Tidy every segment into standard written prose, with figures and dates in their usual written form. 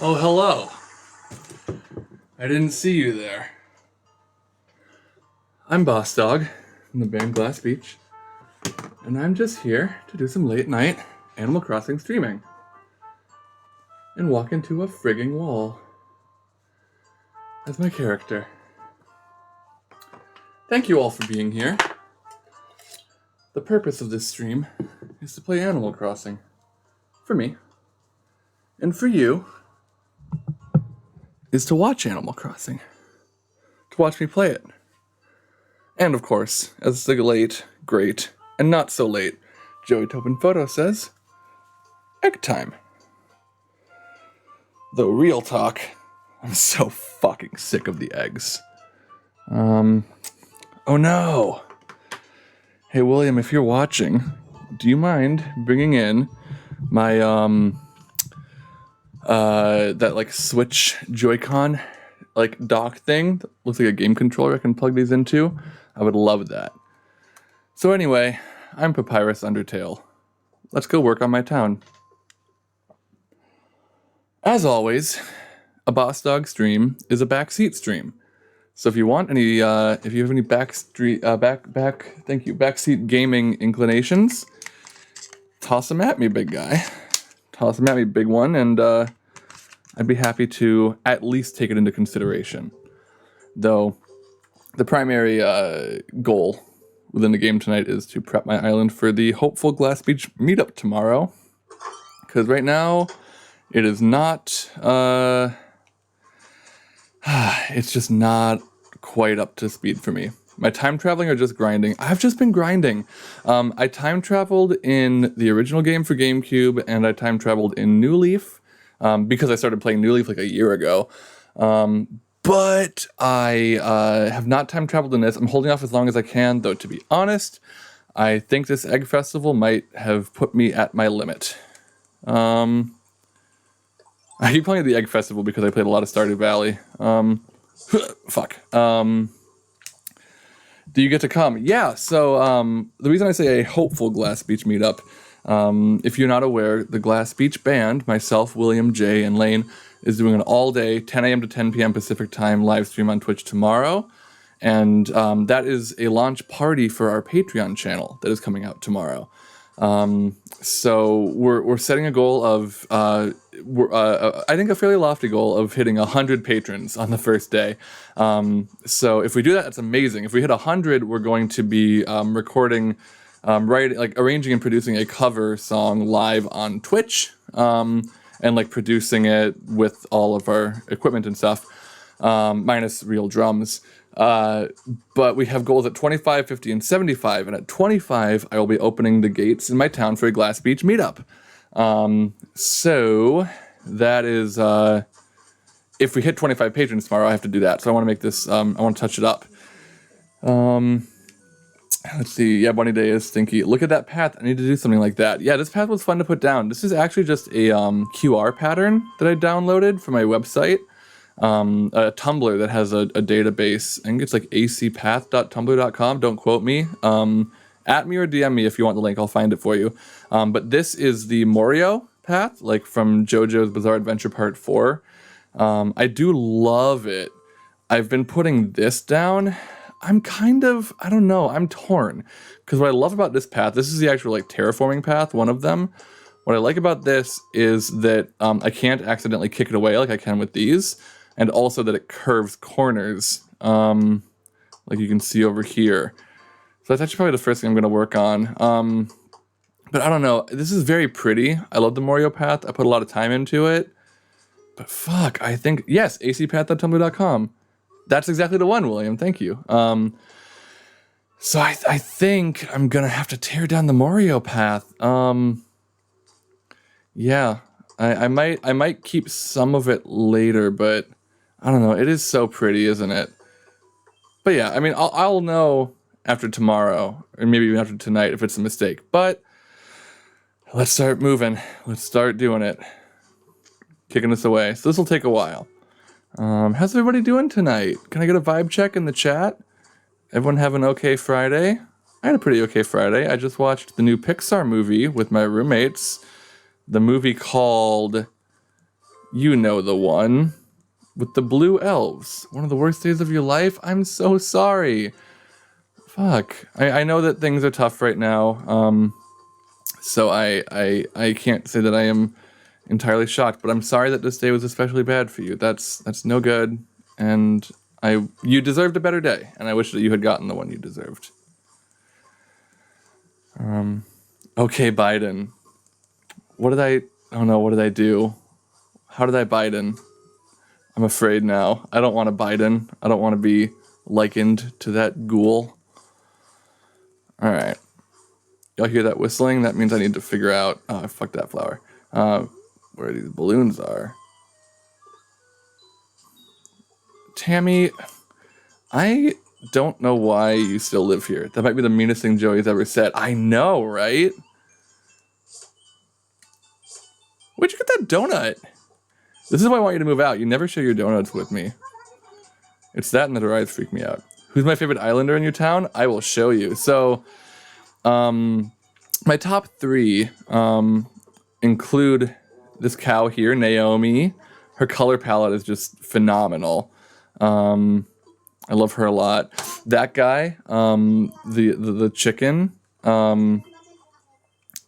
Oh, hello. I didn't see you there. I'm Boss Dog from the band Glass Beach, and I'm just here to do some late night Animal Crossing streaming and walk into a frigging wall as my character. Thank you all for being here. The purpose of this stream is to play Animal Crossing. For me. And for you is to watch Animal Crossing. To watch me play it. And of course, as the late, great, and not so late Joey Tobin Photo says, egg time. Though real talk, I'm so fucking sick of the eggs. Oh no. Hey William, if you're watching, do you mind bringing in my that like Switch Joy-Con like dock thing that looks like a game controller I can plug these into? I would love that. So anyway, I'm Papyrus Undertale. Let's go work on my town. As always, a Boss Dog stream is a backseat stream. So if you want any, if you have any backseat gaming inclinations, toss them at me, big guy. Toss them at me, big one, and I'd be happy to at least take it into consideration. Though the primary goal within the game tonight is to prep my island for the hopeful Glass Beach meetup tomorrow. Because right now, it is not, it's just not quite up to speed for me. My time traveling or just grinding? I've just been grinding. I time traveled in the original game for GameCube, and I time traveled in New Leaf, because I started playing New Leaf like a year ago. But I have not time traveled in this. I'm holding off as long as I can, though to be honest, I think this Egg Festival might have put me at my limit. I keep playing the Egg Festival because I played a lot of Stardew Valley. Fuck. Do you get to come? Yeah, so the reason I say a hopeful Glass Beach meetup, if you're not aware, the Glass Beach Band, myself, William, Jay, and Lane, is doing an all-day, 10 a.m. to 10 p.m. Pacific time live stream on Twitch tomorrow. And that is a launch party for our Patreon channel that is coming out tomorrow. So we're setting a goal of, I think a fairly lofty goal of hitting 100 patrons on the first day. So if we do that, that's amazing. If we hit 100, we're going to be recording, arranging and producing a cover song live on Twitch, and like producing it with all of our equipment and stuff, minus real drums. But we have goals at 25, 50, and 75. And at 25, I will be opening the gates in my town for a Glass Beach meetup. So that is, if we hit 25 patrons tomorrow, I have to do that. So I want to make this, I want to touch it up. Let's see. Yeah, Bunny Day is stinky. Look at that path. I need to do something like that. Yeah, this path was fun to put down. This is actually just a QR pattern that I downloaded from my website. A Tumblr that has a database. I think it's like acpath.tumblr.com. Don't quote me. At me or DM me if you want the link. I'll find it for you. But this is the Morio path, like from JoJo's Bizarre Adventure Part 4. I do love it. I've been putting this down. I'm kind of, I don't know, I'm torn. Because what I love about this path, this is the actual like terraforming path, one of them. What I like about this is that I can't accidentally kick it away like I can with these. And also that it curves corners, like you can see over here. So that's actually probably the first thing I'm going to work on. But I don't know, this is very pretty. I love the Morio path. I put a lot of time into it. But fuck, I think, yes, acpath.tumblr.com. That's exactly the one, William. Thank you. So I think I'm going to have to tear down the Morio path. Yeah, I might keep some of it later, but I don't know. It is so pretty, isn't it? But yeah, I mean, I'll know after tomorrow, or maybe even after tonight if it's a mistake. But let's start moving. Let's start doing it. Kicking this away. So this will take a while. How's everybody doing tonight? Can I get a vibe check in the chat? Everyone have an okay Friday? I had a pretty okay Friday. I just watched the new Pixar movie with my roommates. The movie called You know the one with the blue elves. One of the worst days of your life? I'm so sorry. Fuck. I know that things are tough right now. So I can't say that I am entirely shocked, but I'm sorry that this day was especially bad for you. That's no good, and you deserved a better day, and I wish that you had gotten the one you deserved. Okay, Biden. What did I? Oh no, what did I do? How did I Biden? I'm afraid now. I don't want to Biden. I don't want to be likened to that ghoul. All right. Y'all hear that whistling? That means I need to figure out. Oh, I fucked that flower. Where these balloons are. Tammy, I don't know why you still live here. That might be the meanest thing Joey's ever said. I know, right? Where'd you get that donut? This is why I want you to move out. You never share your donuts with me. It's that and the rides freak me out. Who's my favorite islander in your town? I will show you. So, my top three include this cow here, Naomi. Her color palette is just phenomenal. I love her a lot. That guy, the chicken. Move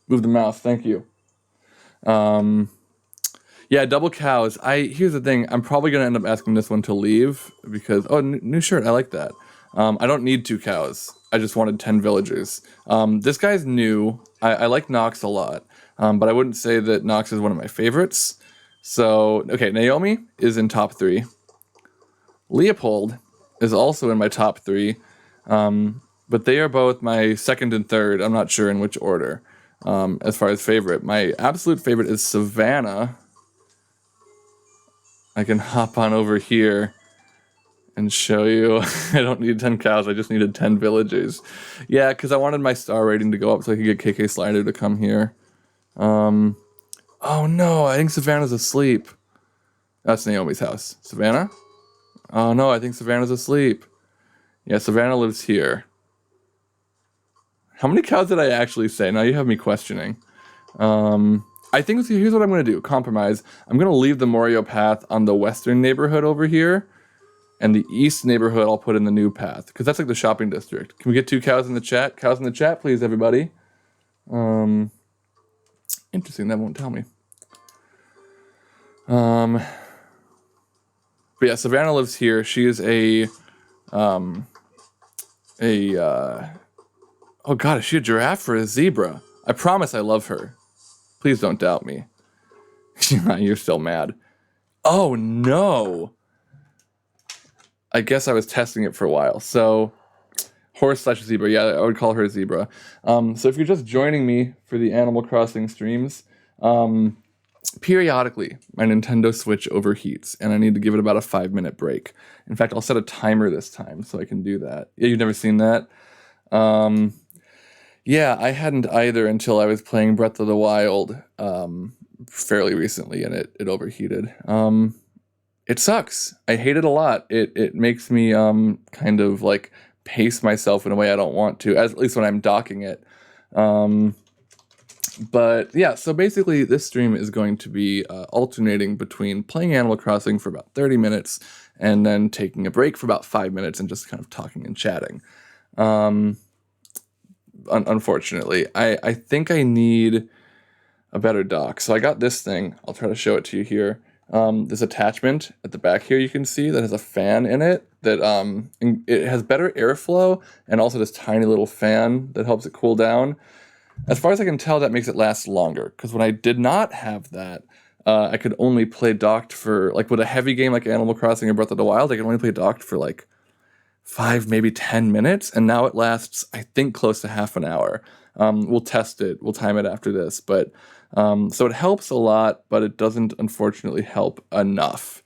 the mouse, thank you. Yeah, double cows. Here's the thing. I'm probably gonna end up asking this one to leave because new shirt. I like that. I don't need 2 cows. I just wanted 10 villagers. This guy's new. I like Nox a lot, but I wouldn't say that Nox is one of my favorites. So okay, Naomi is in top 3. Leopold is also in my top 3, but they are both my second and third. I'm not sure in which order. As far as favorite, my absolute favorite is Savannah. I can hop on over here and show you. I don't need 10 cows, I just needed 10 villagers. Yeah, because I wanted my star rating to go up so I could get KK Slider to come here. Oh no, I think Savannah's asleep. That's Naomi's house. Savannah? Oh no, I think Savannah's asleep. Yeah, Savannah lives here. How many cows did I actually say? Now you have me questioning. I think here's what I'm going to do. Compromise. I'm going to leave the Morio path on the western neighborhood over here. And the east neighborhood I'll put in the new path. Because that's like the shopping district. Can we get 2 cows in the chat? Cows in the chat, please, everybody. Interesting, that won't tell me. But yeah, Savannah lives here. She is oh god, is she a giraffe or a zebra? I promise I love her. Please don't doubt me. You're still mad. Oh no! I guess I was testing it for a while. So, horse/zebra. Yeah, I would call her a zebra. So if you're just joining me for the Animal Crossing streams, periodically my Nintendo Switch overheats, and I need to give it about a 5-minute break. In fact, I'll set a timer this time so I can do that. Yeah, you've never seen that? Yeah, I hadn't either until I was playing Breath of the Wild fairly recently, and it overheated. It sucks. I hate it a lot. It makes me kind of like pace myself in a way I don't want to, at least when I'm docking it. But yeah, so basically this stream is going to be alternating between playing Animal Crossing for about 30 minutes and then taking a break for about 5 minutes and just kind of talking and chatting. Unfortunately, I think I need a better dock. So I got this thing. I'll try to show it to you here. This attachment at the back here you can see that has a fan in it that it has better airflow and also this tiny little fan that helps it cool down. As far as I can tell, that makes it last longer, because when I did not have that, I could only play docked for, like with a heavy game like Animal Crossing or Breath of the Wild, I could only play docked for like 5, maybe 10 minutes, and now it lasts, I think, close to half an hour. We'll test it, we'll time it after this, but so it helps a lot, but it doesn't unfortunately help enough.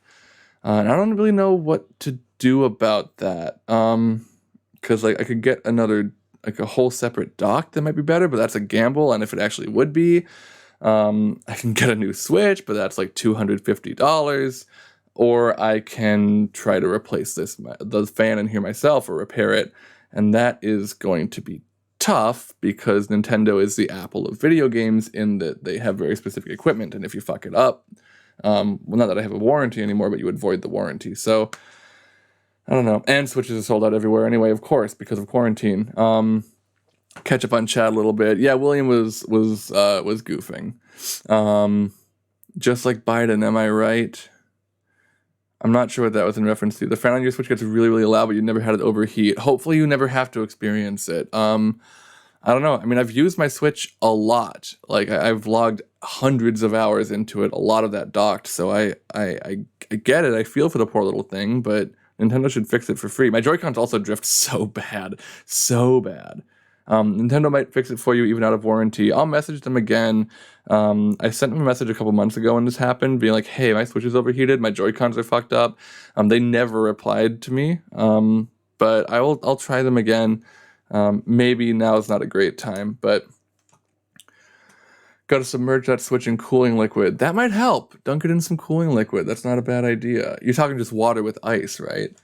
And I don't really know what to do about that, because like I could get another, like a whole separate dock that might be better, but that's a gamble, and if it actually would be, I can get a new Switch, but that's like $250, or I can try to replace the fan in here myself or repair it, and that is going to be tough because Nintendo is the Apple of video games in that they have very specific equipment, and if you fuck it up, Well, not that I have a warranty anymore, but you would void the warranty. So I don't know. And Switches are sold out everywhere anyway, of course, because of quarantine. Catch up on chat a little bit. Yeah, William was goofing. Just like Biden, am I right? I'm not sure what that was in reference to. The fan on your Switch gets really, really loud, but you never had it overheat. Hopefully you never have to experience it. I don't know. I mean, I've used my Switch a lot. Like, I've logged hundreds of hours into it, a lot of that docked. So I get it. I feel for the poor little thing, but Nintendo should fix it for free. My Joy-Cons also drift so bad. So bad. Nintendo might fix it for you even out of warranty. I'll message them again. I sent them a message a couple months ago when this happened, being like, hey, my Switch is overheated. My Joy-Cons are fucked up. They never replied to me. But I'll try them again. Maybe now is not a great time, but got to submerge that Switch in cooling liquid. That might help. Dunk it in some cooling liquid. That's not a bad idea. You're talking just water with ice, right?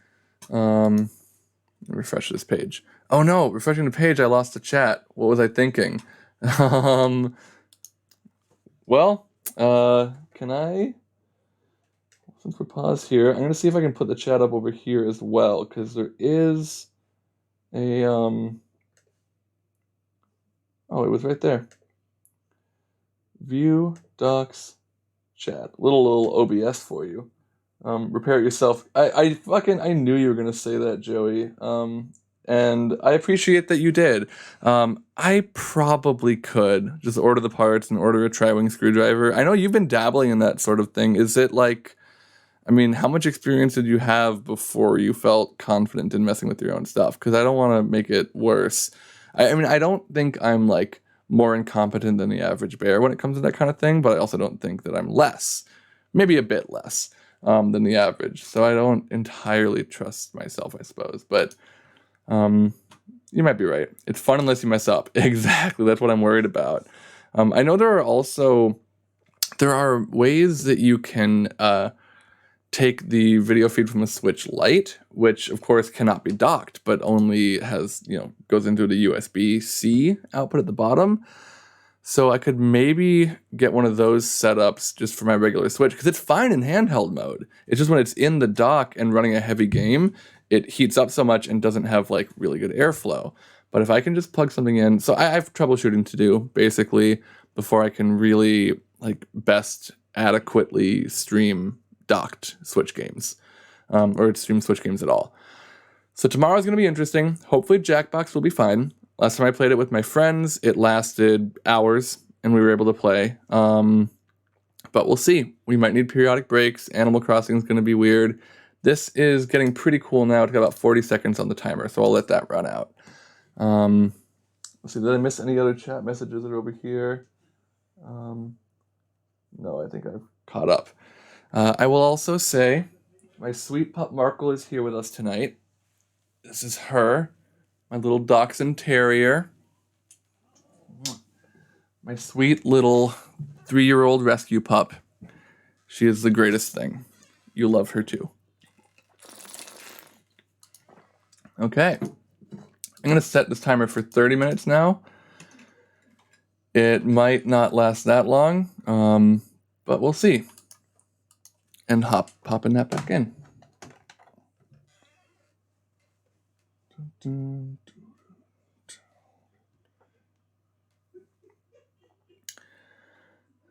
Refresh this page. Oh no, refreshing the page, I lost the chat. What was I thinking? Well, can I? Since we're paused here, I'm gonna see if I can put the chat up over here as well, because there is a oh, it was right there. View docs chat. Little OBS for you. Repair it yourself. I knew you were gonna say that, Joey. And I appreciate that you did. I probably could just order the parts and order a tri-wing screwdriver. I know you've been dabbling in that sort of thing. Is it like, I mean, how much experience did you have before you felt confident in messing with your own stuff? Because I don't want to make it worse. I mean, I don't think I'm like more incompetent than the average bear when it comes to that kind of thing, but I also don't think that I'm less, maybe a bit less than the average. So I don't entirely trust myself, I suppose. But you might be right. It's fun unless you mess up. Exactly. That's what I'm worried about. I know there are ways that you can take the video feed from a Switch Lite, which of course cannot be docked, but only has, goes into the USB-C output at the bottom. So I could maybe get one of those setups just for my regular Switch, because it's fine in handheld mode. It's just when it's in the dock and running a heavy game, it heats up so much and doesn't have like really good airflow. But if I can just plug something in, so I have troubleshooting to do basically before I can really like best adequately stream docked Switch games, or stream Switch games at all. So tomorrow's going to be interesting. Hopefully Jackbox will be fine. Last time I played it with my friends, it lasted hours and we were able to play. But we'll see. We might need periodic breaks. Animal Crossing is going to be weird. This is getting pretty cool now. It's got about 40 seconds on the timer, so I'll let that run out. Let's see, did I miss any other chat messages that are over here? No, I think I've caught up. I will also say my sweet pup Markle is here with us tonight. This is her, my little Dachshund Terrier. My sweet little 3-year-old rescue pup. She is the greatest thing. You love her too. Okay. I'm going to set this timer for 30 minutes now. It might not last that long, but we'll see. And popping that back in.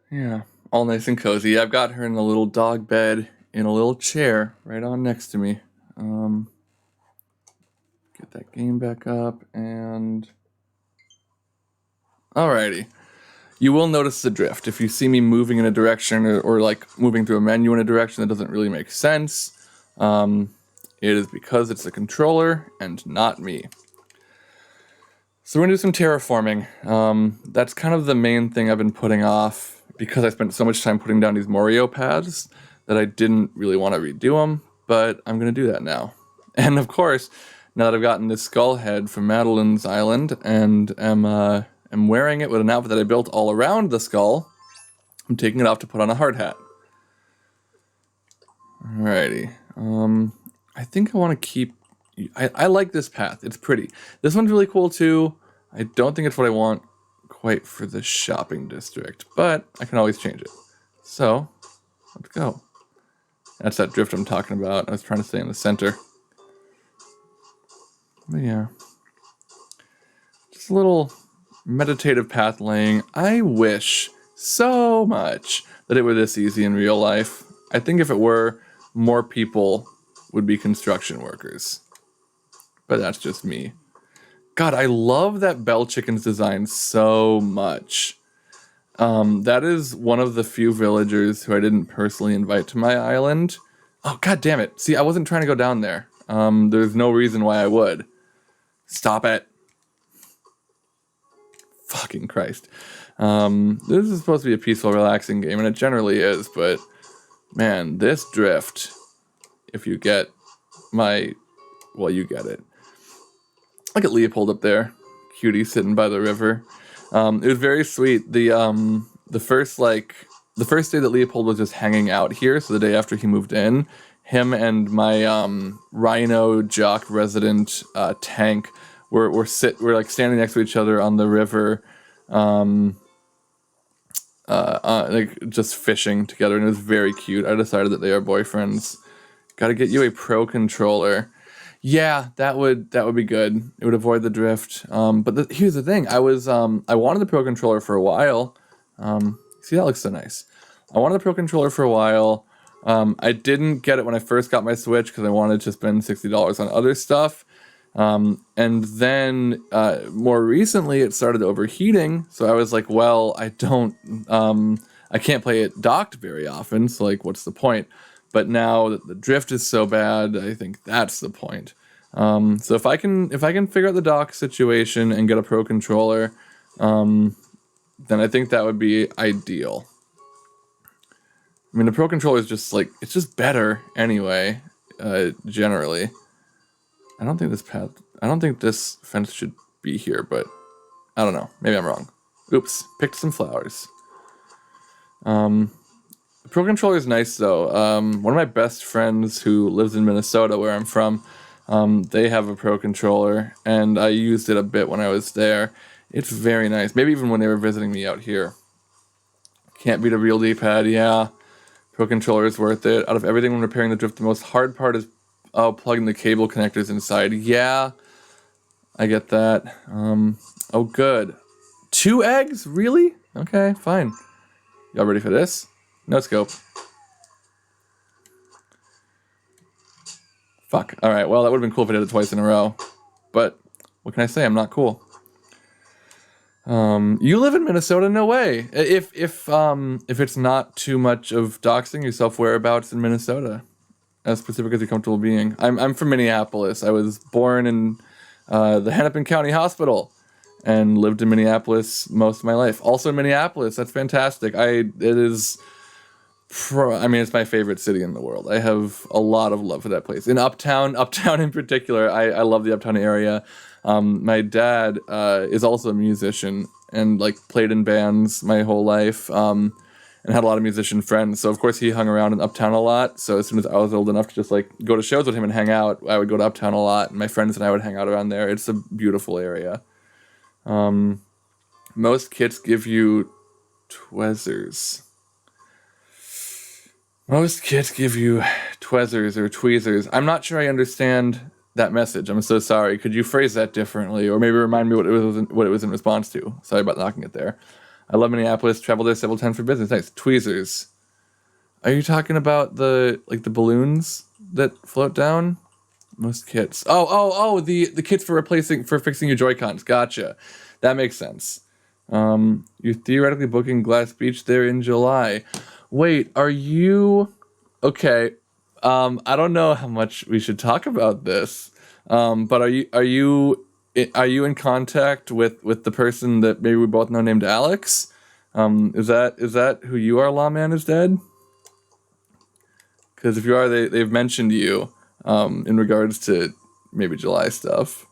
Yeah, all nice and cozy. I've got her in a little dog bed in a little chair right on next to me. Get that game back up and... Alrighty. You will notice the drift. If you see me moving in a direction or like moving through a menu in a direction that doesn't really make sense, it is because it's the controller and not me. So we're going to do some terraforming. That's kind of the main thing I've been putting off because I spent so much time putting down these Morio paths that I didn't really want to redo them, but I'm going to do that now. And of course, now that I've gotten this skull head from Madeline's Island and am wearing it with an outfit that I built all around the skull, I'm taking it off to put on a hard hat. Alrighty. I think I want to keep... I like this path. It's pretty. This one's really cool too. I don't think it's what I want quite for the shopping district, but I can always change it. So, Let's go. That's that drift I'm talking about. I was trying to stay in the center. But yeah. Just a little meditative path laying. I wish so much that it were this easy in real life. I think if it were, more people would be construction workers. But that's just me. God, I love that Bell Chicken's design so much. That is one of the few villagers who I didn't personally invite to my island. Oh, god damn it. See, I wasn't trying to go down there. There's no reason why I would. Stop it. Fucking Christ. This is supposed to be a peaceful, relaxing game, and it generally is, but man, this drift, if you get my... Well, you get it. Look at Leopold up there. Cutie sitting by the river. It was very sweet. The first day that Leopold was just hanging out here, so the day after he moved in, him and my Rhino Jock resident Tank were like standing next to each other on the river, like just fishing together, and it was very cute. I decided that they are boyfriends. Got to get you a pro controller. Yeah, that would be good. It would avoid the drift. But here's the thing. I wanted the Pro Controller for a while. See, that looks so nice. I wanted the Pro Controller for a while. I didn't get it when I first got my Switch because I wanted to spend $60 on other stuff. And then more recently it started overheating. So I was like, well, I can't play it docked very often. So like, what's the point? But now that the drift is so bad, I think that's the point. So if I can figure out the dock situation and get a Pro Controller, then I think that would be ideal. I mean, the Pro Controller is just like, it's just better anyway, generally. I don't think this fence should be here, but I don't know. Maybe I'm wrong. Oops, picked some flowers. The Pro Controller is nice, though. One of my best friends who lives in Minnesota, where I'm from, they have a Pro Controller, and I used it a bit when I was there. It's very nice. Maybe even when they were visiting me out here. Can't beat a real D-pad, yeah. Pro Controller is worth it. Out of everything when repairing the drift, the most hard part is plugging the cable connectors inside. Yeah, I get that. Oh, good. 2 eggs? Really? Okay, fine. Y'all ready for this? No scope. Fuck. Alright, well, that would have been cool if I did it twice in a row. But, what can I say? I'm not cool. You live in Minnesota? No way. If it's not too much of doxing yourself, whereabouts in Minnesota? As specific as you're comfortable being. I'm from Minneapolis. I was born in the Hennepin County Hospital and lived in Minneapolis most of my life. Also in Minneapolis, that's fantastic. It's my favorite city in the world. I have a lot of love for that place. In Uptown in particular, I love the Uptown area. My dad is also a musician and like played in bands my whole life, and had a lot of musician friends. So of course he hung around in Uptown a lot. So as soon as I was old enough to just like go to shows with him and hang out, I would go to Uptown a lot, and my friends and I would hang out around there. It's a beautiful area. Most kits give you tweezers. Most kits give you tweezers or tweezers. I'm not sure I understand that message. I'm so sorry. Could you phrase that differently, or maybe remind me what it was in response to? Sorry about knocking it there. I love Minneapolis. Traveled there several times for business. Nice. Tweezers. Are you talking about the the balloons that float down? Most kits. The kits for fixing your Joy-Cons. Gotcha. That makes sense. You're theoretically booking Glass Beach there in July. Wait, are you... Okay. I don't know how much we should talk about this. But are you in contact with the person that maybe we both know named Alex? Is that who you are? Lawman is dead? Because if you are, they've mentioned you in regards to maybe July stuff.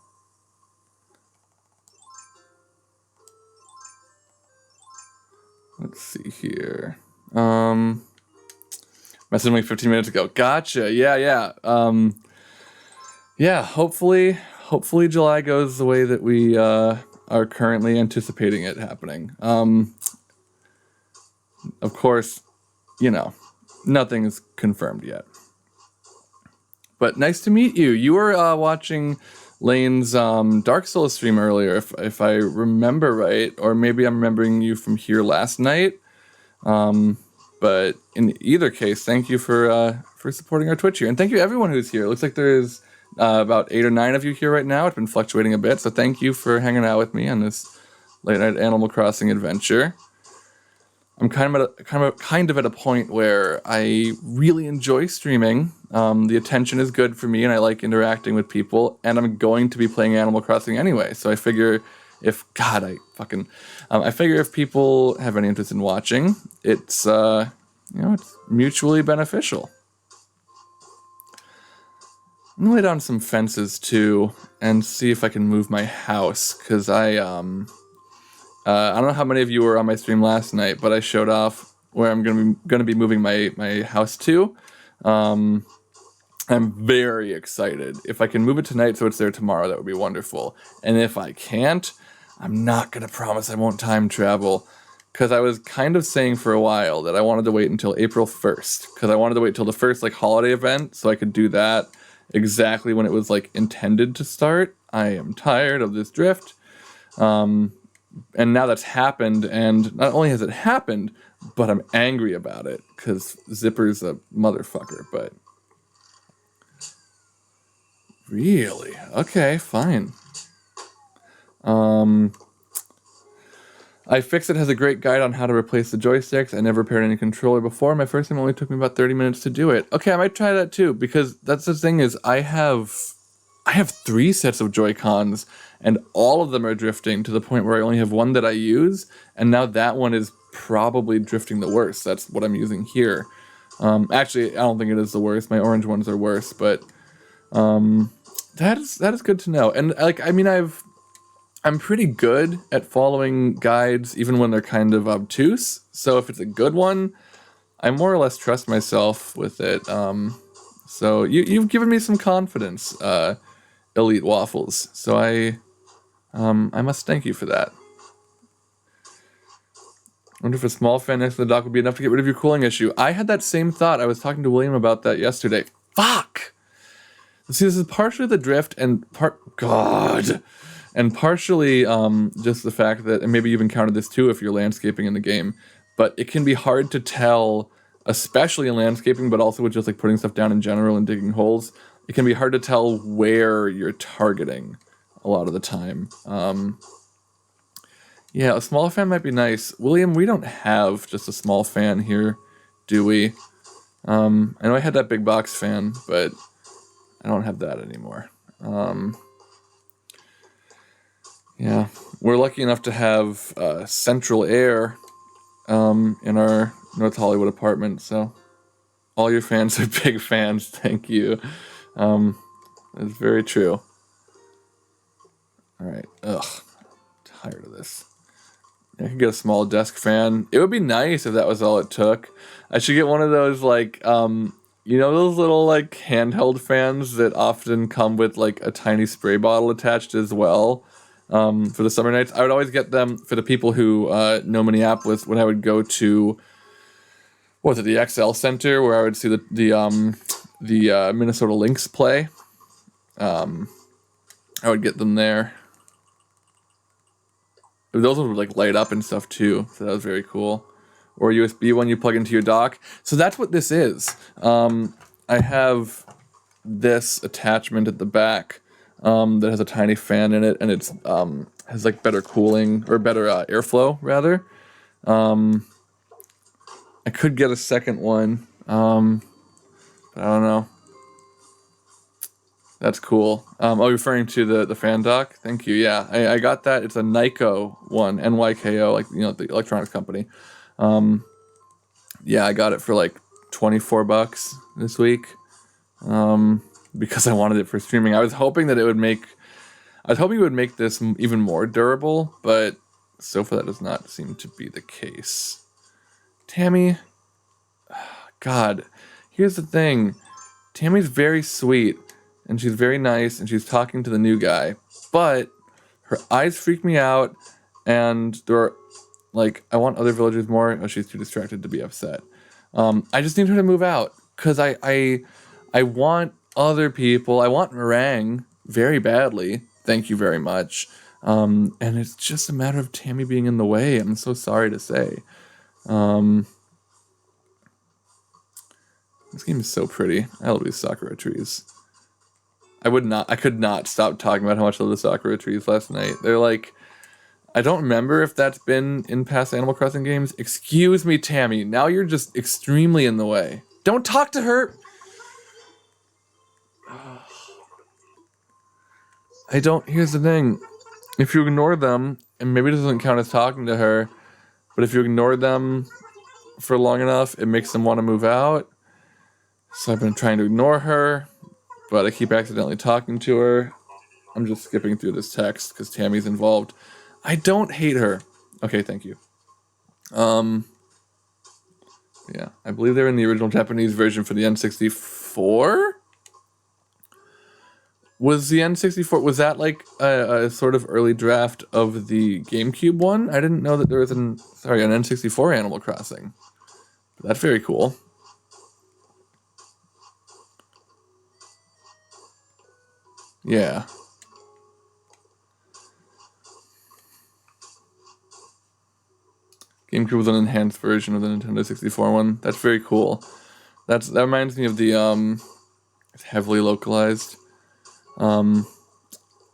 Let's see here. Messaged me 15 minutes ago. Gotcha. Yeah. Yeah. Hopefully July goes the way that we are currently anticipating it happening. Of course, Nothing is confirmed yet. But nice to meet you. You were watching Lane's Dark Souls stream earlier, if I remember right, or maybe I'm remembering you from here last night. But in either case, thank you for supporting our Twitch here, and thank you everyone who's here. It looks like there's about 8 or 9 of you here right now. It's been fluctuating a bit, so thank you for hanging out with me on this late night Animal Crossing adventure. I'm kind of at a point where I really enjoy streaming. The attention is good for me, and I like interacting with people. And I'm going to be playing Animal Crossing anyway, so I figure I figure if people have any interest in watching, it's it's mutually beneficial. I'm gonna lay down some fences too, and see if I can move my house, because I don't know how many of you were on my stream last night, but I showed off where I'm gonna be moving my house to. I'm very excited. If I can move it tonight so it's there tomorrow, that would be wonderful. And if I can't, I'm not gonna promise I won't time travel, because I was kind of saying for a while that I wanted to wait until April 1st, because I wanted to wait till the first holiday event so I could do that exactly when it was intended to start. I am tired of this drift. And now that's happened, and not only has it happened, but I'm angry about it, because Zipper's a motherfucker, but... Really? Okay, fine. iFixit has a great guide on how to replace the joysticks. I never repaired any controller before. My first time only took me about 30 minutes to do it. Okay, I might try that too, because that's the thing is, I have 3 sets of Joy-Cons, and all of them are drifting to the point where I only have one that I use, and now that one is probably drifting the worst. That's what I'm using here. Actually, I don't think it is the worst. My orange ones are worse, but that is good to know. And I'm pretty good at following guides, even when they're kind of obtuse. So if it's a good one, I more or less trust myself with it. So you've given me some confidence, Elite Waffles. So I must thank you for that. I wonder if a small fan next to the dock would be enough to get rid of your cooling issue. I had that same thought. I was talking to William about that yesterday. Fuck! See, this is partially the drift and partially just the fact that, and maybe you've encountered this too if you're landscaping in the game, but it can be hard to tell, especially in landscaping, but also with just putting stuff down in general and digging holes. It can be hard to tell where you're targeting a lot of the time. Yeah, a small fan might be nice. William, we don't have just a small fan here, do we? I know I had that big box fan, but I don't have that anymore. Yeah, we're lucky enough to have central air in our North Hollywood apartment, so all your fans are big fans. Thank you. That's very true. All right. Ugh, tired of this. I could get a small desk fan. It would be nice if that was all it took. I should get one of those those little handheld fans that often come with a tiny spray bottle attached as well. For the summer nights, I would always get them for the people who know Minneapolis. When I would go to, the XL Center, where I would see the Minnesota Lynx play. I would get them there. Those ones would light up and stuff too, so that was very cool. Or a USB one you plug into your dock. So that's what this is. I have this attachment at the back that has a tiny fan in it, and it's has better cooling, or better airflow rather. I could get a second one, but I don't know. That's cool. Referring to the fan dock. Thank you. Yeah, I got that. It's a Nyko one, NYKO, the electronics company. Yeah, I got it for $24 this week. Because I wanted it for streaming. I was hoping it would make this even more durable, but so far that does not seem to be the case. Tammy, God, here's the thing. Tammy's very sweet, and she's very nice, and she's talking to the new guy, but her eyes freak me out, and there are, I want other villagers more. Oh, she's too distracted to be upset. I just need her to move out because I want other people. I want Meringue very badly. Thank you very much. And it's just a matter of Tammy being in the way. I'm so sorry to say. This game is so pretty. I love these Sakura trees. I could not stop talking about how much I love the Sakura trees last night. They're like, I don't remember if that's been in past Animal Crossing games. Excuse me, Tammy. Now you're just extremely in the way. Don't talk to her. Here's the thing. If you ignore them, and maybe it doesn't count as talking to her, but if you ignore them for long enough, it makes them want to move out. So I've been trying to ignore her, but I keep accidentally talking to her. I'm just skipping through this text because Tammy's involved. I don't hate her. Okay, thank you. Yeah, I believe they're in the original Japanese version for the N64. Was the N64, was that like a sort of early draft of the GameCube one? I didn't know that there was an N64 Animal Crossing. That's very cool. Yeah. GameCube was an enhanced version of the Nintendo 64 one. That's very cool. That reminds me of the it's heavily localized. That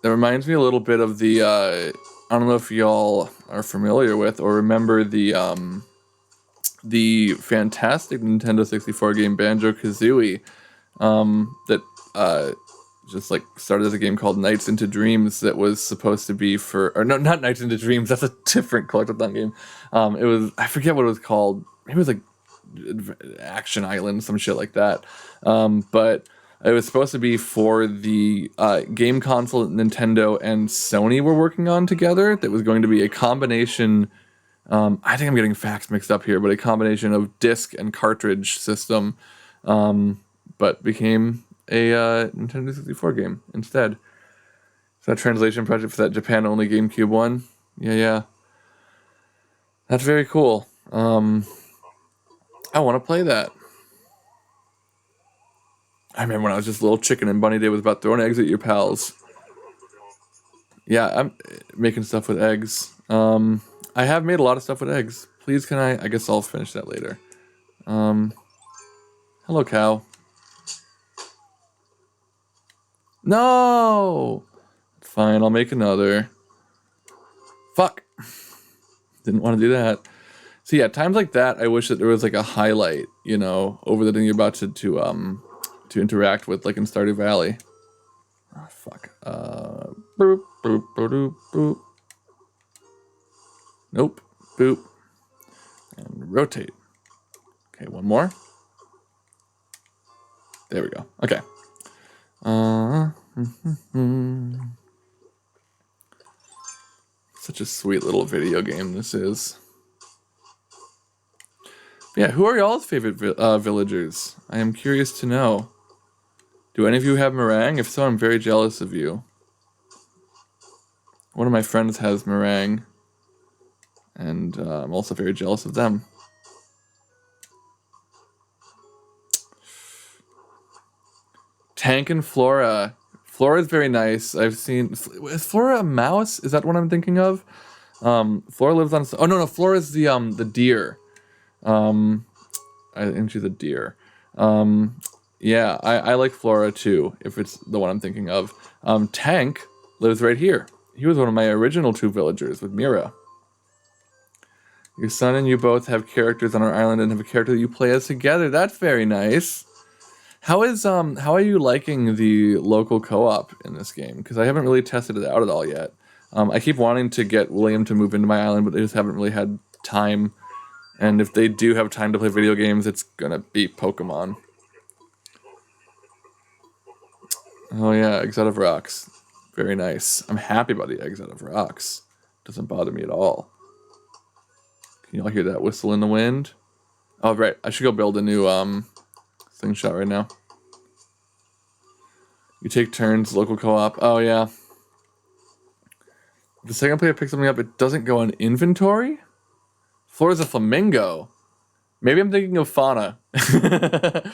reminds me a little bit of the I don't know if y'all are familiar with or remember the fantastic Nintendo 64 game Banjo-Kazooie that just like started as a game called Nights into Dreams that was supposed to be not Nights into Dreams, that's a different collectathon game. It was, I forget what it was called. It was like Action Island, some shit like that. But it was supposed to be for the game console that Nintendo and Sony were working on together. That was going to be a combination. I think I'm getting facts mixed up here, but a combination of disc and cartridge system, but became a Nintendo 64 game instead. So that translation project for that Japan-only GameCube one. Yeah. That's very cool. I want to play that. I remember when I was just a little chicken and Bunny Day was about throwing eggs at your pals. Yeah, I'm making stuff with eggs. I have made a lot of stuff with eggs. Please, can I guess I'll finish that later. Hello, cow. No! Fine, I'll make another. Fuck. Didn't want to do that. So yeah, times like that, I wish that there was like a highlight, over the thing you're about to interact with, like in Stardew Valley. Oh, fuck. Boop, boop, boop, boop. Nope. Boop. And rotate. Okay, one more. There we go. Okay. Such a sweet little video game this is. Yeah, who are y'all's favorite villagers? I am curious to know. Do any of you have meringue? If so, I'm very jealous of you. One of my friends has meringue, and I'm also very jealous of them. Tank and Flora. Flora is very nice. I've seen... Is Flora a mouse? Is that what I'm thinking of? Flora lives on... Oh, no, Flora is the deer. I think she's a deer. Yeah, I like Flora too, if it's the one I'm thinking of. Tank lives right here. He was one of my original 2 villagers with Mira. Your son and you both have characters on our island and have a character that you play as together. That's very nice. How are you liking the local co-op in this game? Because I haven't really tested it out at all yet. I keep wanting to get William to move into my island, but they just haven't really had time. And if they do have time to play video games, it's gonna be Pokemon. Oh yeah, eggs out of rocks. Very nice. I'm happy about the eggs out of rocks. Doesn't bother me at all. Can y'all hear that whistle in the wind? Oh, right. I should go build a new slingshot right now. You take turns, local co-op. Oh, yeah. The second player picks something up, it doesn't go on inventory? Flora's a flamingo. Maybe I'm thinking of fauna. The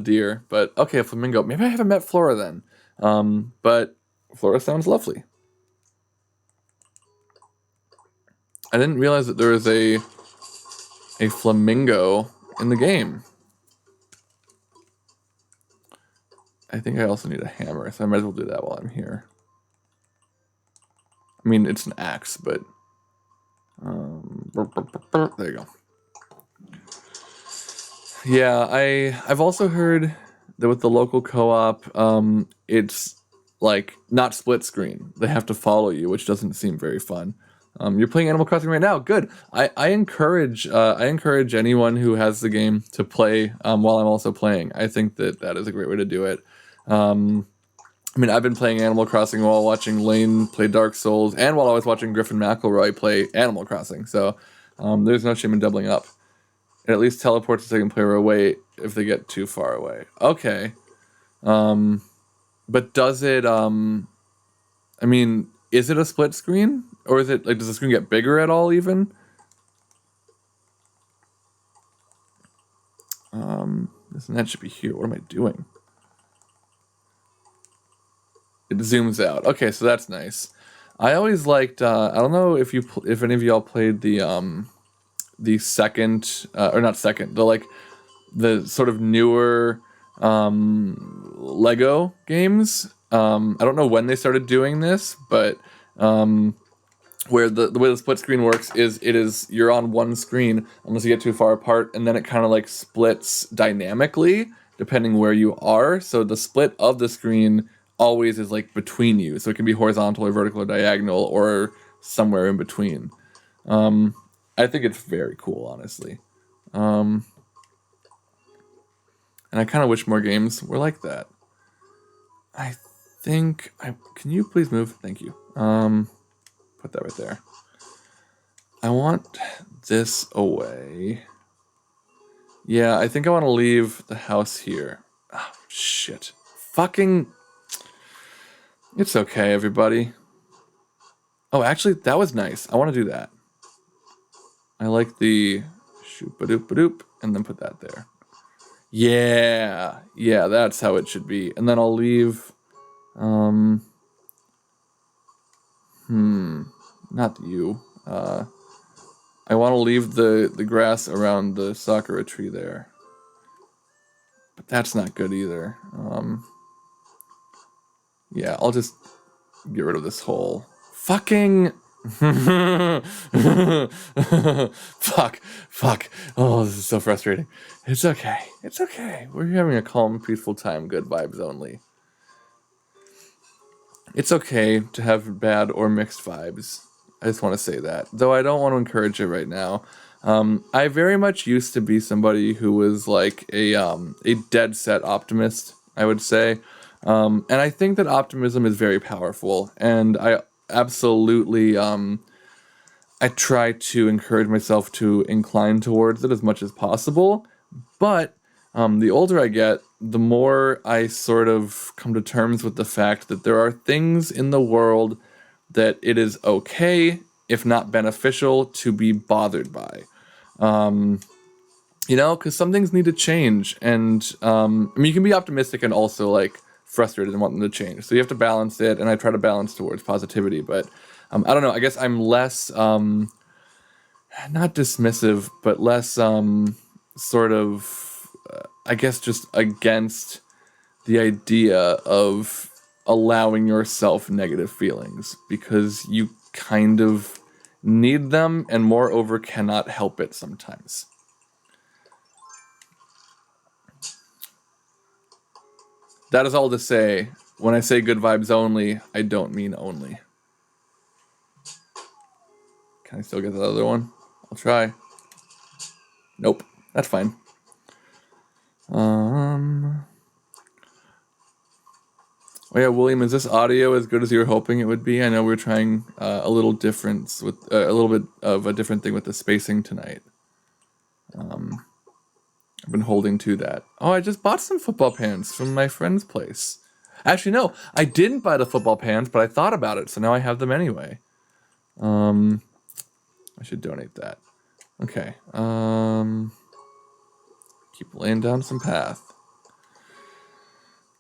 deer. But okay, a flamingo. Maybe I haven't met Flora then. But Flora sounds lovely. I didn't realize that there was a flamingo in the game. I think I also need a hammer, so I might as well do that while I'm here. I mean, it's an axe, but there you go. Yeah, I've also heard that with the local co-op, it's like not split screen. They have to follow you, which doesn't seem very fun. You're playing Animal Crossing right now. Good. I encourage anyone who has the game to play while I'm also playing. I think that is a great way to do it. I mean, I've been playing Animal Crossing while watching Lane play Dark Souls, and while I was watching Griffin McElroy play Animal Crossing. So there's no shame in doubling up. It at least teleports the second player away if they get too far away. Okay. But does it, I mean, is it a split screen? Or is it, like, does the screen get bigger at all even? This net should be here. What am I doing? It zooms out. Okay, so that's nice. I always liked, I don't know if any of y'all played the second, or not second, the sort of newer Lego games. I don't know when they started doing this, but where the way the split screen works is you're on one screen unless you get too far apart, and then it kind of like splits dynamically depending where you are. So the split of the screen always is like between you, so it can be horizontal or vertical or diagonal or somewhere in between. I think it's very cool, honestly. And I kind of wish more games were like that. I think can you please move? Thank you. Put that right there. I want this away. Yeah, I think I want to leave the house here. Oh, shit. Fucking... It's okay, everybody. Oh, actually, that was nice. I want to do that. I like the shoop-a-doop-a-doop, and then put that there. Yeah, that's how it should be. And then I'll leave... Not you. I want to leave the grass around the sakura tree there. But that's not good either. Yeah, I'll just get rid of this whole fucking... Fuck. Oh, this is so frustrating. It's okay. We're having a calm, peaceful time. Good vibes only. It's okay to have bad or mixed vibes. I just want to say that. Though I don't want to encourage it right now. I very much used to be somebody who was like a dead set optimist, I would say. And I think that optimism is very powerful. And I absolutely, I try to encourage myself to incline towards it as much as possible. But the older I get, the more I sort of come to terms with the fact that there are things in the world that it is okay, if not beneficial, to be bothered by. Because some things need to change. And I mean, you can be optimistic and also like frustrated and want them to change. So you have to balance it, and I try to balance towards positivity. But I don't know, I guess I'm less, not dismissive, but less sort of... I guess just against the idea of allowing yourself negative feelings, because you kind of need them and moreover cannot help it sometimes. That is all to say, when I say good vibes only, I don't mean only. Can I still get that other one? I'll try. Nope, that's fine. Oh yeah, William, is this audio as good as you were hoping it would be? I know we were trying a little difference with a little bit of a different thing with the spacing tonight. I've been holding to that. Oh, I just bought some football pants from my friend's place. Actually, no, I didn't buy the football pants, but I thought about it, so now I have them anyway. I should donate that. Okay. Keep laying down some path.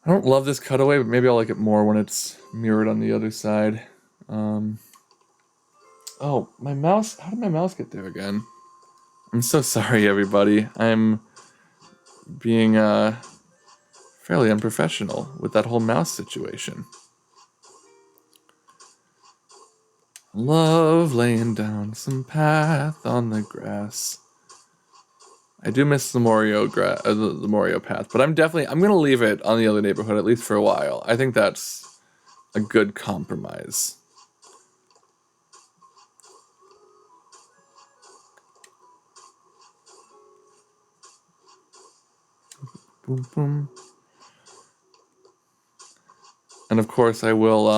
I don't love this cutaway, but maybe I'll like it more when it's mirrored on the other side. Oh, my mouse. How did my mouse get there again? I'm so sorry, everybody. I'm being fairly unprofessional with that whole mouse situation. Love laying down some path on the grass. I do miss the Morio the Morio path, but I'm gonna leave it on the other neighborhood at least for a while. I think that's a good compromise. Boom boom. And of course I will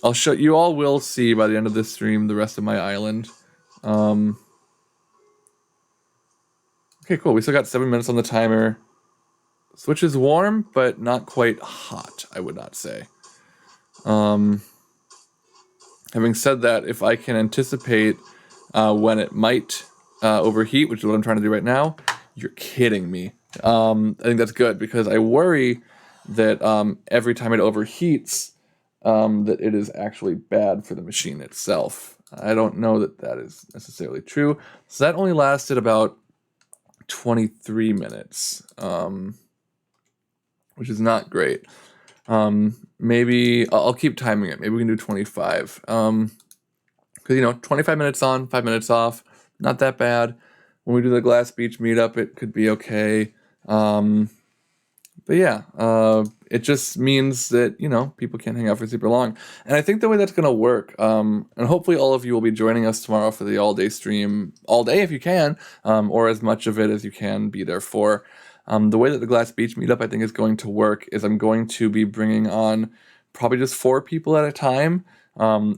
I'll show you all will see by the end of this stream the rest of my island. Okay, cool. We still got 7 minutes on the timer. Switch is warm, but not quite hot, I would not say. Having said that, if I can anticipate when it might overheat, which is what I'm trying to do right now, you're kidding me. I think that's good because I worry that every time it overheats, that it is actually bad for the machine itself. I don't know that that is necessarily true. So that only lasted about 23 minutes, which is not great. Maybe I'll keep timing it. Maybe we can do 25. Because 25 minutes on, 5 minutes off, not that bad. When we do the Glass Beach meetup, it could be okay. But yeah, it just means that, people can't hang out for super long. And I think the way that's going to work, and hopefully all of you will be joining us tomorrow for the all-day stream, all day if you can, or as much of it as you can be there for. The way that the Glass Beach meetup I think is going to work is I'm going to be bringing on probably just 4 people at a time.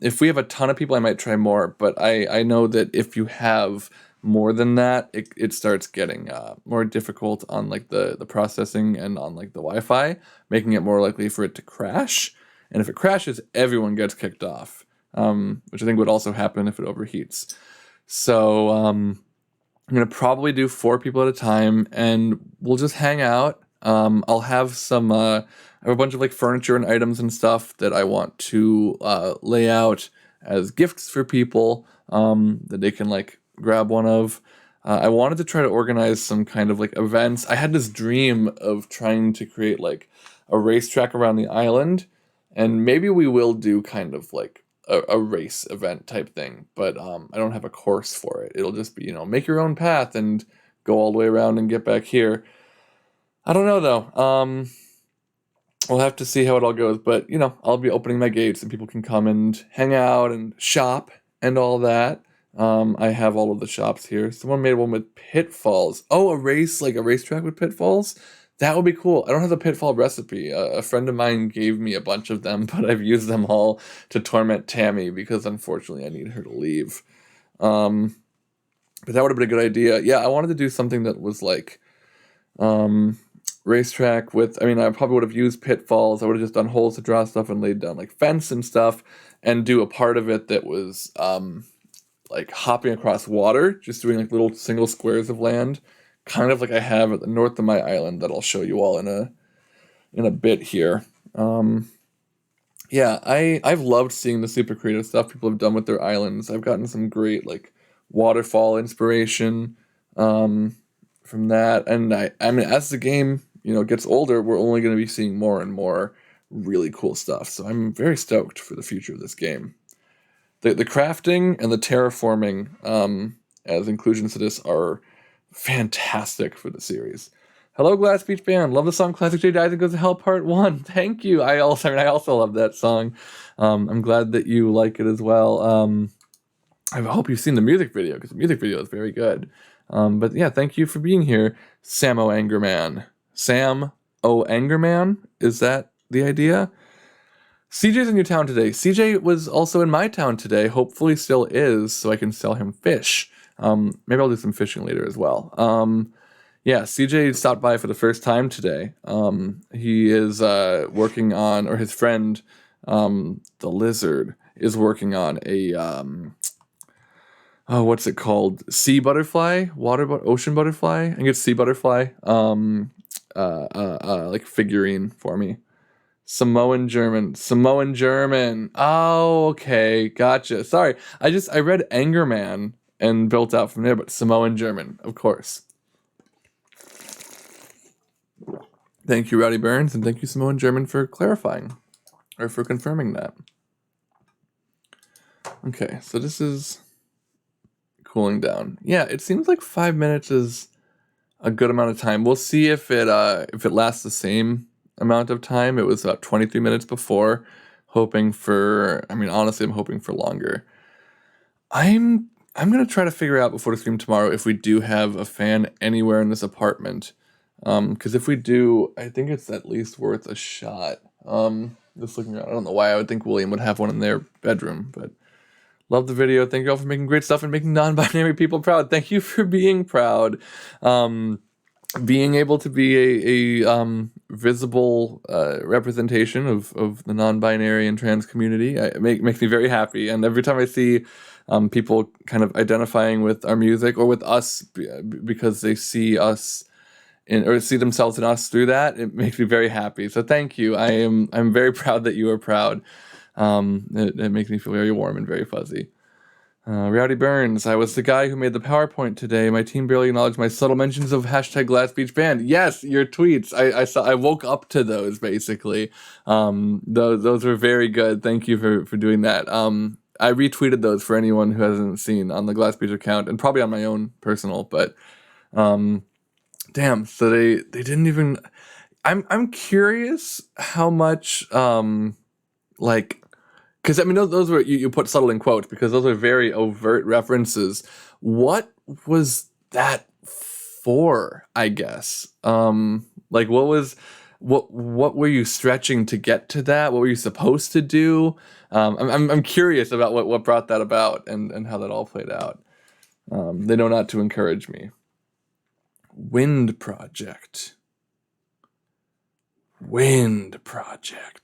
If we have a ton of people, I might try more, but I know that if you have more than that, it starts getting more difficult on like the processing and on like the Wi-Fi, making it more likely for it to crash. And if it crashes, everyone gets kicked off, which I think would also happen if it overheats. So I'm gonna probably do 4 people at a time, and we'll just hang out. I'll have some. I have a bunch of like furniture and items and stuff that I want to lay out as gifts for people that they can like grab one of. I wanted to try to organize some kind of like events. I had this dream of trying to create like a racetrack around the island, and maybe we will do kind of like a race event type thing, but I don't have a course for it. It'll just be, make your own path and go all the way around and get back here. I don't know though. We'll have to see how it all goes, but I'll be opening my gates and people can come and hang out and shop and all that. I have all of the shops here. Someone made one with pitfalls. Oh, a racetrack with pitfalls? That would be cool. I don't have the pitfall recipe. A friend of mine gave me a bunch of them, but I've used them all to torment Tammy because unfortunately I need her to leave. But that would have been a good idea. Yeah, I wanted to do something that was like racetrack with, I probably would have used pitfalls. I would have just done holes to draw stuff and laid down like fence and stuff and do a part of it that was like hopping across water, just doing like little single squares of land, kind of like I have at the north of my island that I'll show you all in a bit here. Yeah, I've loved seeing the super creative stuff people have done with their islands. I've gotten some great like waterfall inspiration from that, and as the game gets older, we're only going to be seeing more and more really cool stuff. So I'm very stoked for the future of this game. The crafting and the terraforming as inclusions to this are fantastic for the series. Hello, Glass Beach Band. Love the song Classic J Dies and Goes to Hell Part 1. Thank you. I also love that song. I'm glad that you like it as well. I hope you've seen the music video because the music video is very good. But yeah, thank you for being here, Sam O. Angerman. Sam O. Angerman? Is that the idea? CJ's in your town today. CJ was also in my town today, hopefully still is, so I can sell him fish. Maybe I'll do some fishing later as well. Yeah, CJ stopped by for the first time today. He is working on, or his friend, the Lizard, is working on a oh, what's it called? Sea butterfly, ocean butterfly. I think it's sea butterfly. Like figurine for me. Samoan German. Samoan German. Oh, okay, gotcha. Sorry, I read Angerman and built out from there, but Samoan German, of course. Thank you, Rowdy Burns, and thank you, Samoan German, for clarifying or for confirming that. Okay, so this is cooling down. Yeah, it seems like 5 minutes is a good amount of time. We'll see if it lasts the same amount of time. It was about 23 minutes before. Hoping for, I mean, honestly, I'm hoping for longer. I'm gonna try to figure out before the stream tomorrow if we do have a fan anywhere in this apartment. Because if we do, I think it's at least worth a shot. Just looking around, I don't know why I would think William would have one in their bedroom, but love the video. Thank you all for making great stuff and making non-binary people proud. Thank you for being proud. Being able to be a visible representation of the non-binary and trans community makes me very happy. And every time I see people kind of identifying with our music or with us because they see us or see themselves in us through that, it makes me very happy. So thank you. I'm very proud that you are proud. It makes me feel very warm and very fuzzy. Rowdy Burns, I was the guy who made the PowerPoint today. My team barely acknowledged my subtle mentions of hashtag Glass Beach Band. Yes, your tweets. I woke up to those basically. Those were very good. Thank you for doing that. I retweeted those for anyone who hasn't seen on the Glass Beach account and probably on my own personal. But damn, so they didn't even. I'm curious how much like. Because, I mean, those were, you put subtle in quotes because those are very overt references. What was that for, I guess? Like, what were you stretching to get to that? What were you supposed to do? I'm curious about what brought that about and how that all played out. They know not to encourage me. Wind Project.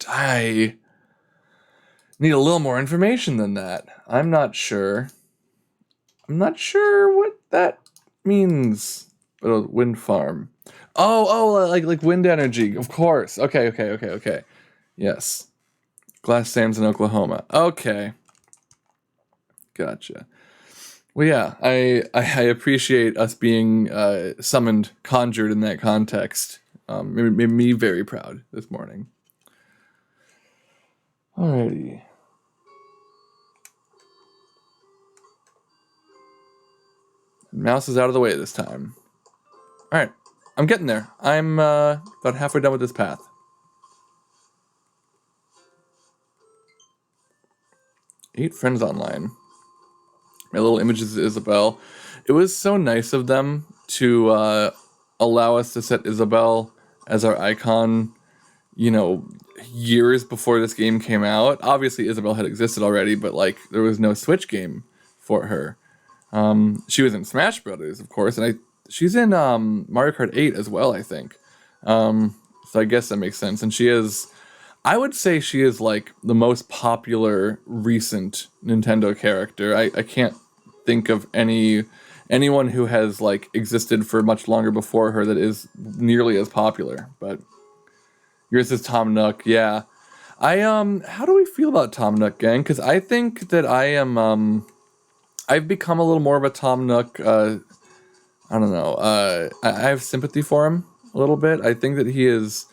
I need a little more information than that. I'm not sure what that means. Wind farm. Like wind energy. Of course. Okay. Yes. Glass Sands in Oklahoma. Okay. Gotcha. Well, yeah, I appreciate us being conjured in that context. Made me very proud this morning. Alrighty. Mouse is out of the way this time. Alright, I'm getting there. I'm about halfway done with this path. Eight friends online. My little images of Isabel. It was so nice of them to allow us to set Isabel as our icon, years before this game came out. Obviously, Isabel had existed already, but like there was no Switch game for her. She was in Smash Brothers, of course, and she's in Mario Kart 8 as well, I think. So I guess that makes sense. And I would say she is like the most popular recent Nintendo character. I can't think of anyone who has like existed for much longer before her that is nearly as popular. But yours is Tom Nook, yeah. How do we feel about Tom Nook, gang? Because I think that I've become a little more of a Tom Nook. I don't know. I have sympathy for him a little bit. I think that he is.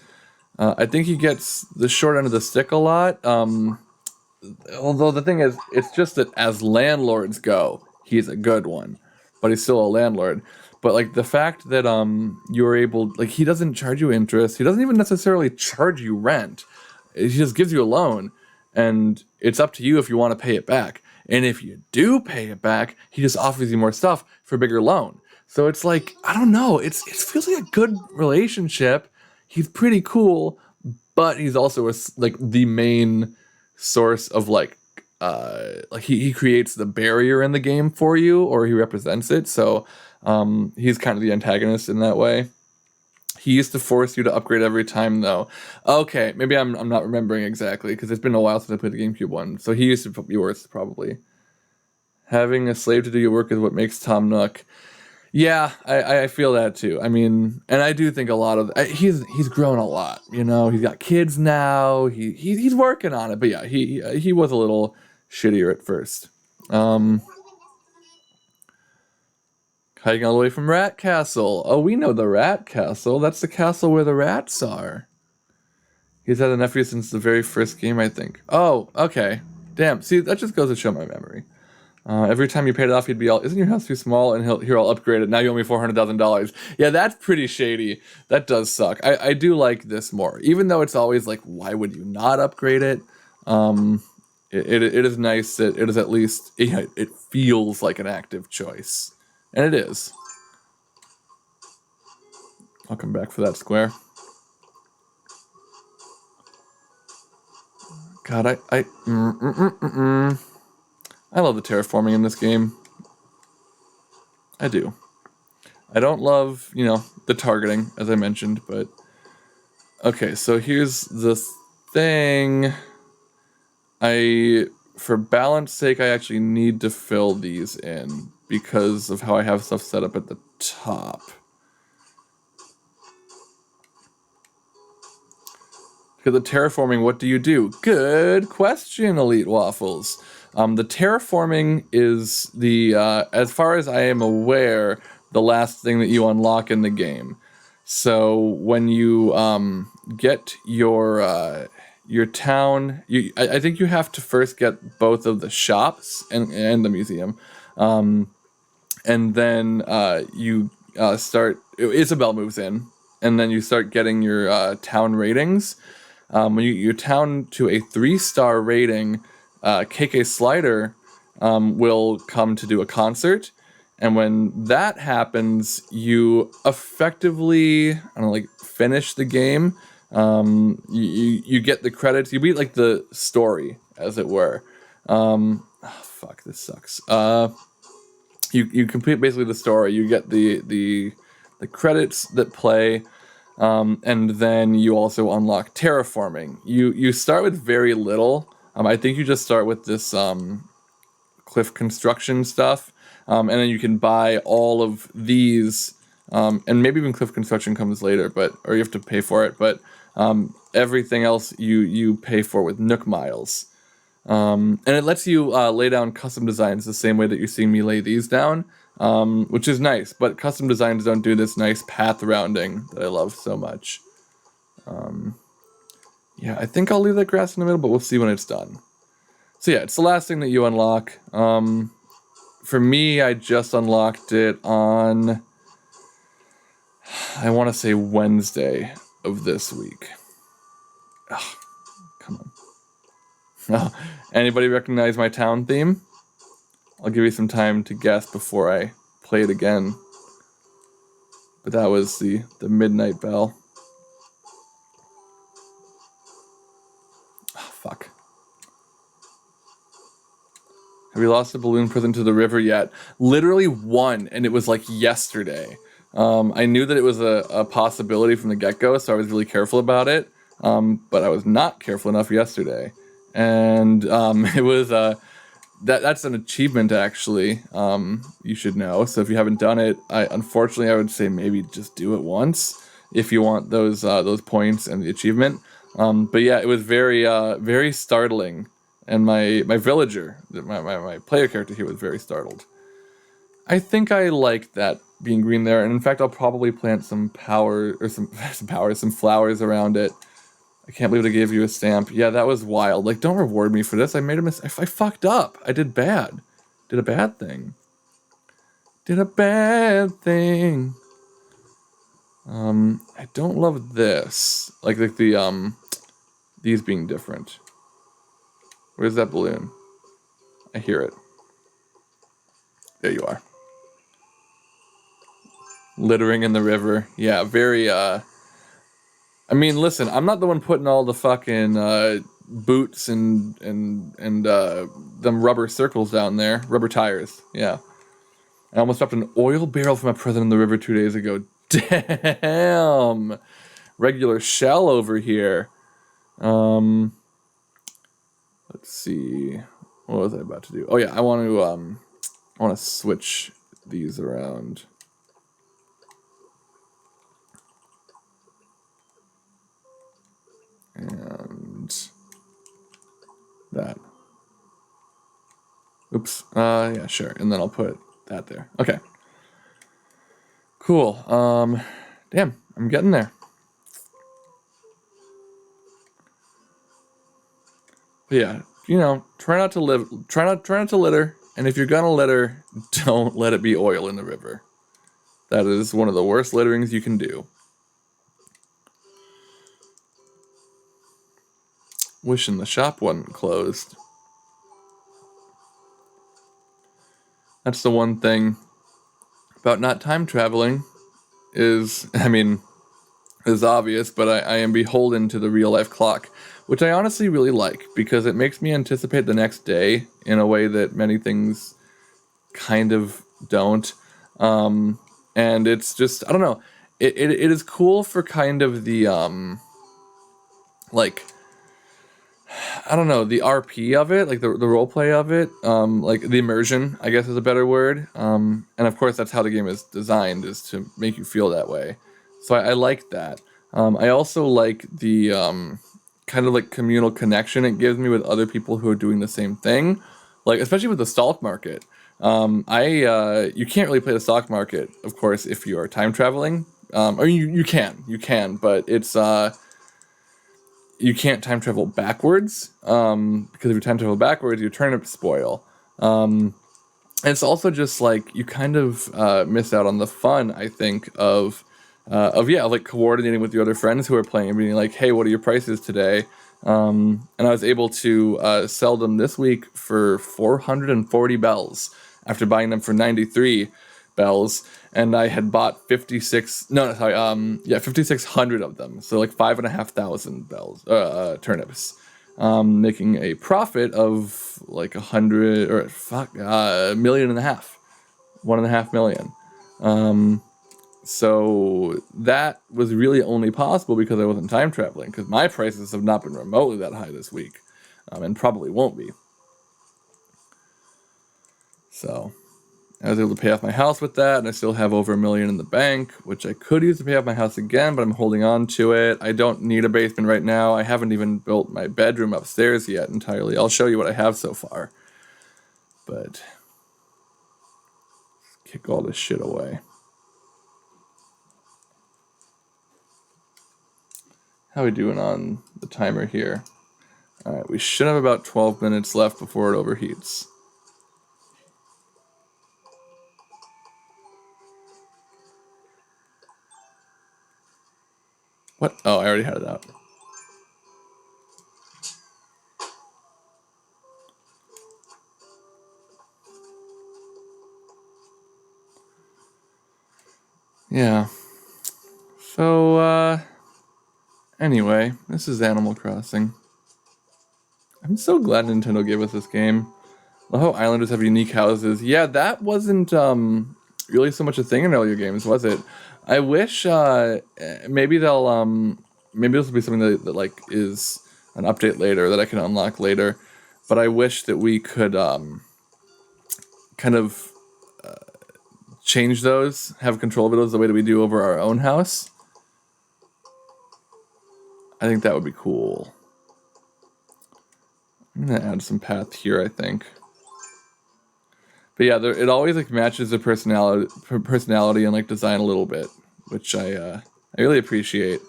I think he gets the short end of the stick a lot. Although the thing is, it's just that as landlords go, he's a good one, but he's still a landlord. But like the fact that you're able, like he doesn't charge you interest. He doesn't even necessarily charge you rent. He just gives you a loan, and it's up to you if you want to pay it back. And if you do pay it back, he just offers you more stuff for a bigger loan. So it's like, I don't know. It feels like a good relationship. He's pretty cool, but he's also like the main source of like he creates the barrier in the game for you, or he represents it. So he's kind of the antagonist in that way. He used to force you to upgrade every time, though. Okay, maybe I'm not remembering exactly because it's been a while since I played the GameCube one. So he used to be worse, probably. Having a slave to do your work is what makes Tom Nook. Yeah, I feel that too. I mean, and I do think a lot of he's grown a lot. You know, he's got kids now. He's working on it. But yeah, he was a little shittier at first. Hiking all the way from Rat Castle. Oh, we know the Rat Castle. That's the castle where the rats are. He's had a nephew since the very first game, I think. Oh, okay. Damn. See, that just goes to show my memory. Every time you paid it off, he'd be all, "Isn't your house too small?" And here, I'll upgrade it. Now you owe me $400,000. Yeah, that's pretty shady. That does suck. I do like this more, even though it's always like, why would you not upgrade it? It is nice that it is at least it feels like an active choice, and it is. I'll come back for that square. God, I love the terraforming in this game. I do. I don't love, the targeting, as I mentioned, but... Okay, so here's the thing. For balance sake, I actually need to fill these in because of how I have stuff set up at the top. Because the terraforming, what do you do? Good question, Elite Waffles. The terraforming is the, as far as I am aware, the last thing that you unlock in the game. So when you get your town, I think you have to first get both of the shops and the museum, and then you start. Isabel moves in, and then you start getting your town ratings. When your town to a 3-star rating, KK Slider will come to do a concert. And when that happens, you effectively, finish the game. You get the credits. You beat, the story, as it were. Fuck, this sucks. You complete basically the story. You get the credits that play. And then you also unlock terraforming. You start with very little. I think you just start with this cliff construction stuff, and then you can buy all of these, and maybe even cliff construction comes later, or you have to pay for it. But everything else you pay for with Nook Miles, and it lets you lay down custom designs the same way that you're seeing me lay these down. Which is nice, but custom designs don't do this nice path rounding that I love so much. Yeah, I think I'll leave that grass in the middle, but we'll see when it's done. So yeah, it's the last thing that you unlock. For me, I just unlocked it on, I want to say Wednesday of this week. Ugh, come on. Anybody recognize my town theme? I'll give you some time to guess before I play it again. But that was the midnight bell. Oh, fuck. Have you lost a balloon present to the river yet? Literally one, and it was like yesterday. I knew that it was a possibility from the get-go, so I was really careful about it. But I was not careful enough yesterday. And it was... That's an achievement, actually. You should know. So if you haven't done it, unfortunately I would say maybe just do it once if you want those points and the achievement. But yeah, it was very very startling, and my villager, my player character here was very startled. I think I like that being green there, and in fact I'll probably plant some some flowers around it. I can't believe they gave you a stamp. Yeah, that was wild. Don't reward me for this. I made a mistake. I fucked up. I did bad. Did a bad thing. Did a bad thing. I don't love this. These being different. Where's that balloon? I hear it. There you are. Littering in the river. Yeah, very, I mean, listen, I'm not the one putting all the fucking boots and them rubber circles down there. Rubber tires, yeah. I almost dropped an oil barrel from a present in the river 2 days ago. Damn! Regular shell over here. Let's see. What was I about to do? Oh yeah, I want to I want to switch these around. And that. Oops. Yeah, sure. And then I'll put that there. Okay. Cool. Damn, I'm getting there. But yeah, you know, try not to litter. And if you're gonna litter, don't let it be oil in the river. That is one of the worst litterings you can do. Wishing the shop wasn't closed. That's the one thing about not time traveling is, I mean, is obvious, but I am beholden to the real life clock, which I honestly really like because it makes me anticipate the next day in a way that many things kind of don't. And it's just, I don't know, it is cool for kind of the, like, I don't know, the RP of it, like the role play of it, like the immersion, I guess is a better word. And of course, that's how the game is designed, is to make you feel that way. So I like that. I also like the kind of like communal connection it gives me with other people who are doing the same thing, like especially with the stock market. You can't really play the stock market, of course, if you are time traveling. Or you can, but it's you can't time travel backwards, because if you time travel backwards, your turnips spoil. And it's also just like you kind of miss out on the fun, I think, of like coordinating with your other friends who are playing and being like, hey, what are your prices today? And I was able to sell them this week for 440 bells after buying them for 93 bells, and I had bought 5,600 of them, so like 5,500 bells, turnips, making a profit of like 1.5 million. So that was really only possible because I wasn't time traveling, because my prices have not been remotely that high this week, and probably won't be. So I was able to pay off my house with that, and I still have over $1 million in the bank, which I could use to pay off my house again, but I'm holding on to it. I don't need a basement right now. I haven't even built my bedroom upstairs yet entirely. I'll show you what I have so far. But kick all this shit away. How are we doing on the timer here? Alright, we should have about 12 minutes left before it overheats. What? Oh, I already had it out. Yeah. So, anyway, this is Animal Crossing. I'm so glad Nintendo gave us this game. Love how islanders have unique houses. Yeah, that wasn't really so much a thing in earlier games, was it? I wish maybe they'll maybe this will be something that like is an update later that I can unlock later. But I wish that we could kind of change those, have control of those the way that we do over our own house. I think that would be cool. I'm gonna add some path here, I think. But yeah, it always like matches the personality and like design a little bit, which I really appreciate.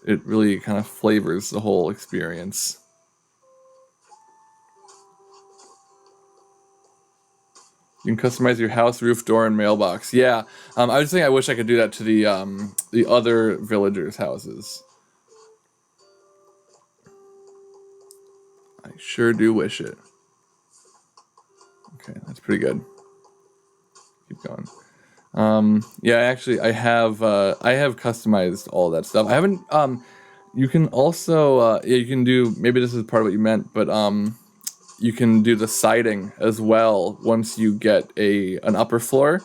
It really kind of flavors the whole experience. You can customize your house, roof, door, and mailbox. Yeah, I was saying I wish I could do that to the other villagers' houses. I sure do wish it. Okay, that's pretty good. Keep going. Yeah, actually, I have customized all that stuff. I haven't. You can also yeah, you can do, maybe this is part of what you meant, but you can do the siding as well once you get an upper floor.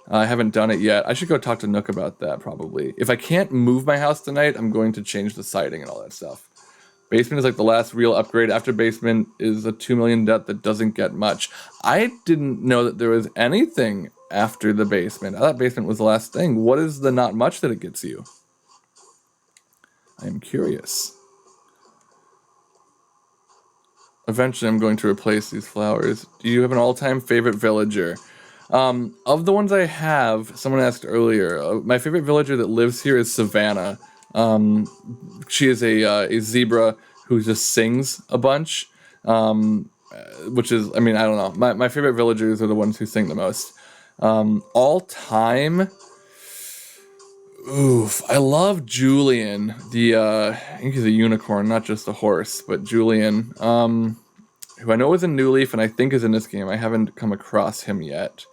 I haven't done it yet. I should go talk to Nook about that probably. If I can't move my house tonight, I'm going to change the siding and all that stuff. Basement is like the last real upgrade. After basement is a 2 million debt that doesn't get much. I didn't know that there was anything after the basement. I thought basement was the last thing. What is the not much that it gets you? I am curious. Eventually I'm going to replace these flowers. Do you have an all-time favorite villager? Of the ones I have, someone asked earlier, my favorite villager that lives here is Savannah. She is a zebra who just sings a bunch, which is, I mean, I don't know. My favorite villagers are the ones who sing the most. All time, oof, I love Julian. I think he's a unicorn, not just a horse, but Julian, who I know is in New Leaf and I think is in this game. I haven't come across him yet.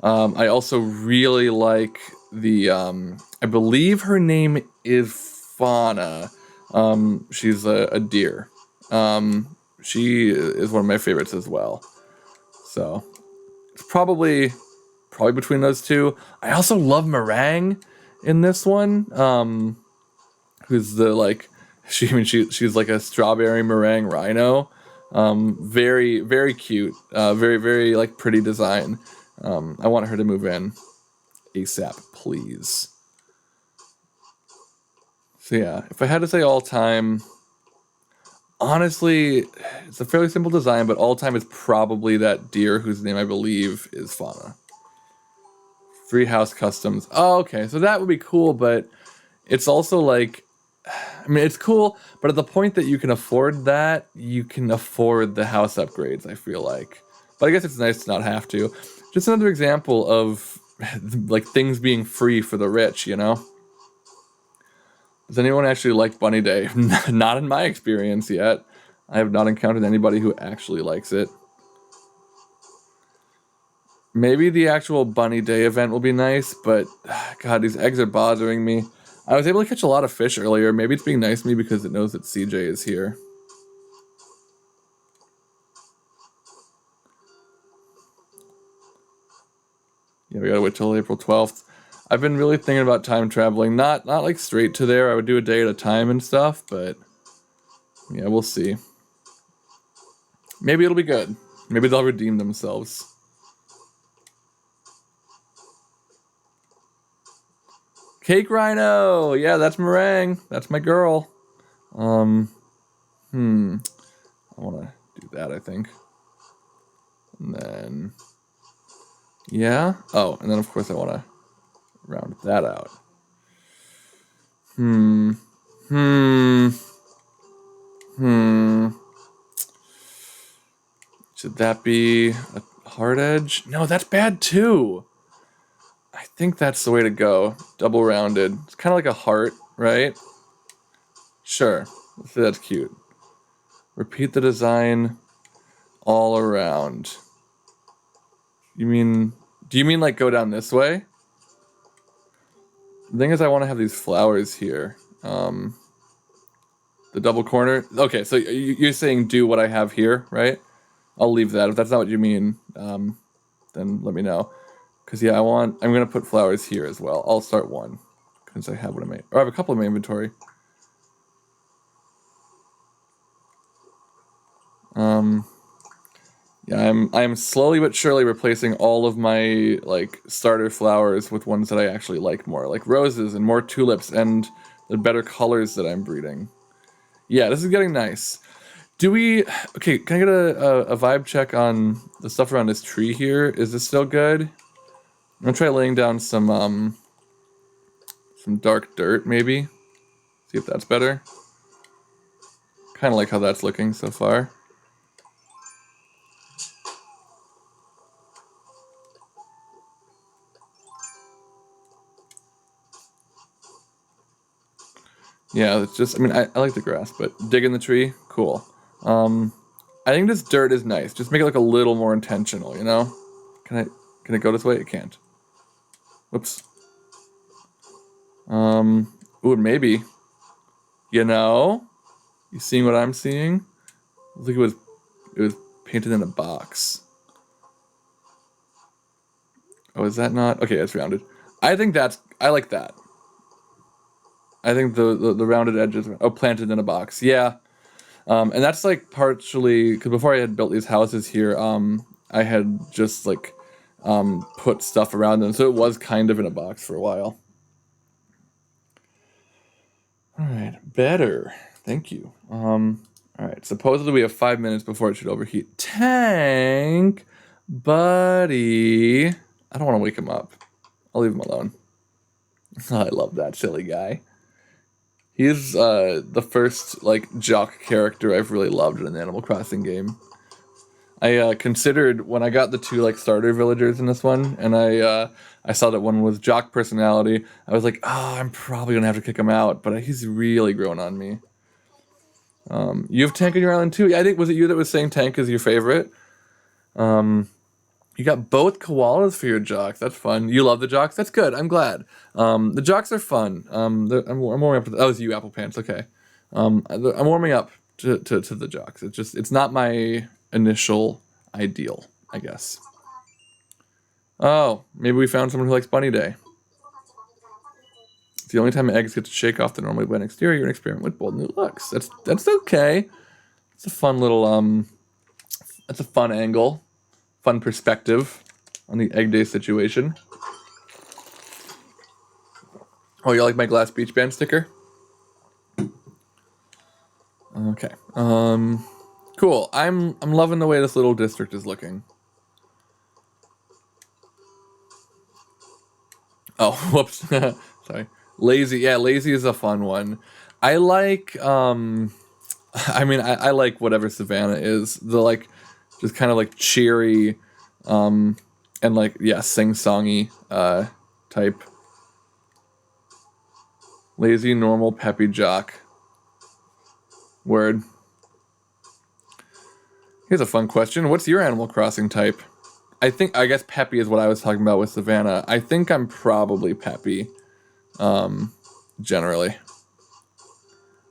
I also really like I believe her name is Fauna. She's a deer. She is one of my favorites as well. So it's probably between those two. I also love Meringue in this one. Who's the she's like a strawberry meringue rhino. Very, very cute. Very, very like pretty design. I want her to move in ASAP, please. So yeah, if I had to say all time, honestly, it's a fairly simple design, but all time is probably that deer whose name I believe is Fauna. Free house customs. Oh, okay, so that would be cool, but it's also like, I mean, it's cool, but at the point that you can afford that, you can afford the house upgrades, I feel like. But I guess it's nice to not have to. Just another example of like things being free for the rich, you know? Does anyone actually like Bunny Day? Not in my experience yet. I have not encountered anybody who actually likes it. Maybe the actual Bunny Day event will be nice, but God, these eggs are bothering me. I was able to catch a lot of fish earlier. Maybe it's being nice to me because it knows that CJ is here. Yeah, we gotta wait till April 12th. I've been really thinking about time traveling. Not like straight to there. I would do a day at a time and stuff, but yeah, we'll see. Maybe it'll be good. Maybe they'll redeem themselves. Cake Rhino! Yeah, that's Meringue. That's my girl. I wanna do that, I think. And then yeah. Oh, and then of course I wanna round that out. Should that be a hard edge? No, that's bad too. I think that's the way to go. Double rounded. It's kind of like a heart, right? Sure. Let's say that's cute. Repeat the design all around. Do you mean like go down this way? The thing is I want to have these flowers here. The double corner. Okay, so you're saying do what I have here, right? I'll leave that. If that's not what you mean, then let me know. Because yeah, I'm gonna put flowers here as well. I'll start one because I have one in my, or I have a couple in my inventory. Yeah, I'm slowly but surely replacing all of my like starter flowers with ones that I actually like more, like roses and more tulips and the better colors that I'm breeding. Yeah, this is getting nice. Okay, can I get a vibe check on the stuff around this tree here? Is this still good? I'm gonna try laying down some dark dirt, maybe. See if that's better. Kind of like how that's looking so far. Yeah, it's just, I mean, I like the grass, but digging the tree, cool. I think this dirt is nice. Just make it look a little more intentional, you know? Can it go this way? It can't. Whoops. Ooh, maybe. You know? You seeing what I'm seeing? I think it was painted in a box. Oh, is that not? Okay, it's rounded. I like that. I think the rounded edges, planted in a box. Yeah. And that's like partially because before I had built these houses here, I had just like put stuff around them, so it was kind of in a box for a while. All right, better. Thank you. All right. Supposedly we have 5 minutes before it should overheat. Tank, buddy. I don't want to wake him up. I'll leave him alone. I love that silly guy. He is the first like jock character I've really loved in an Animal Crossing game. I considered when I got the 2 like starter villagers in this one, and I saw that one was jock personality. I was like, oh, I'm probably gonna have to kick him out, but he's really grown on me. You have Tank on your island too. Yeah, I think was it you that was saying Tank is your favorite? You got both koalas for your jocks. That's fun. You love the jocks. That's good. I'm glad. The jocks are fun. I'm warming up. Oh, it's you, Apple Pants. Okay. I'm warming up to the jocks. It's not my initial ideal, I guess. Oh, maybe we found someone who likes Bunny Day. It's the only time eggs get to shake off the normally wet exterior and experiment with bold new looks. That's okay. It's a fun little That's a fun angle, fun perspective on the egg day situation. Oh, you like my glass beach band sticker? Okay. Cool. I'm loving the way this little district is looking. Oh, whoops. Sorry. Lazy. Yeah, lazy is a fun one. I like I like whatever Savannah is. The like just kind of like cheery and like sing-songy type. Lazy, normal, peppy jock. Word. Here's a fun question. What's your Animal Crossing type? I guess peppy is what I was talking about with Savannah. I think I'm probably peppy, generally.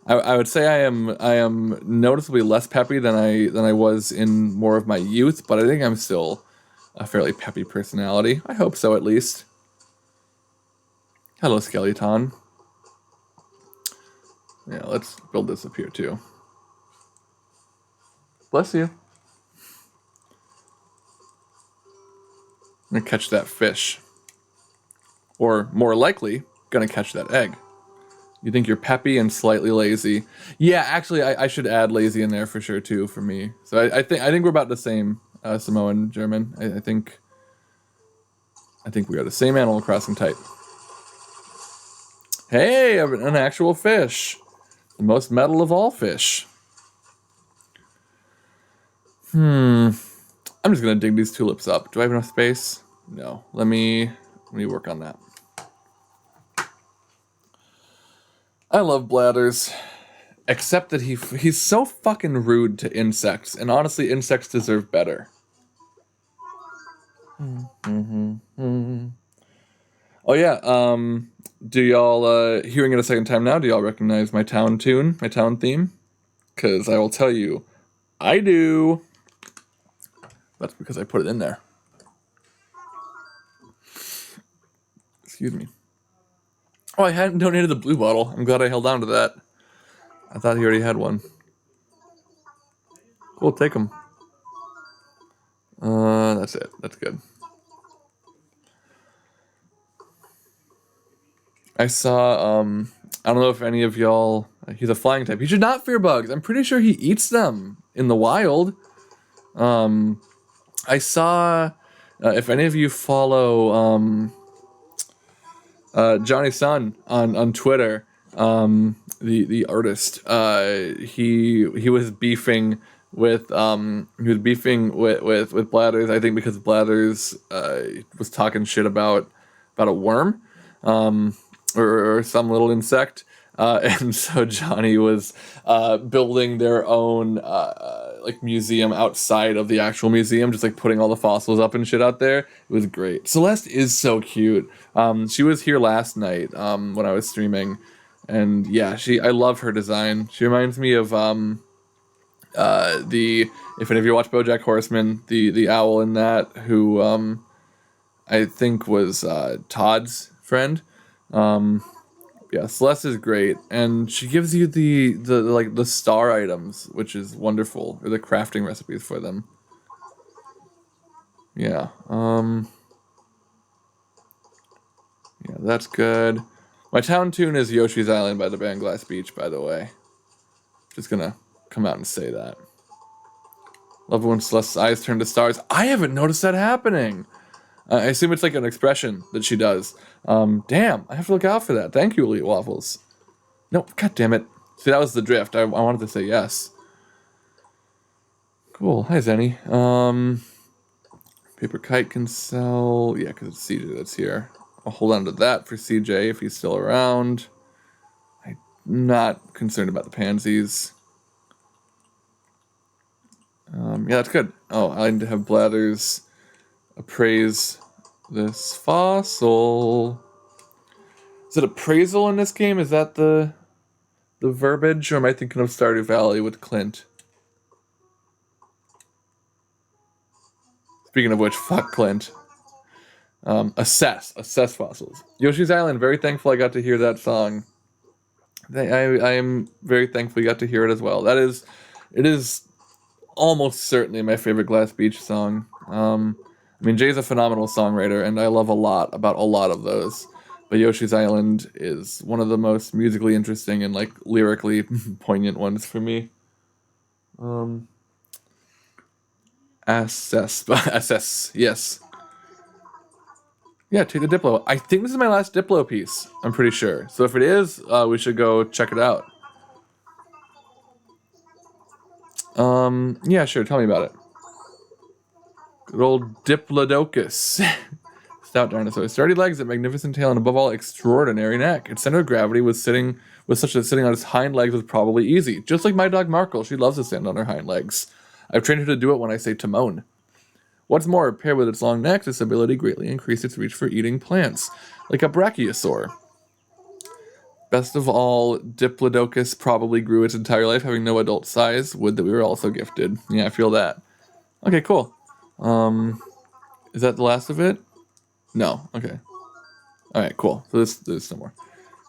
I would say I am noticeably less peppy than I was in more of my youth, but I think I'm still a fairly peppy personality. I hope so, at least. Hello, Skeleton. Yeah, let's build this up here too. Bless you. I'm gonna catch that fish. Or, more likely, gonna catch that egg. You think you're peppy and slightly lazy. Yeah, actually, I should add lazy in there for sure, too, for me. So I think we're about the same, Samoan German. I think we are the same Animal Crossing type. Hey, an actual fish. The most metal of all fish. I'm just gonna dig these tulips up. Do I have enough space? No. Let me work on that. I love Blathers, except that he's so fucking rude to insects, and honestly, insects deserve better. Oh yeah. Do y'all hearing it a second time now? Do y'all recognize my town tune, my town theme? Because I will tell you, I do. That's because I put it in there. Excuse me. Oh, I hadn't donated the blue bottle. I'm glad I held on to that. I thought he already had one. Cool, take them. That's it. That's good. I saw, I don't know if any of y'all, he's a flying type. He should not fear bugs. I'm pretty sure he eats them in the wild. I saw, if any of you follow, Johnny Sun on Twitter, the artist, he was beefing with Blathers, I think because Blathers was talking shit about a worm, or some little insect. And so Johnny was building their own like museum outside of the actual museum, just like putting all the fossils up and shit out there. It was great. Celeste is so cute. She was here last night when I was streaming, and yeah, I love her design. She reminds me of if any of you watch BoJack Horseman, the owl in that, who I think was Todd's friend. Yeah, Celeste is great, and she gives you the like the star items, which is wonderful, or the crafting recipes for them. Yeah. Yeah, that's good. My town tune is Yoshi's Island by the band Glass Beach, by the way. Just gonna come out and say that. Love when Celeste's eyes turn to stars. I haven't noticed that happening. I assume it's like an expression that she does. Damn, I have to look out for that. Thank you, Elite Waffles. No, god damn it. See, that was the drift. I wanted to say yes. Cool. Hi, Zenny. Paper Kite can sell. Yeah, because it's CJ that's here. I'll hold on to that for CJ if he's still around. I'm not concerned about the pansies. Yeah, that's good. Oh, I need to have Blathers appraise this fossil. Is it appraisal in this game? Is that the verbiage? Or am I thinking of Stardew Valley with Clint? Speaking of which, fuck Clint. Assess fossils. Yoshi's Island, very thankful I got to hear that song. I am very thankful you got to hear it as well. It is almost certainly my favorite Glass Beach song. I mean, Jay's a phenomenal songwriter, and I love a lot about a lot of those. But Yoshi's Island is one of the most musically interesting and like lyrically poignant ones for me. Assess, yes. Yeah, take the Diplo. I think this is my last Diplo piece. I'm pretty sure. So if it is, we should go check it out. Yeah, sure. Tell me about it. Good old Diplodocus. Stout dinosaur. Sturdy legs, a magnificent tail, and above all, extraordinary neck. Its center of gravity was sitting on its hind legs was probably easy. Just like my dog Markle, she loves to stand on her hind legs. I've trained her to do it when I say Timon. What's more, paired with its long neck, this ability greatly increased its reach for eating plants, like a brachiosaur. Best of all, Diplodocus probably grew its entire life having no adult size. Would that we were also gifted. Yeah, I feel that. Okay, cool. Is that the last of it? No. Okay. All right, cool. So there's some more.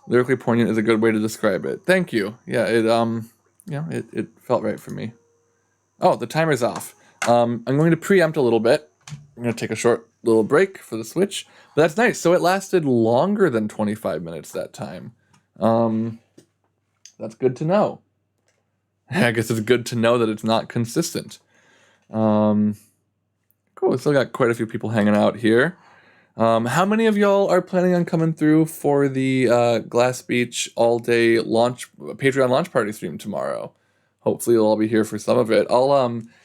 Lyrically poignant is a good way to describe it. Thank you. Yeah, it felt right for me. Oh, the timer's off. I'm going to preempt a little bit. I'm going to take a short little break for the Switch. But that's nice. So it lasted longer than 25 minutes that time. That's good to know. I guess it's good to know that it's not consistent. Cool. We still got quite a few people hanging out here. How many of y'all are planning on coming through for the Glass Beach all-day Patreon launch party stream tomorrow? Hopefully you'll all be here for some of it.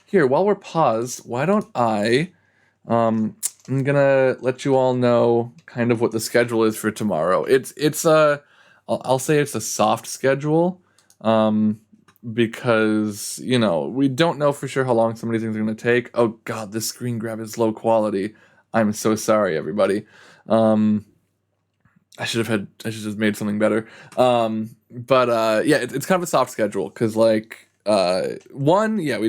Here, while we're paused, why don't I'm gonna let you all know kind of what the schedule is for tomorrow. I'll say it's a soft schedule, because, we don't know for sure how long some of these things are going to take. Oh god, this screen grab is low quality. I'm so sorry, everybody. I should have made something better. Yeah, it's kind of a soft schedule, because we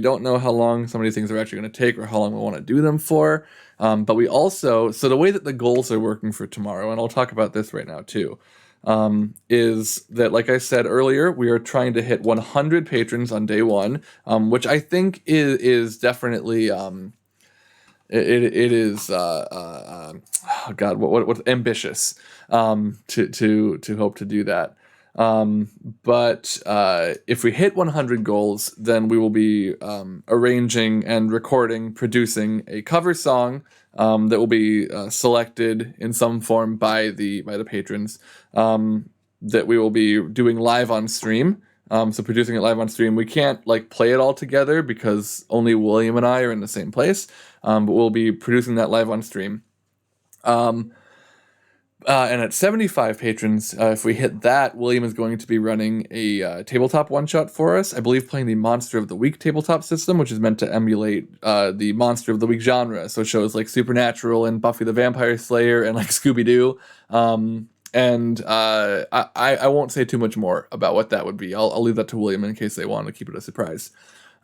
don't know how long some of these things are actually going to take or how long we want to do them for. But we also, so the way that the goals are working for tomorrow, and I'll talk about this right now too, is that, like I said earlier, we are trying to hit 100 patrons on day one, which I think is definitely, it is, God, what's ambitious, to hope to do that. But if we hit 100 goals, then we will be arranging and recording, producing a cover song that will be selected in some form by the patrons, that we will be doing live on stream. So producing it live on stream, we can't play it all together because only William and I are in the same place. But we'll be producing that live on stream. And at 75 patrons, if we hit that, William is going to be running a tabletop one-shot for us. I believe playing the Monster of the Week tabletop system, which is meant to emulate the Monster of the Week genre. So shows like Supernatural and Buffy the Vampire Slayer and Scooby-Doo. I won't say too much more about what that would be. I'll leave that to William in case they want to keep it a surprise.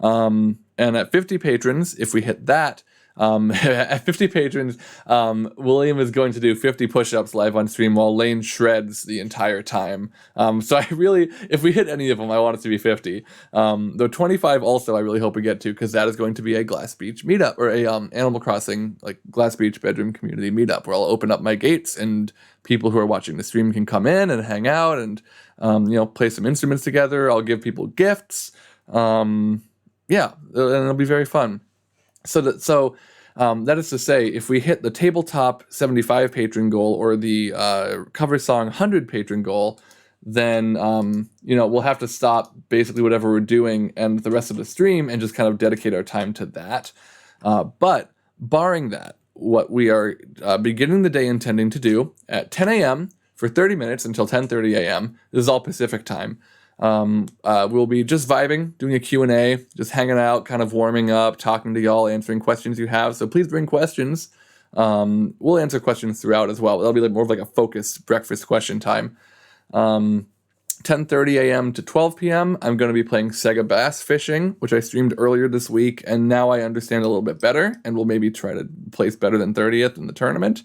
And at 50 patrons, if we hit that, At 50 patrons, William is going to do 50 push-ups live on stream while Lane shreds the entire time. So I really, if we hit any of them, I want it to be 50. Though 25 also I really hope we get to, because that is going to be a Glass Beach meetup, or a Animal Crossing, like Glass Beach bedroom community meetup, where I'll open up my gates and people who are watching the stream can come in and hang out and play some instruments together. I'll give people gifts. And it'll be very fun. So that is to say, if we hit the tabletop 75 patron goal or the cover song 100 patron goal, then we'll have to stop basically whatever we're doing and the rest of the stream and just kind of dedicate our time to that. But barring that, what we are beginning the day intending to do at 10 a.m. for 30 minutes until 10:30 a.m. This is all Pacific time. We'll be just vibing, doing a Q&A, just hanging out, kind of warming up, talking to y'all, answering questions you have. So please bring questions. We'll answer questions throughout as well. That'll be more of like a focused breakfast question time. 10:30 a.m. to 12 p.m. I'm going to be playing Sega Bass Fishing, which I streamed earlier this week, and now I understand a little bit better, and we'll maybe try to place better than 30th in the tournament.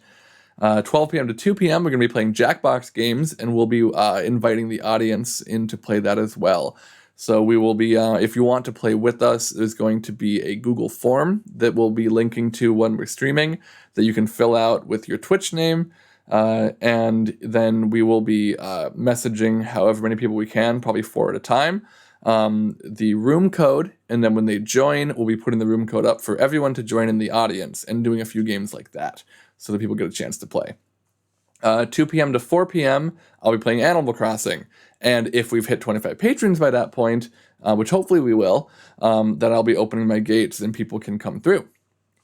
12 p.m. to 2 p.m. we're going to be playing Jackbox games, and we'll be inviting the audience in to play that as well. So we will be, if you want to play with us, there's going to be a Google form that we'll be linking to when we're streaming that you can fill out with your Twitch name. And then we will be messaging however many people we can, probably 4 at a time, the room code. And then when they join, we'll be putting the room code up for everyone to join in the audience and doing a few games like that so that people get a chance to play. 2 p.m. to 4 p.m., I'll be playing Animal Crossing. And if we've hit 25 patrons by that point, which hopefully we will, then I'll be opening my gates and people can come through.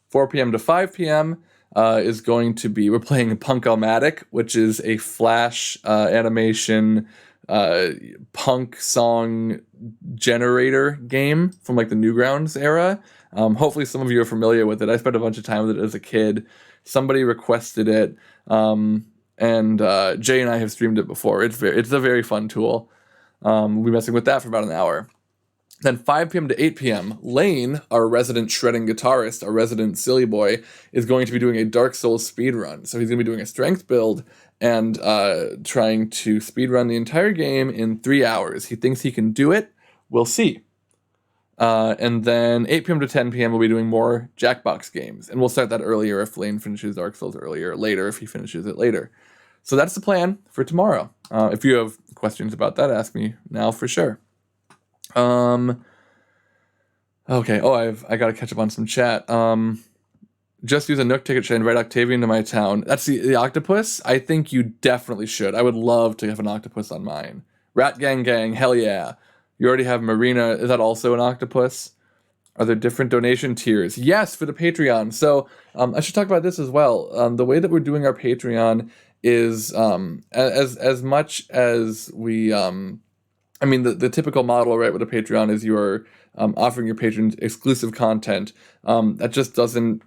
4 p.m. to 5 p.m., is going to be, we're playing Punk-O-Matic, which is a Flash animation punk song generator game from like the Newgrounds era. Hopefully some of you are familiar with it. I spent a bunch of time with it as a kid. Somebody requested it, and Jay and I have streamed it before. It's a very fun tool. We'll be messing with that for about an hour. Then 5 p.m. to 8 p.m., Lane, our resident shredding guitarist, our resident silly boy, is going to be doing a Dark Souls speedrun. So he's going to be doing a strength build and trying to speedrun the entire game in 3 hours. He thinks he can do it. We'll see. And then 8 p.m. to 10 p.m. we'll be doing more Jackbox games. And we'll start that earlier if Lane finishes Dark Souls earlier, later if he finishes it later. So that's the plan for tomorrow. If you have questions about that, ask me now for sure. Okay. Oh, I got to catch up on some chat. Just use a Nook ticket. Should I invite Octavian to my town? That's the octopus? I think you definitely should. I would love to have an octopus on mine. Rat Gang Gang, hell yeah. You already have Marina. Is that also an octopus? Are there different donation tiers? Yes, for the Patreon. So I should talk about this as well. The way that we're doing our Patreon is as much as we... the typical model, right, with a Patreon is you are offering your patrons exclusive content. That just doesn't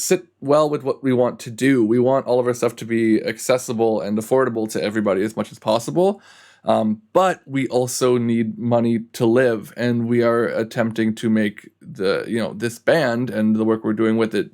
sit well with what we want to do. We want all of our stuff to be accessible and affordable to everybody as much as possible. But we also need money to live, and we are attempting to make this band and the work we're doing with it,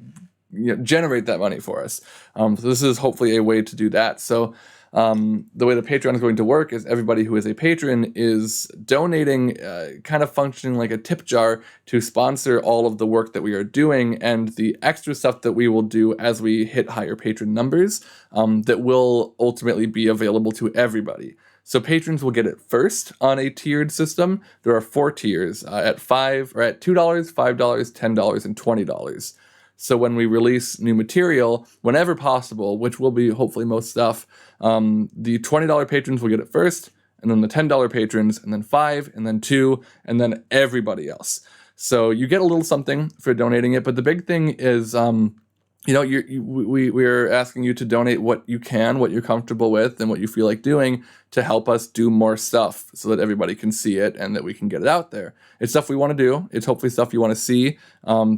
generate that money for us. So this is hopefully a way to do that. So the way the Patreon is going to work is everybody who is a patron is donating, kind of functioning like a tip jar to sponsor all of the work that we are doing and the extra stuff that we will do as we hit higher patron numbers, that will ultimately be available to everybody. So patrons will get it first on a tiered system. There are 4 tiers at $2, $5, $10, and $20. So when we release new material, whenever possible, which will be hopefully most stuff, the $20 patrons will get it first, and then the $10 patrons, and then $5, and then $2, and then everybody else. So you get a little something for donating it, but the big thing is, we're asking you to donate what you can, what you're comfortable with, and what you feel like doing to help us do more stuff so that everybody can see it and that we can get it out there. It's stuff we want to do. It's hopefully stuff you want to see.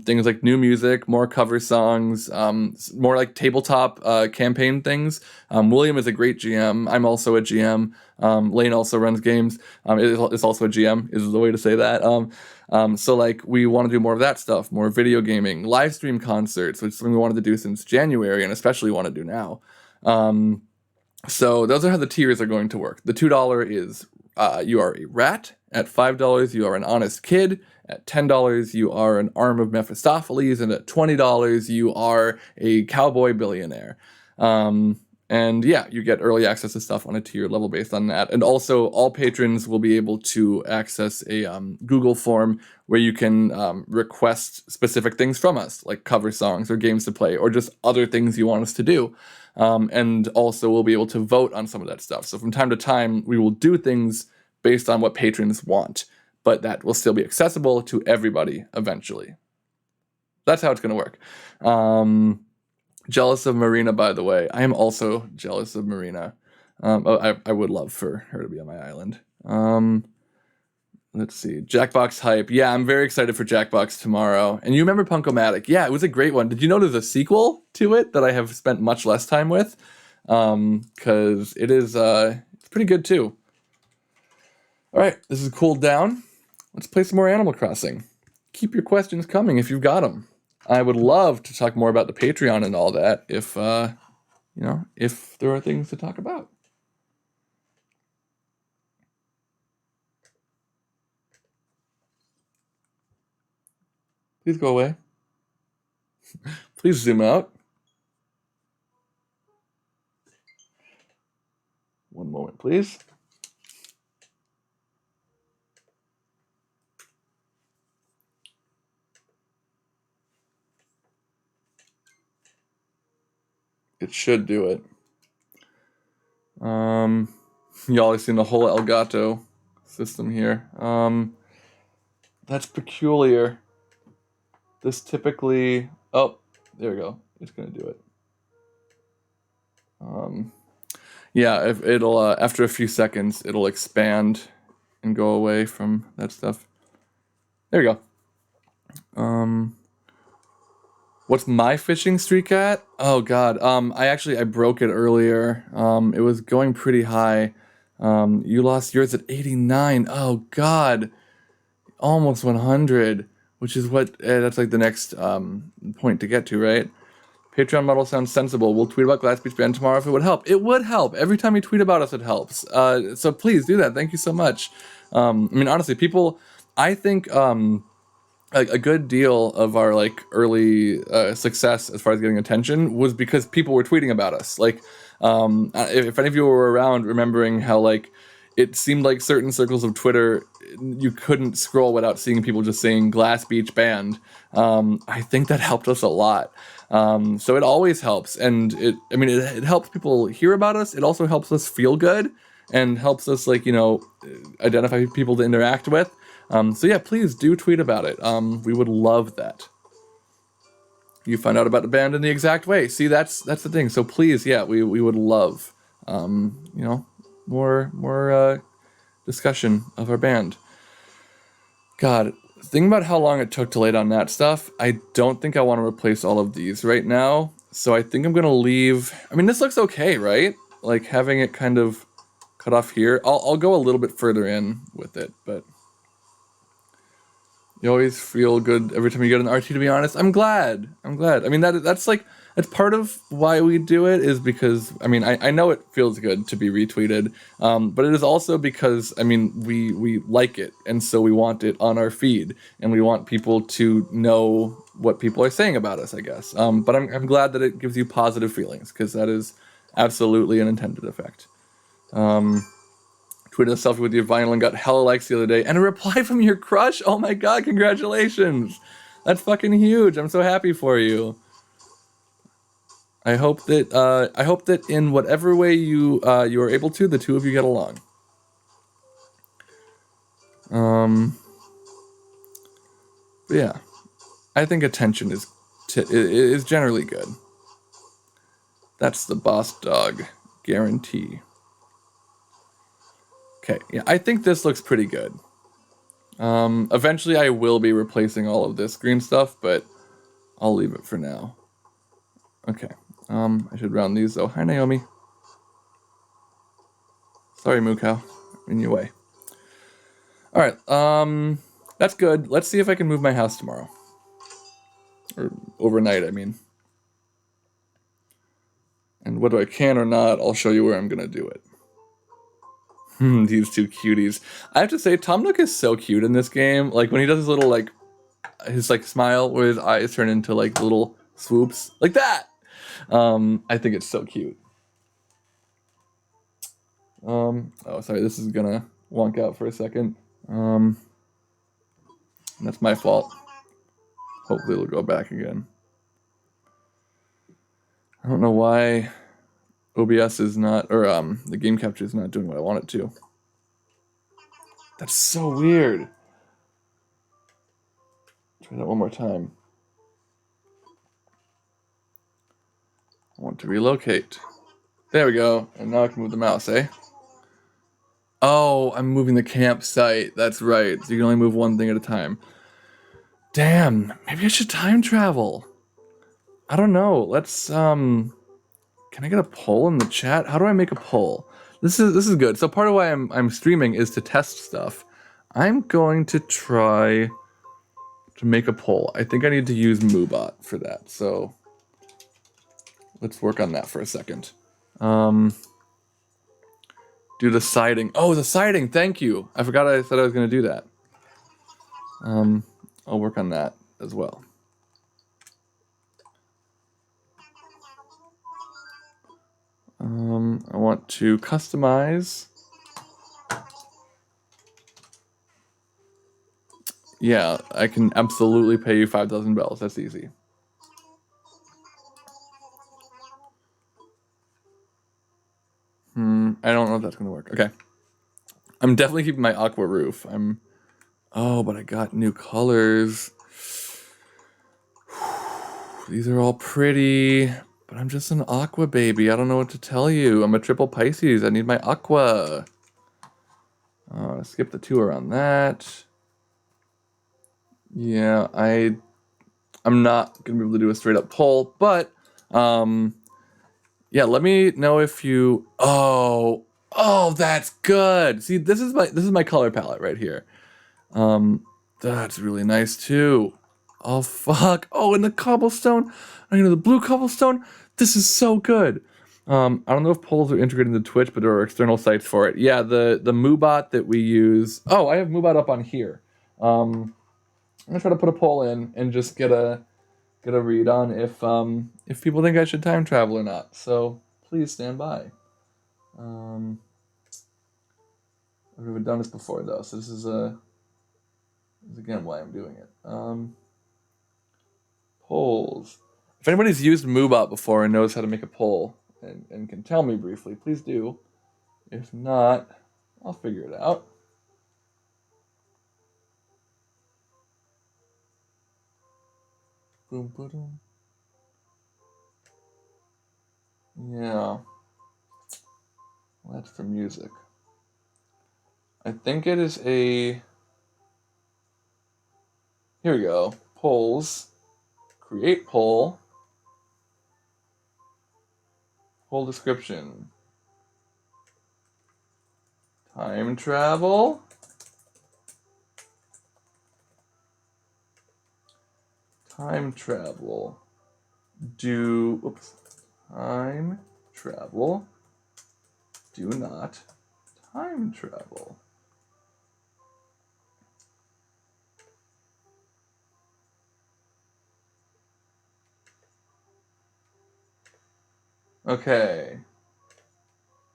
Things like new music, more cover songs, more like tabletop campaign things. William is a great GM. I'm also a GM. Lane also runs games. Is also a GM, is the way to say that. So like we want to do more of that stuff, more video gaming, live stream concerts, which is something we wanted to do since January and especially want to do now. So those are how the tiers are going to work. The $2 is you are a rat. At $5, you are an honest kid. At $10, you are an arm of Mephistopheles. And at $20, you are a cowboy billionaire. And yeah, you get early access to stuff on a tier level based on that. And also, all patrons will be able to access a Google form where you can request specific things from us, like cover songs or games to play, or just other things you want us to do. And also, we'll be able to vote on some of that stuff. So from time to time, we will do things based on what patrons want, but that will still be accessible to everybody eventually. That's how it's going to work. Jealous of Marina, by the way. I am also jealous of Marina. I would love for her to be on my island. Let's see. Jackbox hype. Yeah, I'm very excited for Jackbox tomorrow. And you remember Punk-O-Matic? Yeah, it was a great one. Did you know there's a sequel to it that I have spent much less time with? Because it is it's pretty good too. All right, this is cooled down. Let's play some more Animal Crossing. Keep your questions coming if you've got them. I would love to talk more about the Patreon and all that if, if there are things to talk about. Please go away. Please zoom out. One moment, please. It should do it. Y'all have seen the whole Elgato system here. That's peculiar. This typically... Oh, there we go. It's going to do it. Yeah, if it'll after a few seconds, it'll expand and go away from that stuff. There you go. What's my fishing streak at? Oh God. I broke it earlier. It was going pretty high. You lost yours at 89. Oh God. Almost 100, which is what that's like the next point to get to, right? Patreon model sounds sensible. We'll tweet about Glass Beach Band tomorrow if it would help. It would help. Every time you tweet about us, it helps. So please do that. Thank you so much. Honestly, people, I think a good deal of our like early success as far as getting attention was because people were tweeting about us. Like, if any of you were around remembering how like it seemed like certain circles of Twitter, you couldn't scroll without seeing people just saying Glass Beach Band. I think that helped us a lot. So it always helps. And it helps people hear about us. It also helps us feel good and helps us identify people to interact with. So yeah, please do tweet about it. We would love that. You find out about the band in the exact way. See, that's the thing. So please, yeah, we would love, more discussion of our band. God, think about how long it took to lay down that stuff. I don't think I want to replace all of these right now. So I think I'm going to leave. This looks okay, right? Like having it kind of cut off here. I'll go a little bit further in with it, but you always feel good every time you get an RT, to be honest. I'm glad. That's part of why we do it is because, I know it feels good to be retweeted, but it is also because, we like it, and so we want it on our feed, and we want people to know what people are saying about us, I guess. But I'm glad that it gives you positive feelings, because that is absolutely an intended effect. Tweeted a selfie with your vinyl and got hella likes the other day, and a reply from your crush. Oh my God, congratulations. That's fucking huge. I'm so happy for you. I hope that in whatever way you are able to, the two of you get along. But yeah, I think attention is generally good. That's the boss dog guarantee. Okay, yeah, I think this looks pretty good. Eventually I will be replacing all of this green stuff, but I'll leave it for now. Okay, I should round these though. Hi, Naomi. Sorry, Moo Cow, in your way. All right, that's good. Let's see if I can move my house tomorrow. Or overnight, I mean. And whether I can or not, I'll show you where I'm gonna do it. These two cuties. I have to say, Tom Nook is so cute in this game. Like when he does his little his smile where his eyes turn into like little swoops like that. I think it's so cute. Oh, sorry, this is gonna wonk out for a second. That's my fault. Hopefully it'll go back again. I don't know why OBS is not, or the game capture is not doing what I want it to. That's so weird. Try that one more time. I want to relocate. There we go. And now I can move the mouse, eh? Oh, I'm moving the campsite. That's right. So you can only move one thing at a time. Damn, maybe I should time travel. I don't know. Let's can I get a poll in the chat? How do I make a poll? This is good. So part of why I'm streaming is to test stuff. I'm going to try to make a poll. I think I need to use Moobot for that. So let's work on that for a second. Do the siding. Oh, the siding. Thank you. I forgot I said I was going to do that. I'll work on that as well. I want to customize. Yeah, I can absolutely pay you 5,000 bells. That's easy. I don't know if that's gonna work. Okay. I'm definitely keeping my aqua roof. Oh, but I got new colors. These are all pretty, but I'm just an aqua baby. I don't know what to tell you. I'm a triple Pisces. I need my aqua. Skip the 2 around that. Yeah, I'm not gonna be able to do a straight up poll, but yeah, let me know if you. Oh, that's good. See, this is my color palette right here. That's really nice too. Oh fuck. Oh, and the cobblestone. The blue cobblestone. This is so good. I don't know if polls are integrated into Twitch, but there are external sites for it. Yeah, the Moobot that we use. Oh, I have Moobot up on here. I'm gonna try to put a poll in and just get a read on if people think I should time travel or not. So please stand by. I've never done this before though, so this is again why I'm doing it. Polls. If anybody's used Moobot before and knows how to make a poll and can tell me briefly, please do. If not, I'll figure it out. Boom, boom. Yeah. Well, that's for music. I think it is a. Here we go. Polls. Create poll. Poll description. Time travel. Time travel. Time travel. Do not time travel. Okay.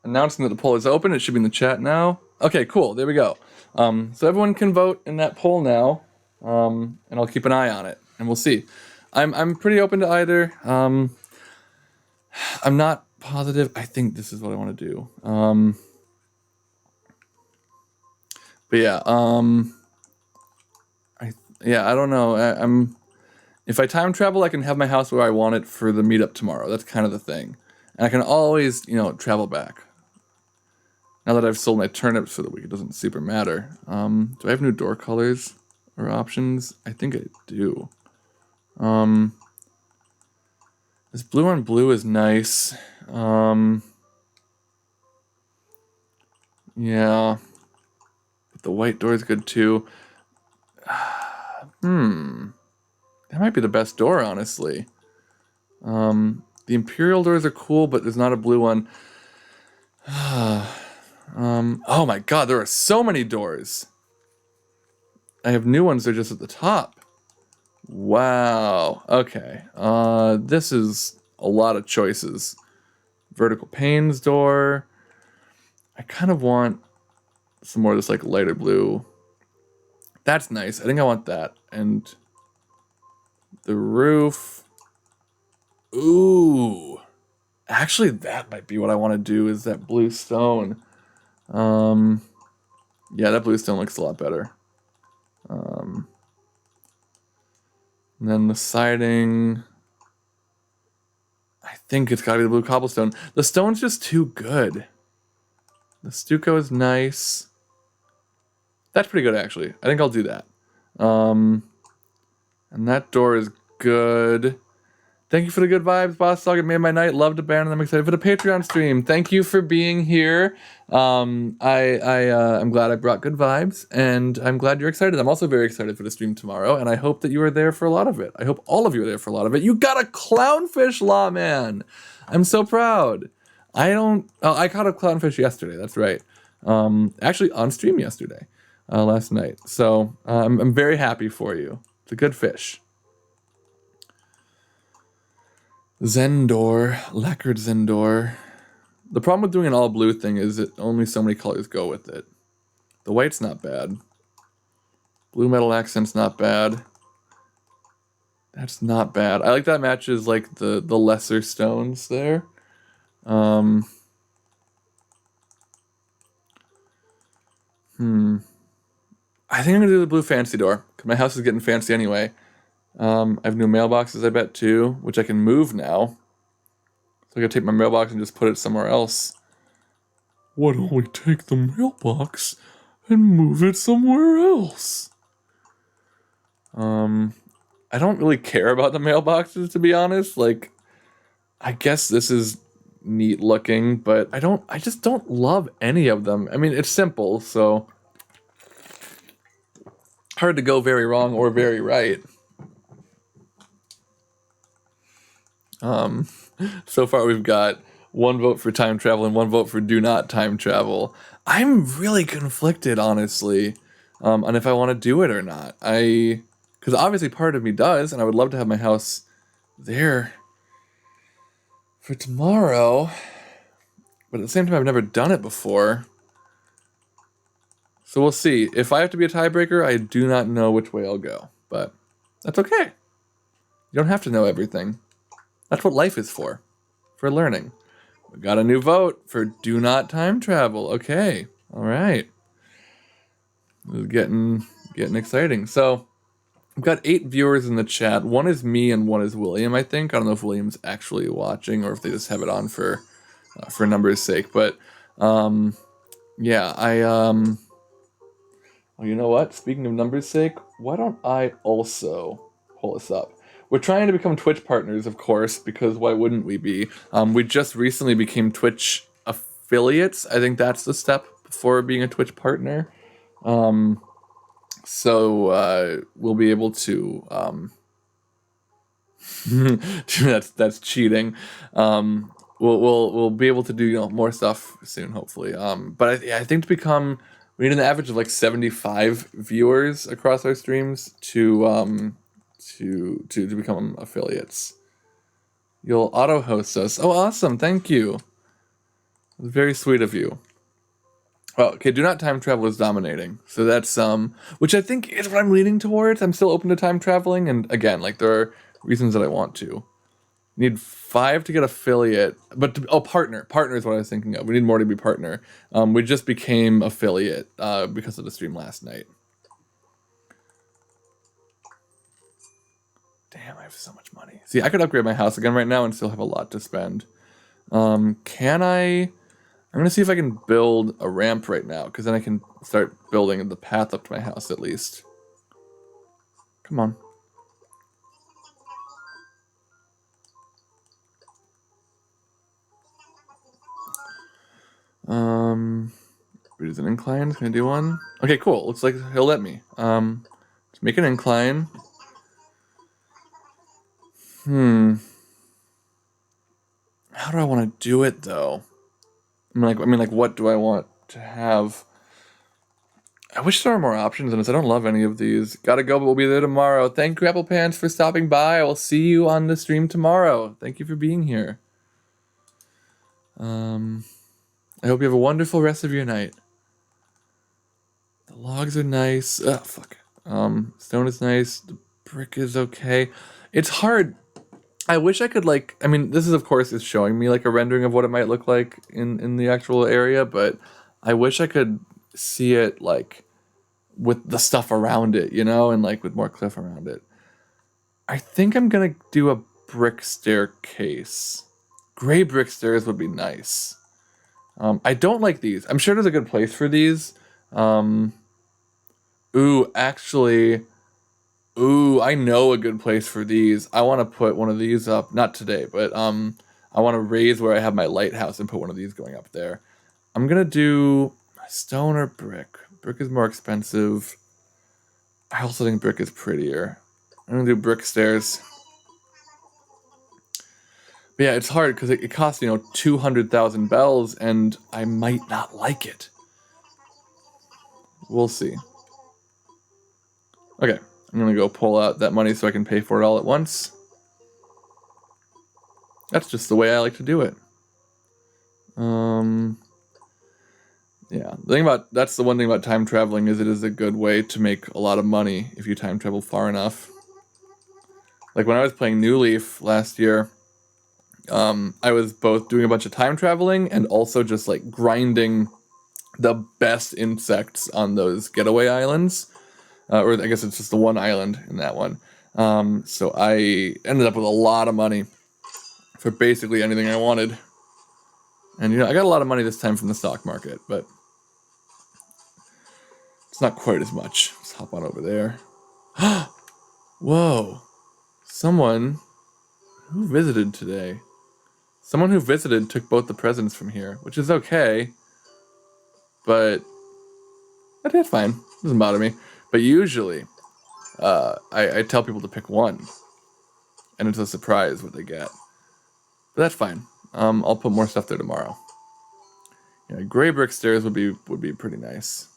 Announcing that the poll is open. It should be in the chat now. Okay, cool. There we go. So everyone can vote in that poll now, and I'll keep an eye on it, and we'll see. I'm pretty open to either. I'm not positive. I think this is what I want to do. But yeah, I don't know. If I time travel, I can have my house where I want it for the meetup tomorrow. That's kind of the thing, and I can always travel back. Now that I've sold my turnips for the week, it doesn't super matter. Do I have new door colors or options? I think I do. This blue on blue is nice. Yeah. But the white door is good too. That might be the best door, honestly. The Imperial doors are cool, but there's not a blue one. Oh my god, there are so many doors. I have new ones, they're just at the top. Wow. Okay. This is a lot of choices. Vertical panes door. I kind of want some more of this like lighter blue. That's nice. I think I want that. And the roof. Ooh. Actually, that might be what I want to do, is that blue stone. Yeah, that blue stone looks a lot better. And then the siding, I think it's gotta be the blue cobblestone. The stone's just too good. The stucco is nice. That's pretty good, actually. I think I'll do that. And that door is good. Thank you for the good vibes, Boss Dog. It made my night. Loved the band, and I'm excited for the Patreon stream. Thank you for being here. I'm glad I brought good vibes, and I'm glad you're excited. I'm also very excited for the stream tomorrow, and I hope that you are there for a lot of it. I hope all of you are there for a lot of it. You got a clownfish, lawman. I'm so proud. I caught a clownfish yesterday. That's right. Actually on stream yesterday, last night. So I'm very happy for you. It's a good fish. Zen door, lacquered Zen door. The problem with doing an all blue thing is that only so many colors go with it. The white's not bad. Blue metal accent's not bad. That's not bad. I like that matches like the lesser stones there. I think I'm gonna do the blue fancy door, because my house is getting fancy anyway. I have new mailboxes, I bet, too, which I can move now. So I gotta take my mailbox and just put it somewhere else. Why don't we take the mailbox and move it somewhere else? I don't really care about the mailboxes, to be honest. Like, I guess this is neat looking, but I just don't love any of them. I mean, it's simple, so hard to go very wrong or very right. So far we've got 1 vote for time travel and 1 vote for do not time travel. I'm really conflicted, honestly, on if I want to do it or not. Because obviously part of me does, and I would love to have my house there for tomorrow. But at the same time, I've never done it before. So we'll see. If I have to be a tiebreaker, I do not know which way I'll go. But that's okay. You don't have to know everything. That's what life is for learning. We got a new vote for do not time travel. Okay, all right. This is getting exciting. So I've got 8 viewers in the chat. 1 is me and 1 is William, I think. I don't know if William's actually watching or if they just have it on for numbers' sake. But yeah, well, you know what? Speaking of numbers' sake, why don't I also pull this up? We're trying to become Twitch partners, of course, because why wouldn't we be? We just recently became Twitch affiliates. I think that's the step before being a Twitch partner. So we'll be able to. That's cheating. We'll be able to do more stuff soon, hopefully. But I think to become, we need an average of like 75 viewers across our streams to become affiliates. You'll auto host us. Oh, awesome! Thank you. Very sweet of you. Well, okay. Do not time travel is dominating. So that's which I think is what I'm leaning towards. I'm still open to time traveling, and again, like there are reasons that I want to. Need 5 to get affiliate, but partner is what I was thinking of. We need more to be partner. We just became affiliate because of the stream last night. Damn, I have so much money. See, I could upgrade my house again right now and still have a lot to spend. Can I? I'm gonna see if I can build a ramp right now, because then I can start building the path up to my house at least. Come on. Is an incline? Can I do one? Okay, cool. Looks like he'll let me. Let's make an incline. How do I want to do it though? I mean, like, what do I want to have? I wish there were more options in this. I don't love any of these. Gotta go, but we'll be there tomorrow. Thank you, Apple Pants, for stopping by. I will see you on the stream tomorrow. Thank you for being here. I hope you have a wonderful rest of your night. The logs are nice. Oh, fuck. Stone is nice. The brick is okay. It's hard. I wish I could, like, I mean, this is, of course, is showing me, like, a rendering of what it might look like in the actual area, but I wish I could see it, like, with the stuff around it, you know, and, like, with more cliff around it. I think I'm gonna do a brick staircase. Gray brick stairs would be nice. I don't like these. I'm sure there's a good place for these. Ooh, actually... Ooh, I know a good place for these. I want to put one of these up, not today, but I want to raise where I have my lighthouse and put one of these going up there. I'm going to do stone or brick. Brick is more expensive. I also think brick is prettier. I'm going to do brick stairs. But yeah, it's hard because it costs, 200,000 bells, and I might not like it. We'll see. Okay. I'm going to go pull out that money so I can pay for it all at once. That's just the way I like to do it. Yeah. That's the one thing about time traveling is it is a good way to make a lot of money if you time travel far enough. Like when I was playing New Leaf last year, I was both doing a bunch of time traveling and also just like grinding the best insects on those getaway islands. Or I guess it's just the one island in that one. So I ended up with a lot of money for basically anything I wanted. And, I got a lot of money this time from the stock market, but it's not quite as much. Let's hop on over there. Whoa. Someone who visited today. Someone who visited took both the presents from here, which is okay. But that's fine. It doesn't bother me. But usually, I tell people to pick one. And it's a surprise what they get. But that's fine. I'll put more stuff there tomorrow. Yeah, gray brick stairs would be pretty nice.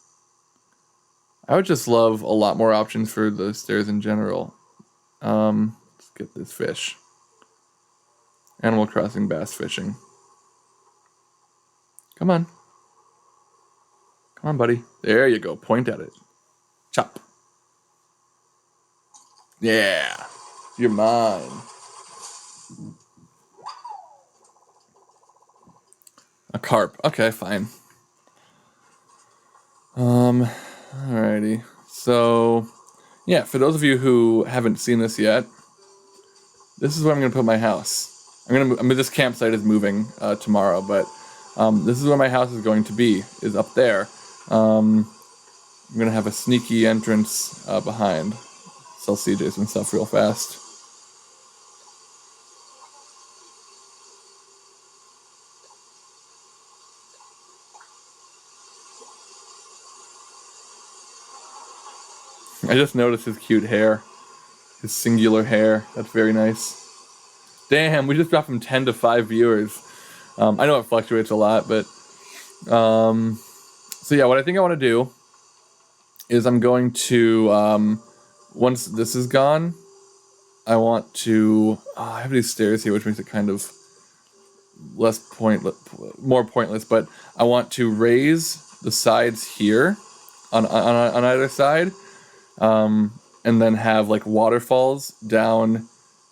I would just love a lot more options for the stairs in general. Let's get this fish. Animal Crossing bass fishing. Come on. Come on, buddy. There you go. Point at it. Chop. Yeah. You're mine. A carp. Okay, fine. Alrighty. So, yeah, for those of you who haven't seen this yet, this is where I'm gonna put my house. This campsite is moving tomorrow, but this is where my house is going to be. Is up there. I'm gonna have a sneaky entrance behind. Sell CJ some stuff real fast. I just noticed his cute hair. His singular hair. That's very nice. Damn, we just dropped from 10 to 5 viewers. I know it fluctuates a lot, but... So yeah, what I think I want to do is I'm going to... once this is gone, I want to... I have these stairs here, which makes it kind of more pointless, but I want to raise the sides here on either side, and then have like waterfalls down,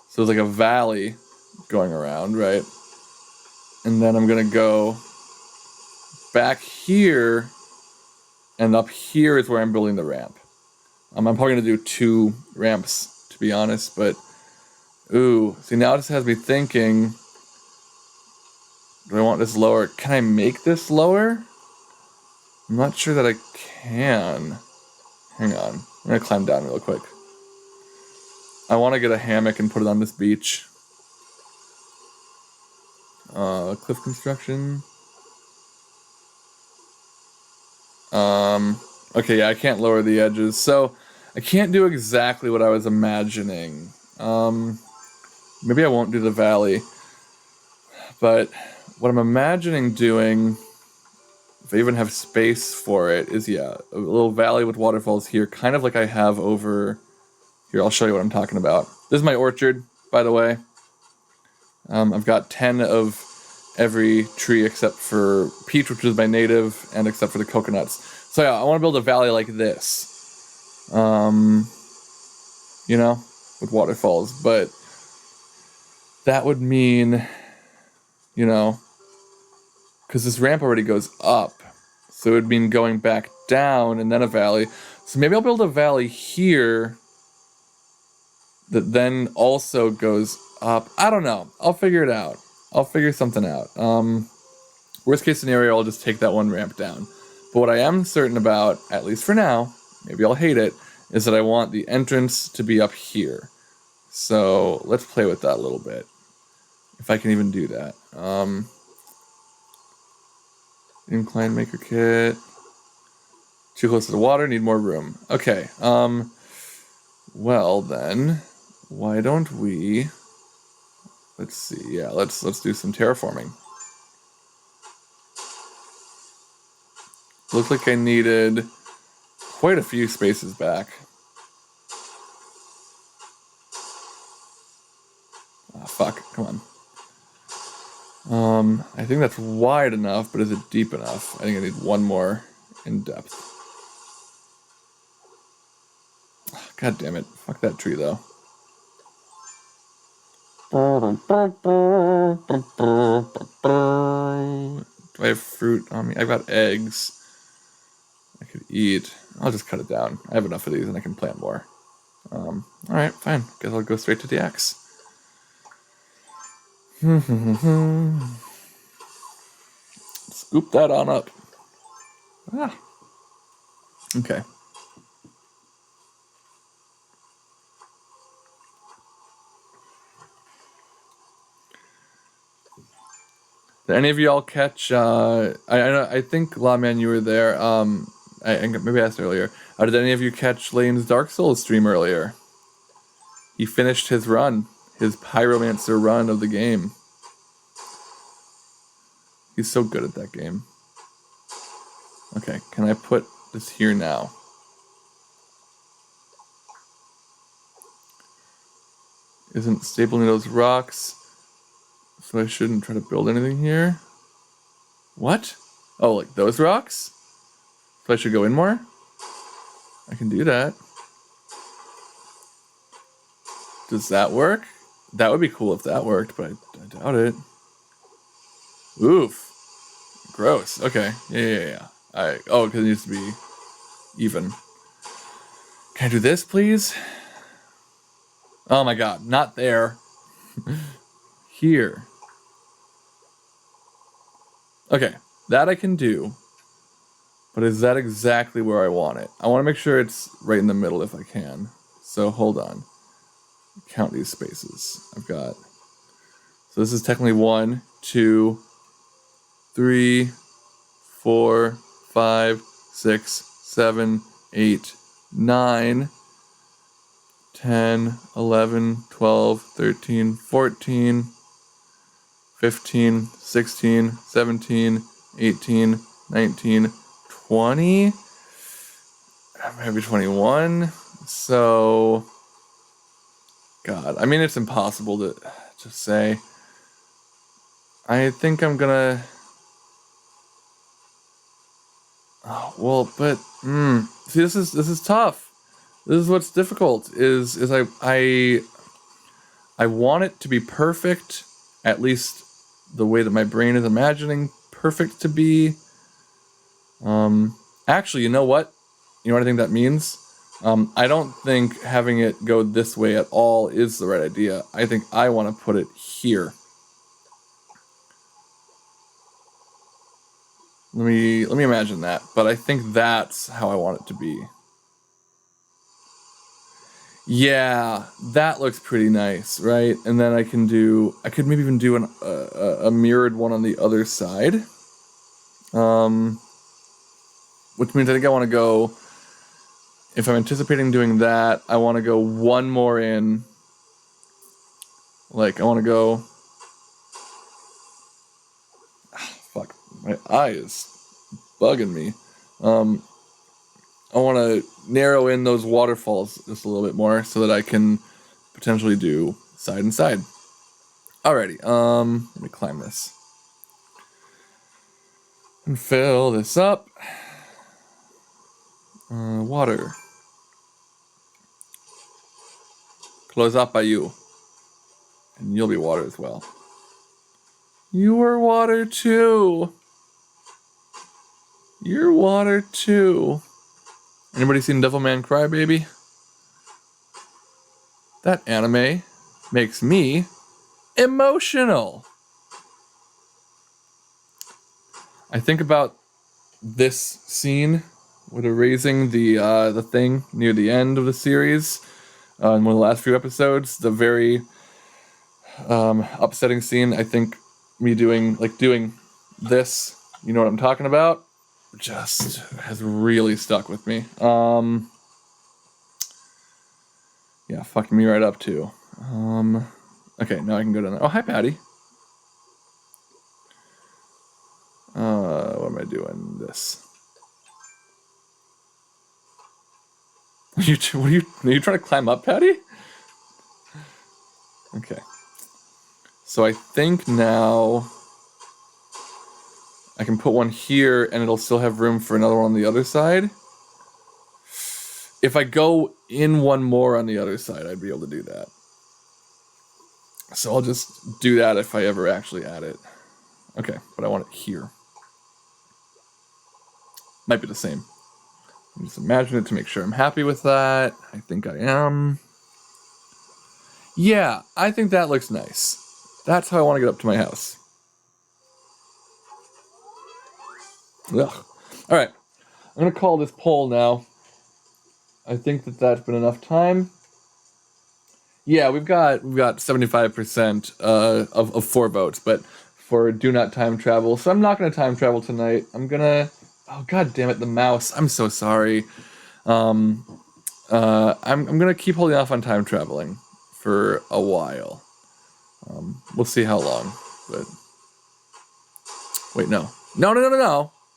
so there's like a valley going around, right? And then I'm gonna go back here, and up here is where I'm building the ramp. I'm probably gonna do 2 ramps, to be honest, but ooh, see, now this has me thinking Do I want this lower? Can I make this lower? I'm not sure that I can. Hang on. I'm gonna climb down real quick. I want to get a hammock and put it on this beach. Cliff construction. Okay, yeah, I can't lower the edges. So, I can't do exactly what I was imagining. Maybe I won't do the valley. But what I'm imagining doing, if I even have space for it, is, yeah, a little valley with waterfalls here, kind of like I have over... Here, I'll show you what I'm talking about. This is my orchard, by the way. I've got 10 of every tree except for peach, which is my native, and except for the coconuts. So yeah, I want to build a valley like this. You know, with waterfalls. But that would mean, you know, because this ramp already goes up. So it would mean going back down and then a valley. So maybe I'll build a valley here that then also goes up. I don't know. I'll figure it out. I'll figure something out. Worst case scenario, I'll just take that one ramp down. But what I am certain about, at least for now, maybe I'll hate it, is that I want the entrance to be up here. So let's play with that a little bit. If I can even do that. Incline maker kit. Too close to the water, need more room. Okay. Well then, why don't we... Let's see. Yeah, let's do some terraforming. Looks like I needed quite a few spaces back. Ah, fuck. Come on. I think that's wide enough, but is it deep enough? I think I need one more in depth. God damn it. Fuck that tree, though. Do I have fruit on me? I've got eggs I could eat. I'll just cut it down. I have enough of these and I can plant more. Alright, fine. Guess I'll go straight to the axe. Scoop that on up. Ah. Okay. Did any of y'all catch? I think Lawman, you were there. Maybe I asked earlier. Did any of you catch Lane's Dark Souls stream earlier? He finished his run, his Pyromancer run of the game. He's so good at that game. Okay, can I put this here now? Isn't stapling those rocks, so I shouldn't try to build anything here? What? Oh, like those rocks? So I should go in more? I can do that. Does that work? That would be cool if that worked, but I doubt it. Oof. Gross. Okay. Yeah. Oh, because it needs to be even. Can I do this, please? Oh my god, not there. Here. Okay, that I can do. But is that exactly where I want it? I want to make sure it's right in the middle if I can. So hold on. Count these spaces. I've got... So this is technically 1, 2, 3, 4, 5, 6, 7, 8, 9, 10, 11, 12, 13, 14, 15, 16, 17, 18, 19, 20, maybe 21. So, God, I mean, it's impossible to just say. I think I'm gonna... Oh, well, but, see, this is tough. This is what's difficult, is I want it to be perfect, at least the way that my brain is imagining perfect to be. Actually, you know what? You know what I think that means? I don't think having it go this way at all is the right idea. I think I want to put it here. Let me imagine that. But I think that's how I want it to be. Yeah, that looks pretty nice, right? And then I could maybe even do a mirrored one on the other side. Which means I think I want to go, if I'm anticipating doing that, I want to go one more in. Like, I want to go, fuck, my eye is bugging me. I want to narrow in those waterfalls just a little bit more so that I can potentially do side and side. Alrighty, let me climb this. And fill this up. Water. Close up by you. And you'll be water as well. You are water too. You're water too. Anybody seen Devilman Crybaby? That anime makes me emotional. I think about this scene with erasing the thing near the end of the series in one of the last few episodes. The very upsetting scene. I think me doing this. You know what I'm talking about? Just has really stuck with me. Yeah, fucking me right up too. Okay, now I can go down there. Oh, hi, Patty. What am I doing? This. Are you trying to climb up, Patty? Okay. So I think now I can put one here and it'll still have room for another one on the other side. If I go in one more on the other side, I'd be able to do that. So I'll just do that if I ever actually add it. Okay, but I want it here. Might be the same. Just imagine it to make sure I'm happy with that. I think I am. Yeah, I think that looks nice. That's how I want to get up to my house. Ugh. All right, I'm gonna call this poll now. I think that's been enough time. Yeah, we've got 75% of 4 votes, but for do not time travel. So I'm not gonna time travel tonight. I'm gonna. Oh, god damn it, the mouse. I'm so sorry. I'm gonna keep holding off on time traveling for a while. We'll see how long, but wait, no.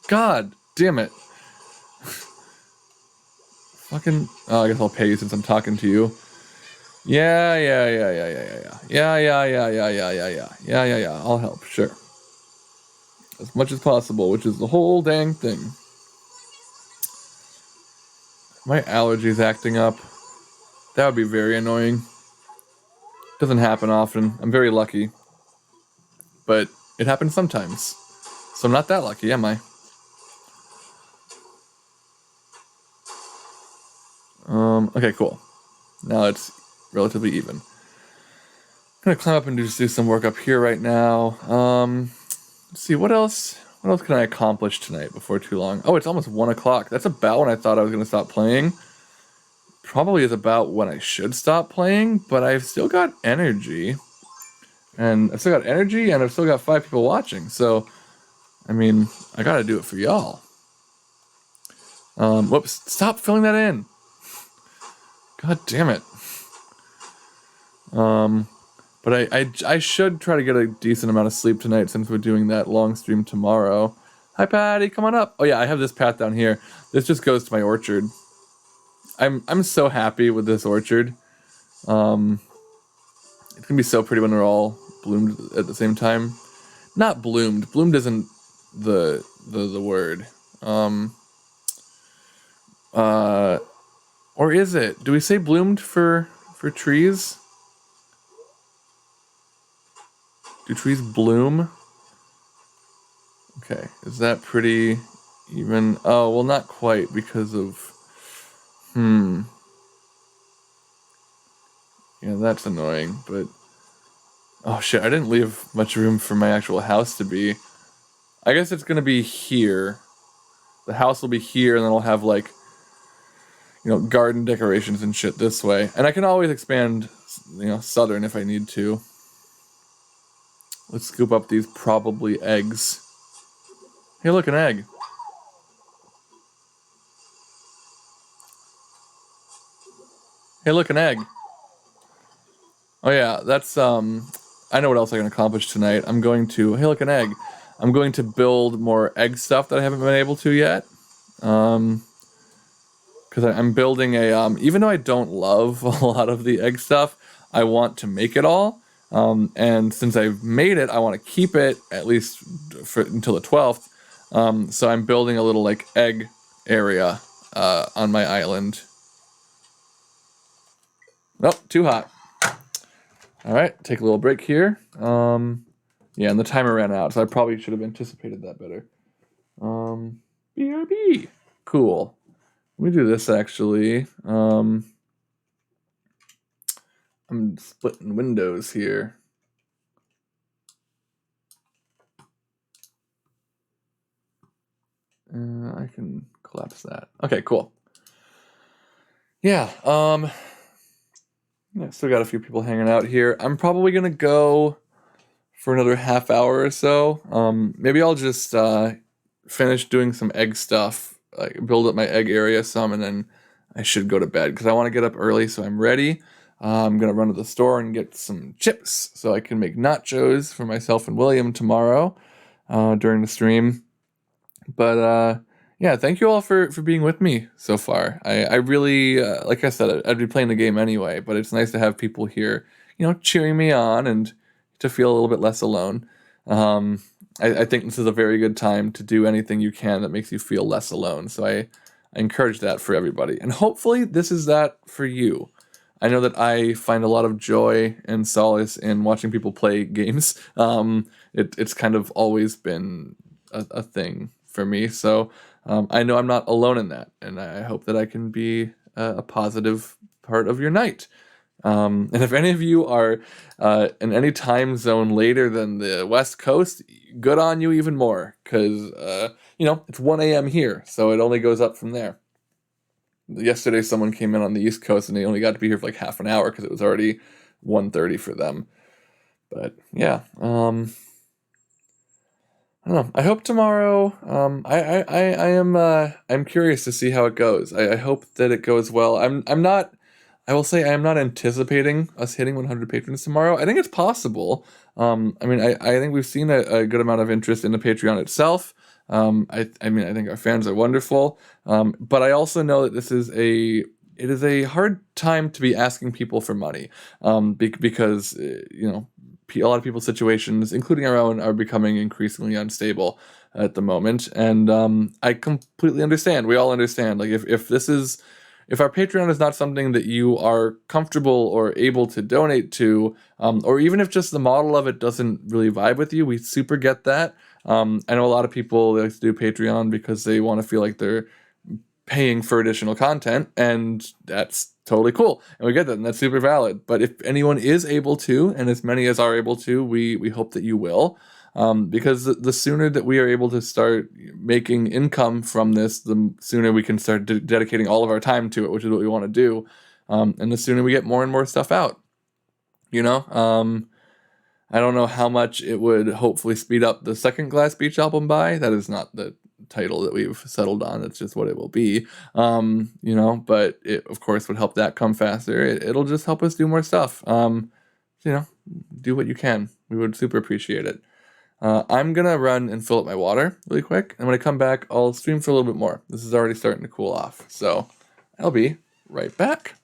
God damn it. Fucking. Oh, I guess I'll pay you since I'm talking to you. Yeah. I'll help, sure. As much as possible, which is the whole dang thing. My allergies acting up. That would be very annoying. Doesn't happen often. I'm very lucky. But it happens sometimes. So I'm not that lucky, am I? Okay, cool. Now it's relatively even. I'm gonna climb up and just do some work up here right now. Let's see, what else can I accomplish tonight before too long? Oh, it's almost 1 o'clock. That's about when I thought I was gonna stop playing. Probably is about when I should stop playing, but I've still got energy. And I've still got energy, and I've still got 5 people watching, so, I mean, I gotta do it for y'all. Whoops, stop filling that in. God damn it. But I should try to get a decent amount of sleep tonight since we're doing that long stream tomorrow. Hi, Patty, come on up. Oh yeah, I have this path down here. This just goes to my orchard. I'm so happy with this orchard. It's gonna be so pretty when they're all bloomed at the same time. Not bloomed. Bloomed isn't the word. Or is it? Do we say bloomed for trees? Do trees bloom? Okay, is that pretty even? Oh, well, not quite because of... Yeah, that's annoying, but... Oh shit, I didn't leave much room for my actual house to be. I guess it's gonna be here. The house will be here, and then I'll have like, garden decorations and shit this way. And I can always expand, southern if I need to. Let's scoop up these probably eggs. Hey, look, an egg. Hey, look, an egg. Oh yeah, that's I know what else I can accomplish tonight. I'm going to, hey, look, an egg. I'm going to build more egg stuff that I haven't been able to yet. Because I'm building even though I don't love a lot of the egg stuff, I want to make it all. And since I've made it, I want to keep it at least until the 12th. So I'm building a little like egg area on my island. Nope, too hot. All right, take a little break here. Yeah, and the timer ran out, so I probably should have anticipated that better. BRB. Cool. Let me do this actually. I'm splitting windows here. I can collapse that. Okay, cool. Yeah, still got a few people hanging out here. I'm probably gonna go for another half hour or so. Maybe I'll just finish doing some egg stuff, like build up my egg area some, and then I should go to bed because I want to get up early so I'm ready. I'm gonna run to the store and get some chips so I can make nachos for myself and William tomorrow during the stream. But yeah, thank you all for being with me so far. I really, like I said, I'd be playing the game anyway, but it's nice to have people here, cheering me on and to feel a little bit less alone. I think this is a very good time to do anything you can that makes you feel less alone. So I encourage that for everybody. And hopefully this is that for you. I know that I find a lot of joy and solace in watching people play games. It's kind of always been a thing for me. So I know I'm not alone in that. And I hope that I can be a positive part of your night. And if any of you are in any time zone later than the West Coast, good on you even more. Because, it's 1 a.m. here. So it only goes up from there. Yesterday, someone came in on the East Coast and they only got to be here for like half an hour because it was already 1:30 for them. But yeah, I don't know. I hope tomorrow. I'm curious to see how it goes. I hope that it goes well. I'm not. I will say I am not anticipating us hitting 100 patrons tomorrow. I think it's possible. I think we've seen a good amount of interest in the Patreon itself. I think our fans are wonderful. But I also know that it is a hard time to be asking people for money. Because a lot of people's situations, including our own, are becoming increasingly unstable at the moment. And I completely understand. We all understand. Like if our Patreon is not something that you are comfortable or able to donate to, or even if just the model of it doesn't really vibe with you, we super get that. I know a lot of people like to do Patreon because they want to feel like they're paying for additional content, and that's totally cool. And we get that, and that's super valid. But if anyone is able to, and as many as are able to, we hope that you will. Because the sooner that we are able to start making income from this, the sooner we can start dedicating all of our time to it, which is what we want to do. And the sooner we get more and more stuff out. I don't know how much it would hopefully speed up the second Glass Beach album by. That is not the title that we've settled on. It's just what it will be. But it, of course, would help that come faster. It'll just help us do more stuff. Do what you can. We would super appreciate it. I'm going to run and fill up my water really quick. And when I come back, I'll stream for a little bit more. This is already starting to cool off. So I'll be right back.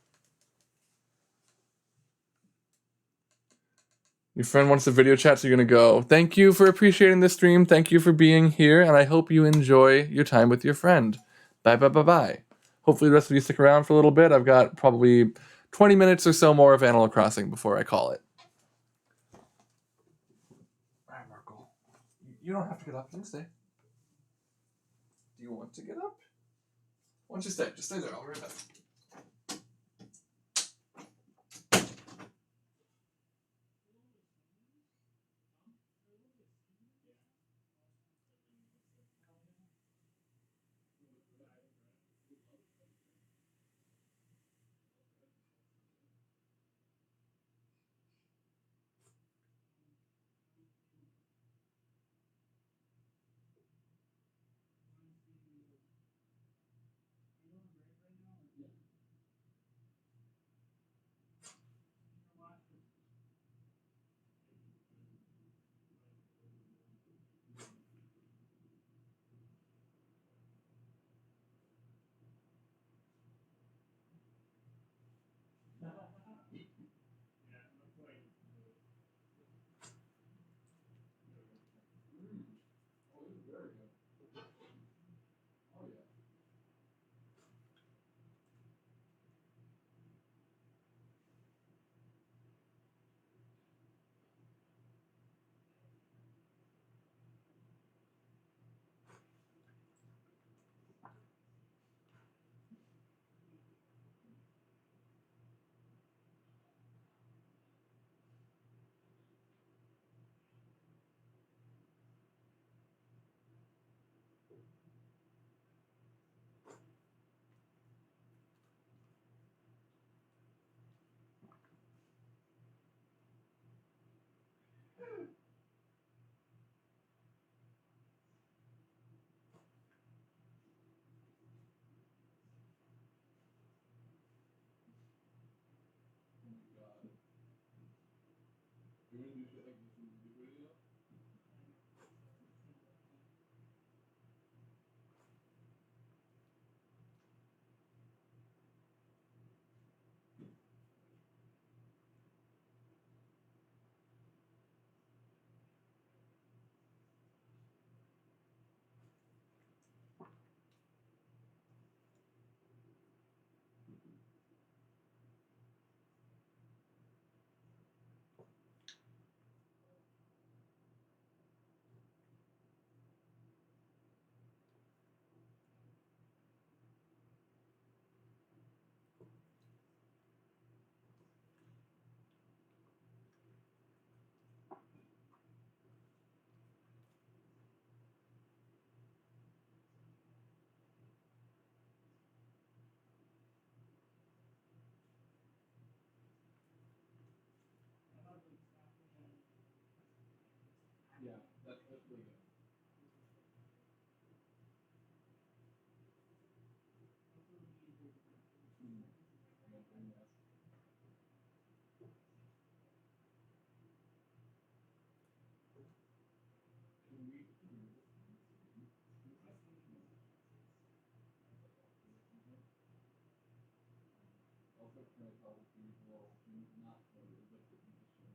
Your friend wants a video chat, so you're going to go. Thank you for appreciating this stream. Thank you for being here. And I hope you enjoy your time with your friend. Bye, bye, bye, bye. Hopefully the rest of you stick around for a little bit. I've got probably 20 minutes or so more of Animal Crossing before I call it. All right, Marco. You don't have to get up. You can stay. Do you want to get up? Why don't you stay? Just stay there. I'll be right back. Yeah, that's really good. Also, can I tell the people not loaded, but the condition I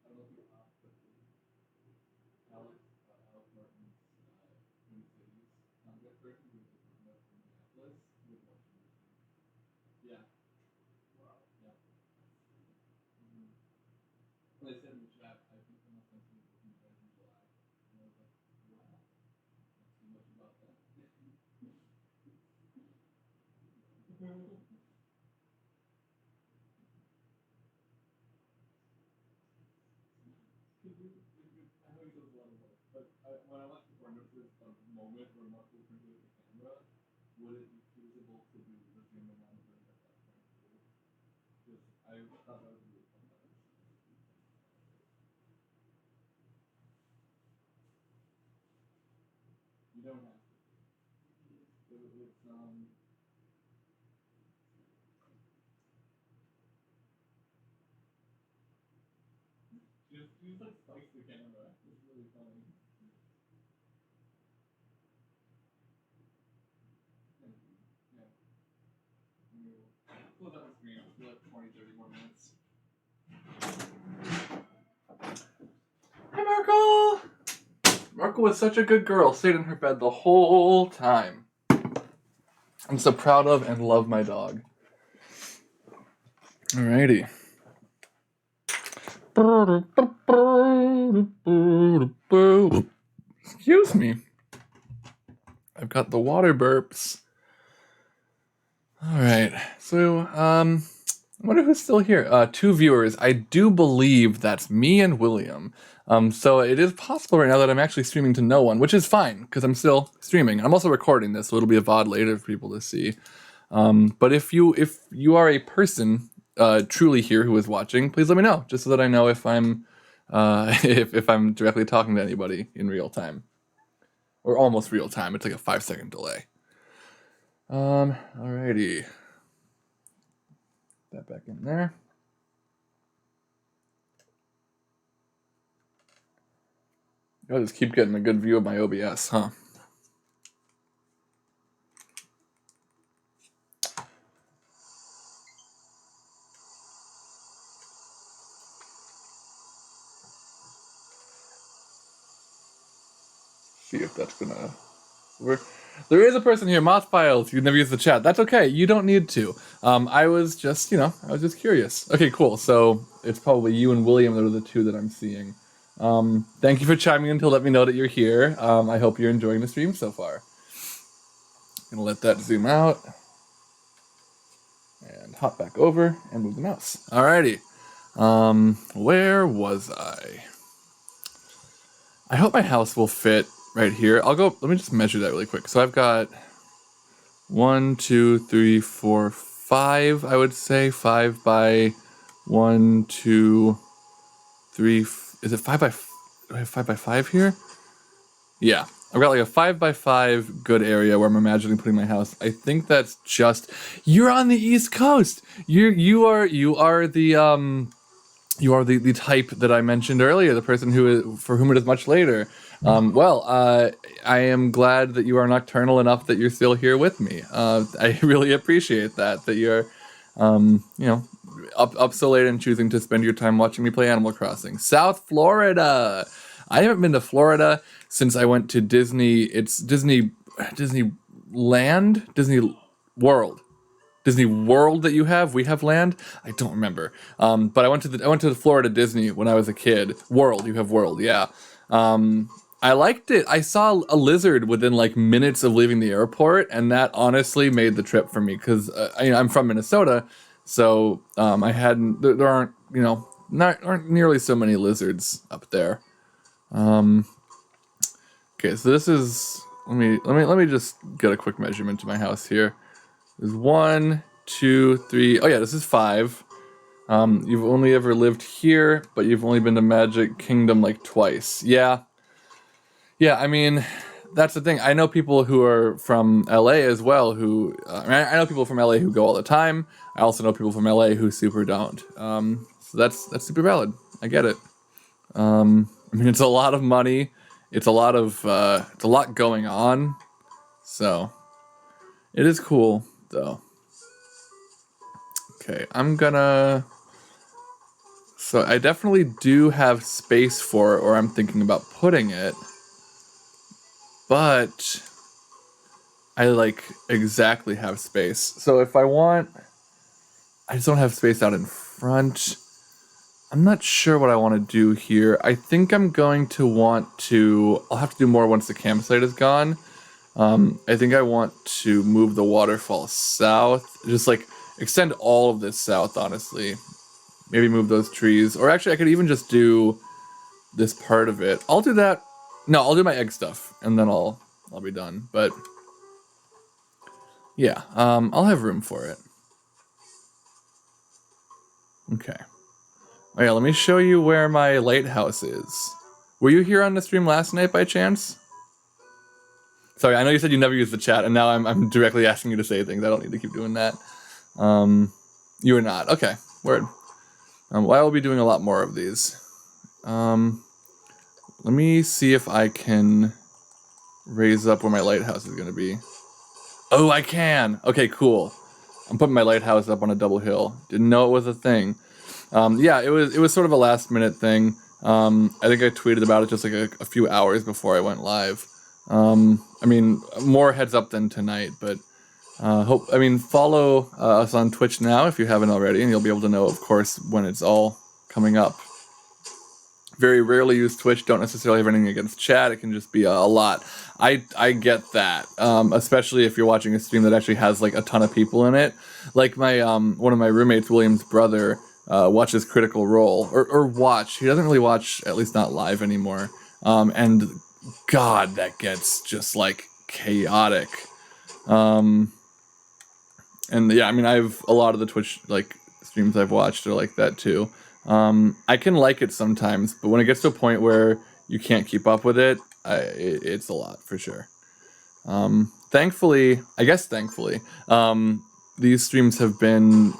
don't know if you asked, but Alex Martin's Twin Cities concept person who was just from Minneapolis with Washington. Yeah. Wow. Yeah. Mm-hmm. Well, they said in the chat, I think the most sensitive was in July. And I was like, wow, not too much about that. I know he does a lot of work, but when I watched before, I noticed this moment where Mark was pointing at the camera. Would it be feasible to do the zoom in on the at that point too? Because I thought that was really fun. You don't have to. It's she just like spikes the camera. It's really funny. Yeah. Close out the screen for like 20, 30 more minutes. Hi, Markle! Markle was such a good girl, stayed in her bed the whole time. I'm so proud of and love my dog. Alrighty. Excuse me. I've got the water burps. Alright, so, I wonder who's still here. 2 viewers. I do believe that's me and William. So it is possible right now that I'm actually streaming to no one, which is fine, because I'm still streaming. I'm also recording this, so it'll be a VOD later for people to see. But if you are a person truly here who is watching, please let me know, just so that I know if I'm if I'm directly talking to anybody in real time. Or almost real time. It's like a 5-second delay. Alrighty. That back in there. I'll just keep getting a good view of my OBS, huh? See if that's gonna work. There is a person here, Moth Files. You never use the chat. That's okay. You don't need to. I was just, I was just curious. Okay, cool. So it's probably you and William that are the 2 that I'm seeing. Thank you for chiming in to let me know that you're here. I hope you're enjoying the stream so far. Gonna let that zoom out and hop back over and move the mouse. Alrighty. Where was I? I hope my house will fit right here. I'll go, let me just measure that really quick. So I've got 1, 2, 3, 4, 5, I would say. 5 by 1, 2, 3. Is it 5 by? Do I have 5 by 5 here? Yeah. I've got like a 5x5 good area where I'm imagining putting my house. I think that's just you're on the East Coast. You are the type that I mentioned earlier, the person for whom it is much later. I am glad that you are nocturnal enough that you're still here with me. I really appreciate that you're, you know, up so late and choosing to spend your time watching me play Animal Crossing. South Florida. I haven't been to Florida since I went to Disney. It's Disneyland, Disney World. Disney World that you have. We have land. I don't remember. But I went to the Florida Disney when I was a kid. World. You have World. Yeah. I liked it. I saw a lizard within like minutes of leaving the airport, and that honestly made the trip for me because I'm from Minnesota, so I hadn't. There aren't aren't nearly so many lizards up there. Okay, so this is. Let me just get a quick measurement to my house here. There's 1, 2, 3. Oh yeah, this is 5. You've only ever lived here, but you've only been to Magic Kingdom like twice. Yeah. I mean, that's the thing. I know people who are from LA as well who... I know people from LA who go all the time. I also know people from LA who super don't. So that's super valid. I get it. I mean, it's a lot of money. It's a lot going on. So, it is cool, though. Okay, so I definitely do have space for it, or I'm thinking about putting it. But I like exactly have space. So if I just don't have space out in front. I'm not sure what I want to do here. I think I'm going to I'll have to do more once the campsite is gone. I think I want to move the waterfall south. Just like extend all of this south, honestly. Maybe move those trees. Or actually, I could even just do this part of it. I'll do that. No, I'll do my egg stuff, and then I'll be done. But yeah, I'll have room for it. Okay. Oh yeah, let me show you where my lighthouse is. Were you here on the stream last night by chance? Sorry, I know you said you never use the chat, and now I'm directly asking you to say things. I don't need to keep doing that. You are not. Okay, word. Well, I will be doing a lot more of these. Let me see if I can raise up where my lighthouse is going to be. Oh, I can! Okay, cool. I'm putting my lighthouse up on a double hill. Didn't know it was a thing. Yeah, it was sort of a last minute thing. I think I tweeted about it just like a few hours before I went live. I mean, more heads up than tonight, but follow us on Twitch now if you haven't already, and you'll be able to know, of course, when it's all coming up. Very rarely use Twitch, don't necessarily have anything against chat, it can just be a lot. I get that, especially if you're watching a stream that actually has like a ton of people in it. Like my one of my roommates, William's brother, watches Critical Role, or watch. He doesn't really watch, at least not live anymore. And God, that gets just like chaotic. And yeah, I mean, I've a lot of the Twitch like streams I've watched are like that too. I can like it sometimes, but when it gets to a point where you can't keep up with it, it's a lot for sure. Thankfully, these streams have been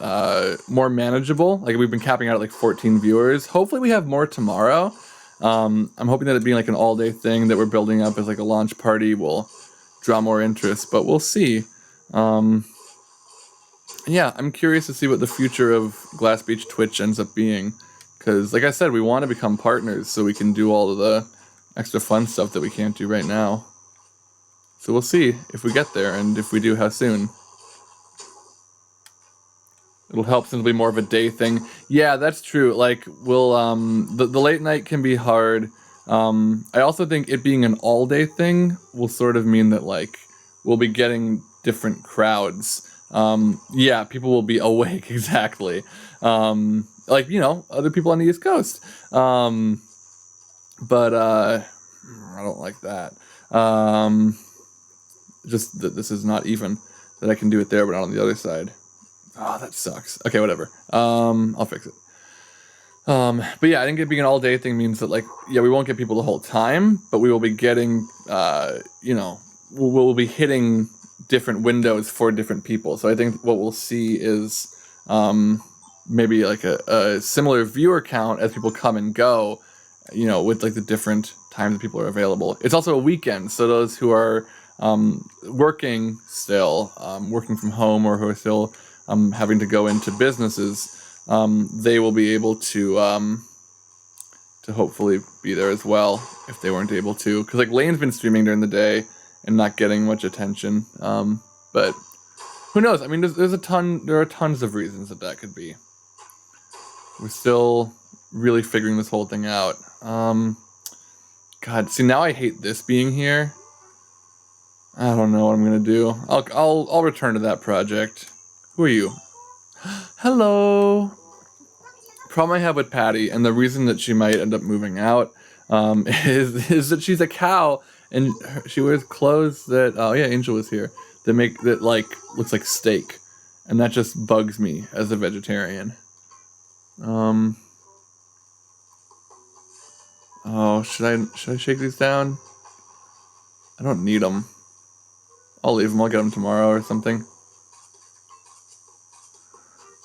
more manageable. Like we've been capping out at like 14 viewers. Hopefully we have more tomorrow. I'm hoping that it being like an all-day thing that we're building up as like a launch party will draw more interest, but we'll see. Yeah, I'm curious to see what the future of Glass Beach Twitch ends up being. Because, like I said, we want to become partners so we can do all of the extra fun stuff that we can't do right now. So we'll see if we get there, and if we do, how soon. It'll help since it'll be more of a day thing. Yeah, that's true. Like, we'll, the late night can be hard. I also think it being an all-day thing will sort of mean that, like, we'll be getting different crowds. Yeah, people will be awake, exactly. Like, you know, other people on the East Coast. But I don't like that. Just that this is not even. That I can do it there, but not on the other side. Oh, that sucks. Okay, whatever. I'll fix it. But yeah, I think it being an all day thing means that like, yeah, we won't get people the whole time, but we will be getting, you know, we'll be hitting different windows for different people. So I think what we'll see is maybe like a similar viewer count as people come and go, you know, with like the different times that people are available. It's also a weekend, so those who are working still, working from home, or who are still having to go into businesses, they will be able to hopefully be there as well if they weren't able to. Because like Lane's been streaming during the day and not getting much attention. But who knows? I mean, there are tons of reasons that could be. We're still really figuring this whole thing out. God, see, now I hate this being here. I don't know what I'm gonna do. I'll return to that project. Who are you? Hello. Problem I have with Patty, and the reason that she might end up moving out, is that she's a cow, and she wears clothes that, oh yeah, Angel was here, that like looks like steak, and that just bugs me as a vegetarian. Oh, should I shake these down? I don't need them. I'll leave them. I'll get them tomorrow or something.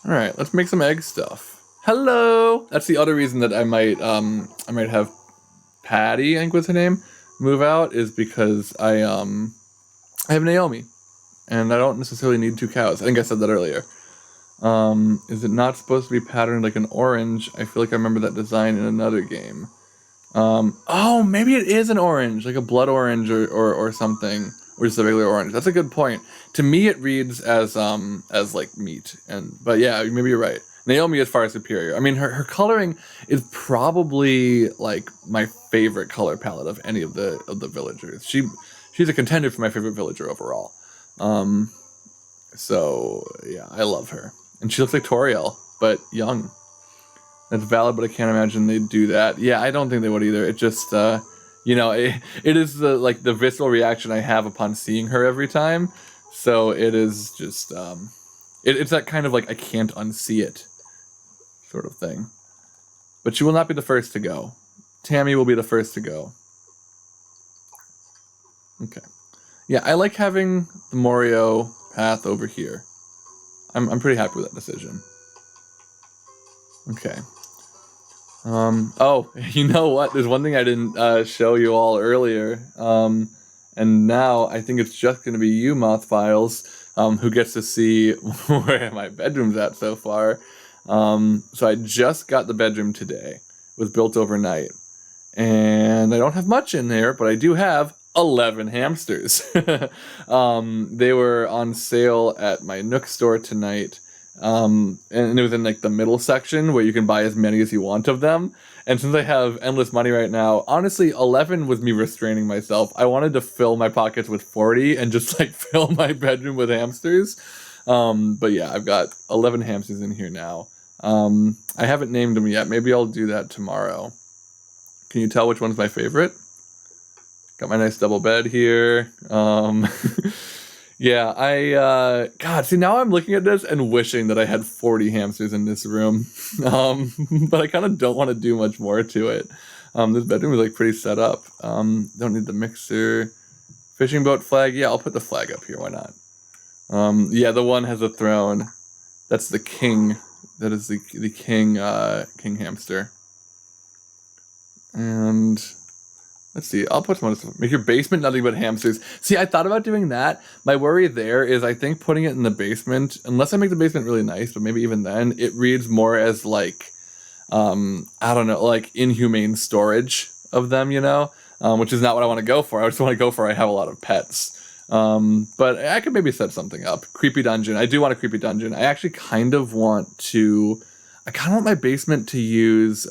All right, let's make some egg stuff. Hello. That's the other reason that I might have Patty, I think was her name, move out, is because I have Naomi, and I don't necessarily need 2 cows. I think I said that earlier. Is it not supposed to be patterned like an orange? I feel like I remember that design in another game. Oh, maybe it is an orange, like a blood orange or something, or just a regular orange. That's a good point. To me, it reads as like meat, but yeah, maybe you're right. Naomi is far superior. I mean, her coloring is probably like my favorite color palette of any of the villagers. She's a contender for my favorite villager overall. So yeah, I love her, and she looks like Toriel, but young. That's valid, but I can't imagine they'd do that. Yeah, I don't think they would either. It just, you know, it is the visceral reaction I have upon seeing her every time. So it is just, it's that kind of like I can't unsee it sort of thing. But she will not be the first to go. Tammy will be the first to go. Okay. Yeah, I like having the Morio path over here. I'm pretty happy with that decision. Okay. Oh, you know what? There's one thing I didn't show you all earlier. And now I think it's just going to be you, Moth Files, who gets to see where my bedroom's at so far. So I just got the bedroom today. It was built overnight. And I don't have much in there, but I do have 11 hamsters. They were on sale at my Nook store tonight. And it was in like the middle section where you can buy as many as you want of them. And since I have endless money right now, honestly, 11 was me restraining myself. I wanted to fill my pockets with 40 and just like fill my bedroom with hamsters. But yeah, I've got 11 hamsters in here now. I haven't named them yet. Maybe I'll do that tomorrow. Can you tell which one's my favorite? Got my nice double bed here. Yeah, God, see, now I'm looking at this and wishing that I had 40 hamsters in this room. But I kind of don't want to do much more to it. This bedroom is like pretty set up. Don't need the mixer. Fishing boat flag. Yeah, I'll put the flag up here. Why not? Yeah, the one has a throne. That's the king. That is the king, king hamster. And let's see, I'll put some other stuff. Make your basement nothing but hamsters. See, I thought about doing that. My worry there is I think putting it in the basement, unless I make the basement really nice, but maybe even then, it reads more as like, I don't know, like inhumane storage of them, you know? Which is not what I want to go for. I just want to go for I have a lot of pets. But I could maybe set something up. Creepy dungeon. I do want a creepy dungeon. I actually kind of want my basement to use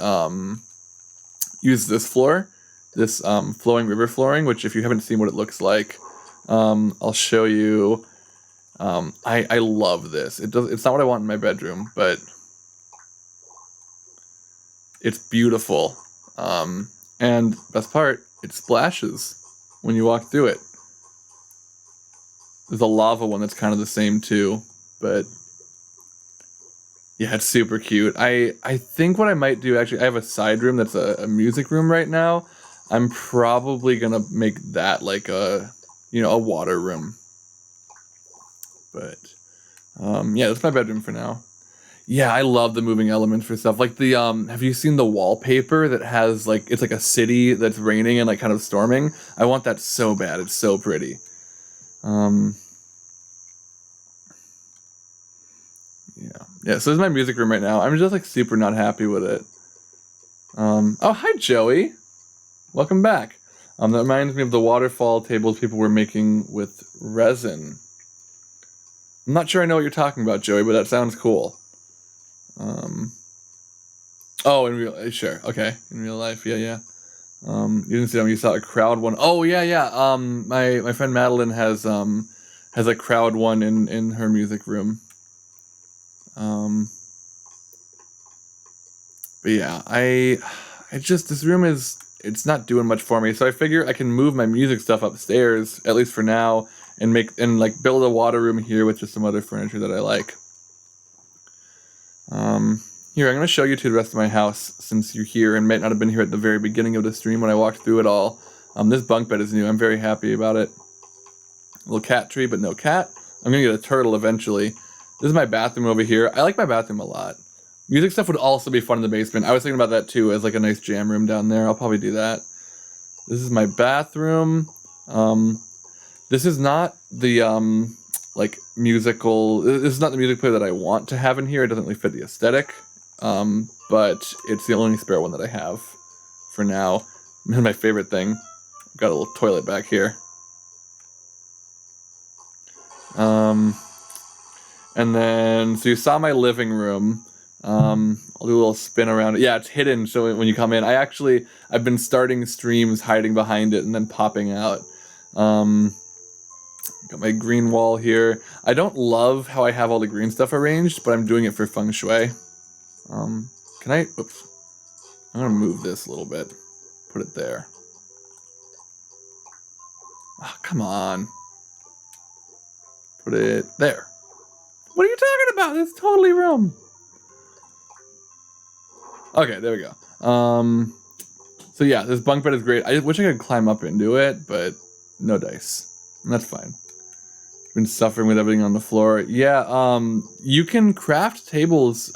this floor. This flowing river flooring, which if you haven't seen what it looks like, I'll show you. I love this. It's not what I want in my bedroom, but it's beautiful. And best part, it splashes when you walk through it. There's a lava one that's kind of the same too, but Yeah, it's super cute. I think what I might do, actually, I have a side room that's a music room right now. I'm probably gonna make that like a water room. But yeah, that's my bedroom for now. Yeah, I love the moving elements for stuff. Like the have you seen the wallpaper that has like it's like a city that's raining and like kind of storming? I want that so bad. It's so pretty. Um yeah. Yeah, so this is my music room right now. I'm just like super not happy with it. Oh, hi Joey. Welcome back. That reminds me of the waterfall tables people were making with resin. I'm not sure I know what you're talking about, Joey, but that sounds cool. Oh, in real, sure, okay, in real life, yeah, yeah. You didn't see them. You saw a crowd one. Oh yeah, yeah. My friend Madeline has a crowd one in her music room. But yeah, I just this room it's not doing much for me. So I figure I can move my music stuff upstairs at least for now and like build a water room here with just some other furniture that I like. Here, I'm going to show you to the rest of my house since you're here and might not have been here at the very beginning of the stream when I walked through it all. This bunk bed is new. I'm very happy about it. A little cat tree, but no cat. I'm going to get a turtle eventually. This is my bathroom over here. I like my bathroom a lot. Music stuff would also be fun in the basement. I was thinking about that too as like a nice jam room down there. I'll probably do that. This is my bathroom. This is not the like musical. This is not the music player that I want to have in here. It doesn't really fit the aesthetic. But it's the only spare one that I have for now. This is my favorite thing. I've got a little toilet back here. And then, so you saw my living room. I'll do a little spin around it. Yeah, it's hidden, so when you come in, I've been starting streams hiding behind it and then popping out. Got my green wall here. I don't love how I have all the green stuff arranged, but I'm doing it for feng shui. Oops. I'm gonna move this a little bit. Put it there. Oh, come on. Put it there. What are you talking about? It's totally room. Okay, there we go. So yeah, this bunk bed is great. I wish I could climb up into it, but no dice. And that's fine. Been suffering with everything on the floor. Yeah, you can craft tables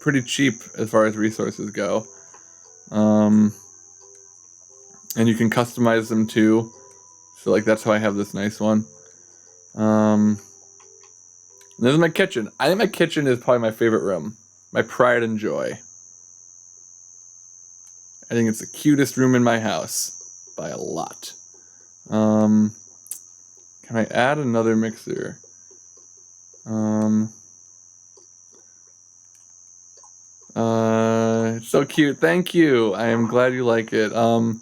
pretty cheap as far as resources go. And you can customize them too. So like that's how I have this nice one. This is my kitchen. I think my kitchen is probably my favorite room. My pride and joy. I think it's the cutest room in my house by a lot. Can I add another mixer? It's so cute. Thank you. I am glad you like it. Oh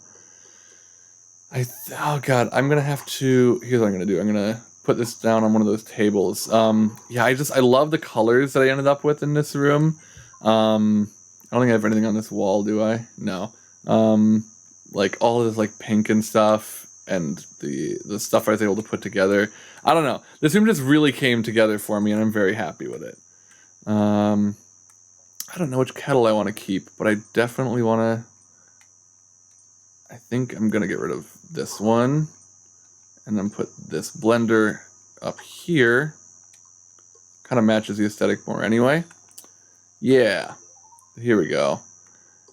god, I'm gonna have to. Here's what I'm gonna do. I'm gonna put this down on one of those tables. Yeah, I love the colors that I ended up with in this room. I don't think I have anything on this wall, do I? No. Like all of this like pink and stuff, and the stuff I was able to put together. I don't know. This room just really came together for me, and I'm very happy with it. I don't know which kettle I want to keep, but I definitely want to. I think I'm gonna get rid of this one, and then put this blender up here. Kind of matches the aesthetic more anyway. Yeah, here we go.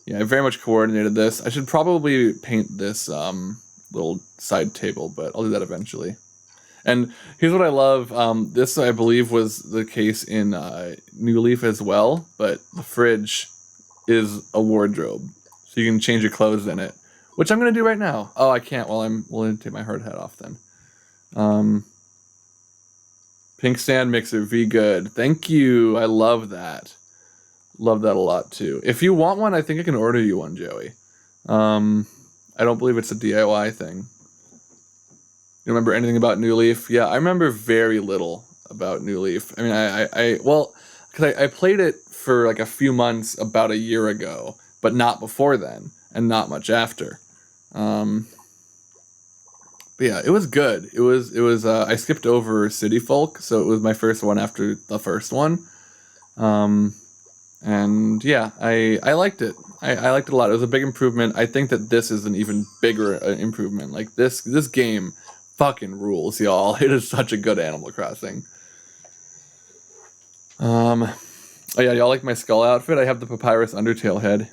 Yeah, I very much coordinated this. I should probably paint this little side table, but I'll do that eventually. And here's what I love. This, I believe, was the case in New Leaf as well, but the fridge is a wardrobe. So you can change your clothes in it, which I'm going to do right now. Oh, I can't. Well, I'm willing to take my hard hat off then. Pink stand mixer, V good. Thank you. I love that. Love that a lot too. If you want one, I think I can order you one, Joey. I don't believe it's a DIY thing. You remember anything about New Leaf? Yeah, I remember very little about New Leaf. I mean, well, because I played it for like a few months about a year ago, but not before then, and not much after. But yeah, it was good. It was. I skipped over City Folk, so it was my first one after the first one. And yeah, I liked it. I liked it a lot. It was a big improvement. I think that this is an even bigger improvement. Like this game fucking rules, y'all. It is such a good Animal Crossing. Oh yeah, y'all like my skull outfit? I have the Papyrus Undertale head.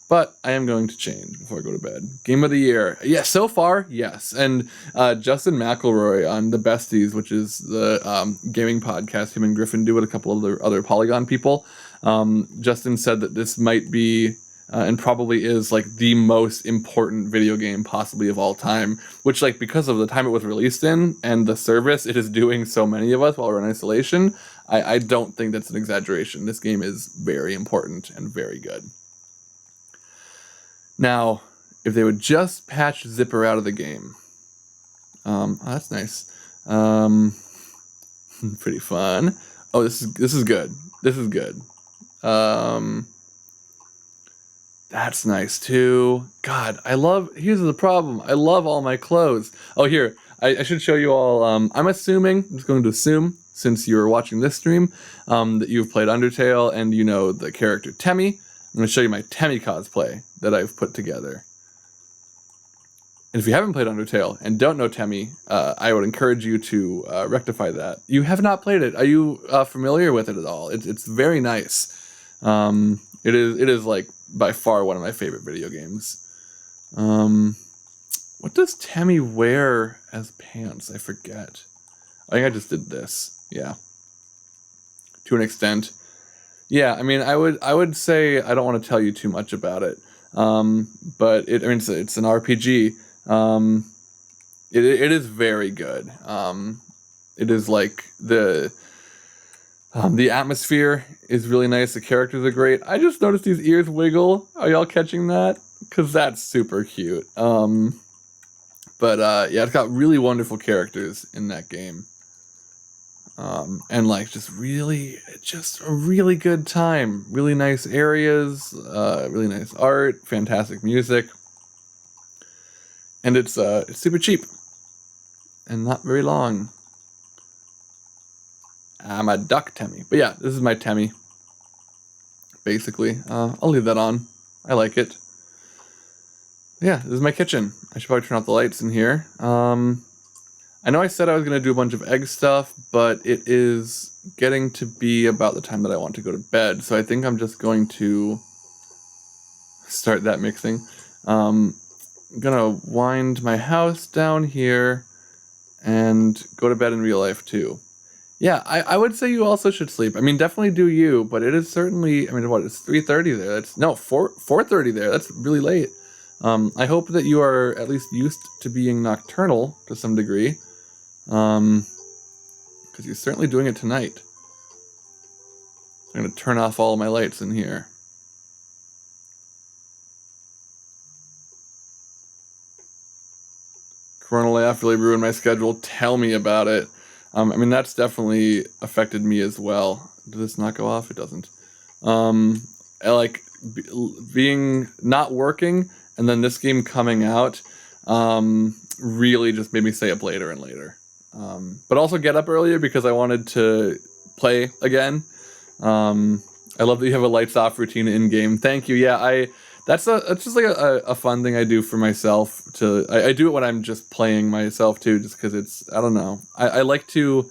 But I am going to change before I go to bed. Game of the year. Yeah, so far, yes. And Justin McElroy on The Besties, which is the gaming podcast him and Griffin do with a couple of other Polygon people. Justin said that this might be, and probably is, like the most important video game possibly of all time. Which, like, because of the time it was released in and the service it is doing so many of us while we're in isolation, I don't think that's an exaggeration. This game is very important and very good. Now, if they would just patch Zipper out of the game, oh, that's nice. Pretty fun. Oh, this is good. This is good. That's nice too. God, here's the problem. I love all my clothes. Oh, here, I should show you all. I'm just going to assume, since you're watching this stream, that you've played Undertale and you know the character Temmie. I'm going to show you my Temmie cosplay that I've put together. And if you haven't played Undertale and don't know Temmie, I would encourage you to rectify that. You have not played it. Are you familiar with it at all? It's very nice. It is like by far one of my favorite video games. What does Temmie wear as pants? I forget. I think I just did this. Yeah. To an extent. Yeah, I mean, I would say I don't want to tell you too much about it, but it's an RPG. It is very good. It is like the atmosphere is really nice. The characters are great. I just noticed these ears wiggle. Are y'all catching that? Because that's super cute. Yeah, it's got really wonderful characters in that game. And like just a really good time. Really nice areas, really nice art, fantastic music. And it's super cheap. And not very long. I'm a duck Temmie. But yeah, this is my Temmie. Basically. I'll leave that on. I like it. Yeah, this is my kitchen. I should probably turn off the lights in here. I know I said I was going to do a bunch of egg stuff, but it is getting to be about the time that I want to go to bed. So I think I'm just going to start that mixing. I'm going to wind my house down here and go to bed in real life too. Yeah, I would say you also should sleep. I mean, definitely do you, but it is certainly, I mean, what, it's 3:30 there. That's, no, 4:30 there. That's really late. I hope that you are at least used to being nocturnal to some degree. Because you're certainly doing it tonight. I'm going to turn off all of my lights in here. Corona layoff really ruined my schedule. Tell me about it. I mean, that's definitely affected me as well. Did this not go off? It doesn't. I like being not working and then this game coming out really just made me stay up later and later. But also get up earlier because I wanted to play again. I love that you have a lights off routine in game. Thank you. Yeah, that's just like a fun thing I do for myself. I do it when I'm just playing myself too, just because it's, I don't know. I like to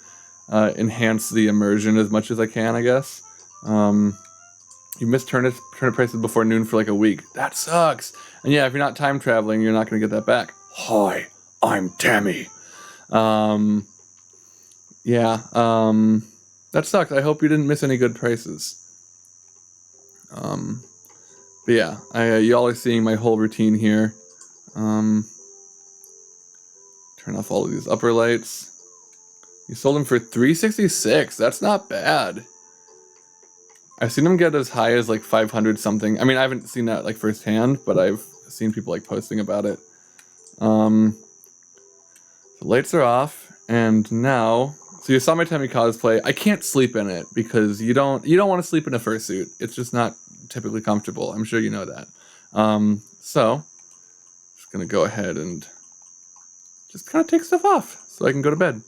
enhance the immersion as much as I can, I guess. You missed turnip prices before noon for like a week. That sucks. And yeah, if you're not time traveling, you're not going to get that back. Hi, I'm Temmie. That sucks. I hope you didn't miss any good prices. But yeah, y'all are seeing my whole routine here. Turn off all of these upper lights. You sold them for $366. That's not bad. I've seen them get as high as like 500 something. I mean, I haven't seen that like firsthand, but I've seen people like posting about it. The lights are off, and now, so you saw my Temmie cosplay. I can't sleep in it because you don't want to sleep in a fursuit. It's just not typically comfortable. I'm sure you know that. So just gonna go ahead and just kind of take stuff off so I can go to bed.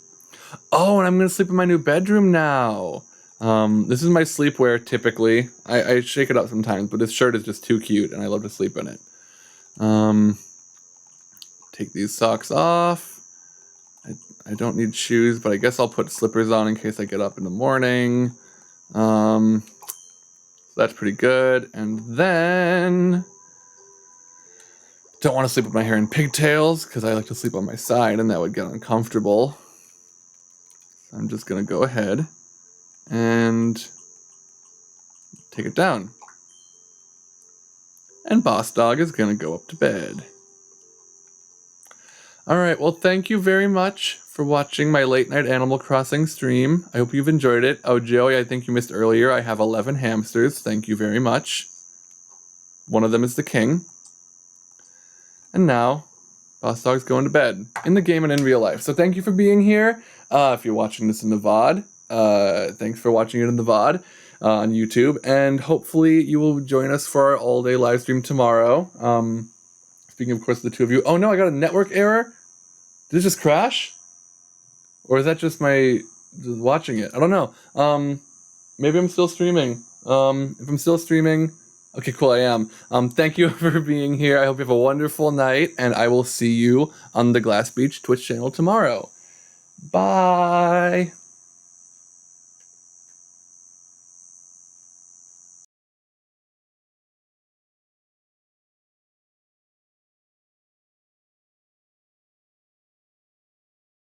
Oh, and I'm gonna sleep in my new bedroom now. This is my sleepwear typically. I shake it up sometimes, but this shirt is just too cute and I love to sleep in it. Take these socks off. I don't need shoes, but I guess I'll put slippers on in case I get up in the morning. So that's pretty good. And then don't want to sleep with my hair in pigtails because I like to sleep on my side and that would get uncomfortable. So I'm just going to go ahead and take it down. And Boss Dog is going to go up to bed. All right, well, thank you very much for watching my late night Animal Crossing stream. I hope you've enjoyed it. Oh, Joey, I think you missed earlier. I have 11 hamsters. Thank you very much. One of them is the king. And now, Boss Dog's going to bed in the game and in real life. So thank you for being here. If you're watching this in the VOD, thanks for watching it in the VOD on YouTube. And hopefully you will join us for our all-day live stream tomorrow. Speaking, of course, of the two of you. Oh, no, I got a network error. Did it just crash? Or is that just my just watching it? I don't know. Maybe I'm still streaming. If I'm still streaming, okay, cool, I am. Thank you for being here. I hope you have a wonderful night, and I will see you on the Glass Beach Twitch channel tomorrow. Bye.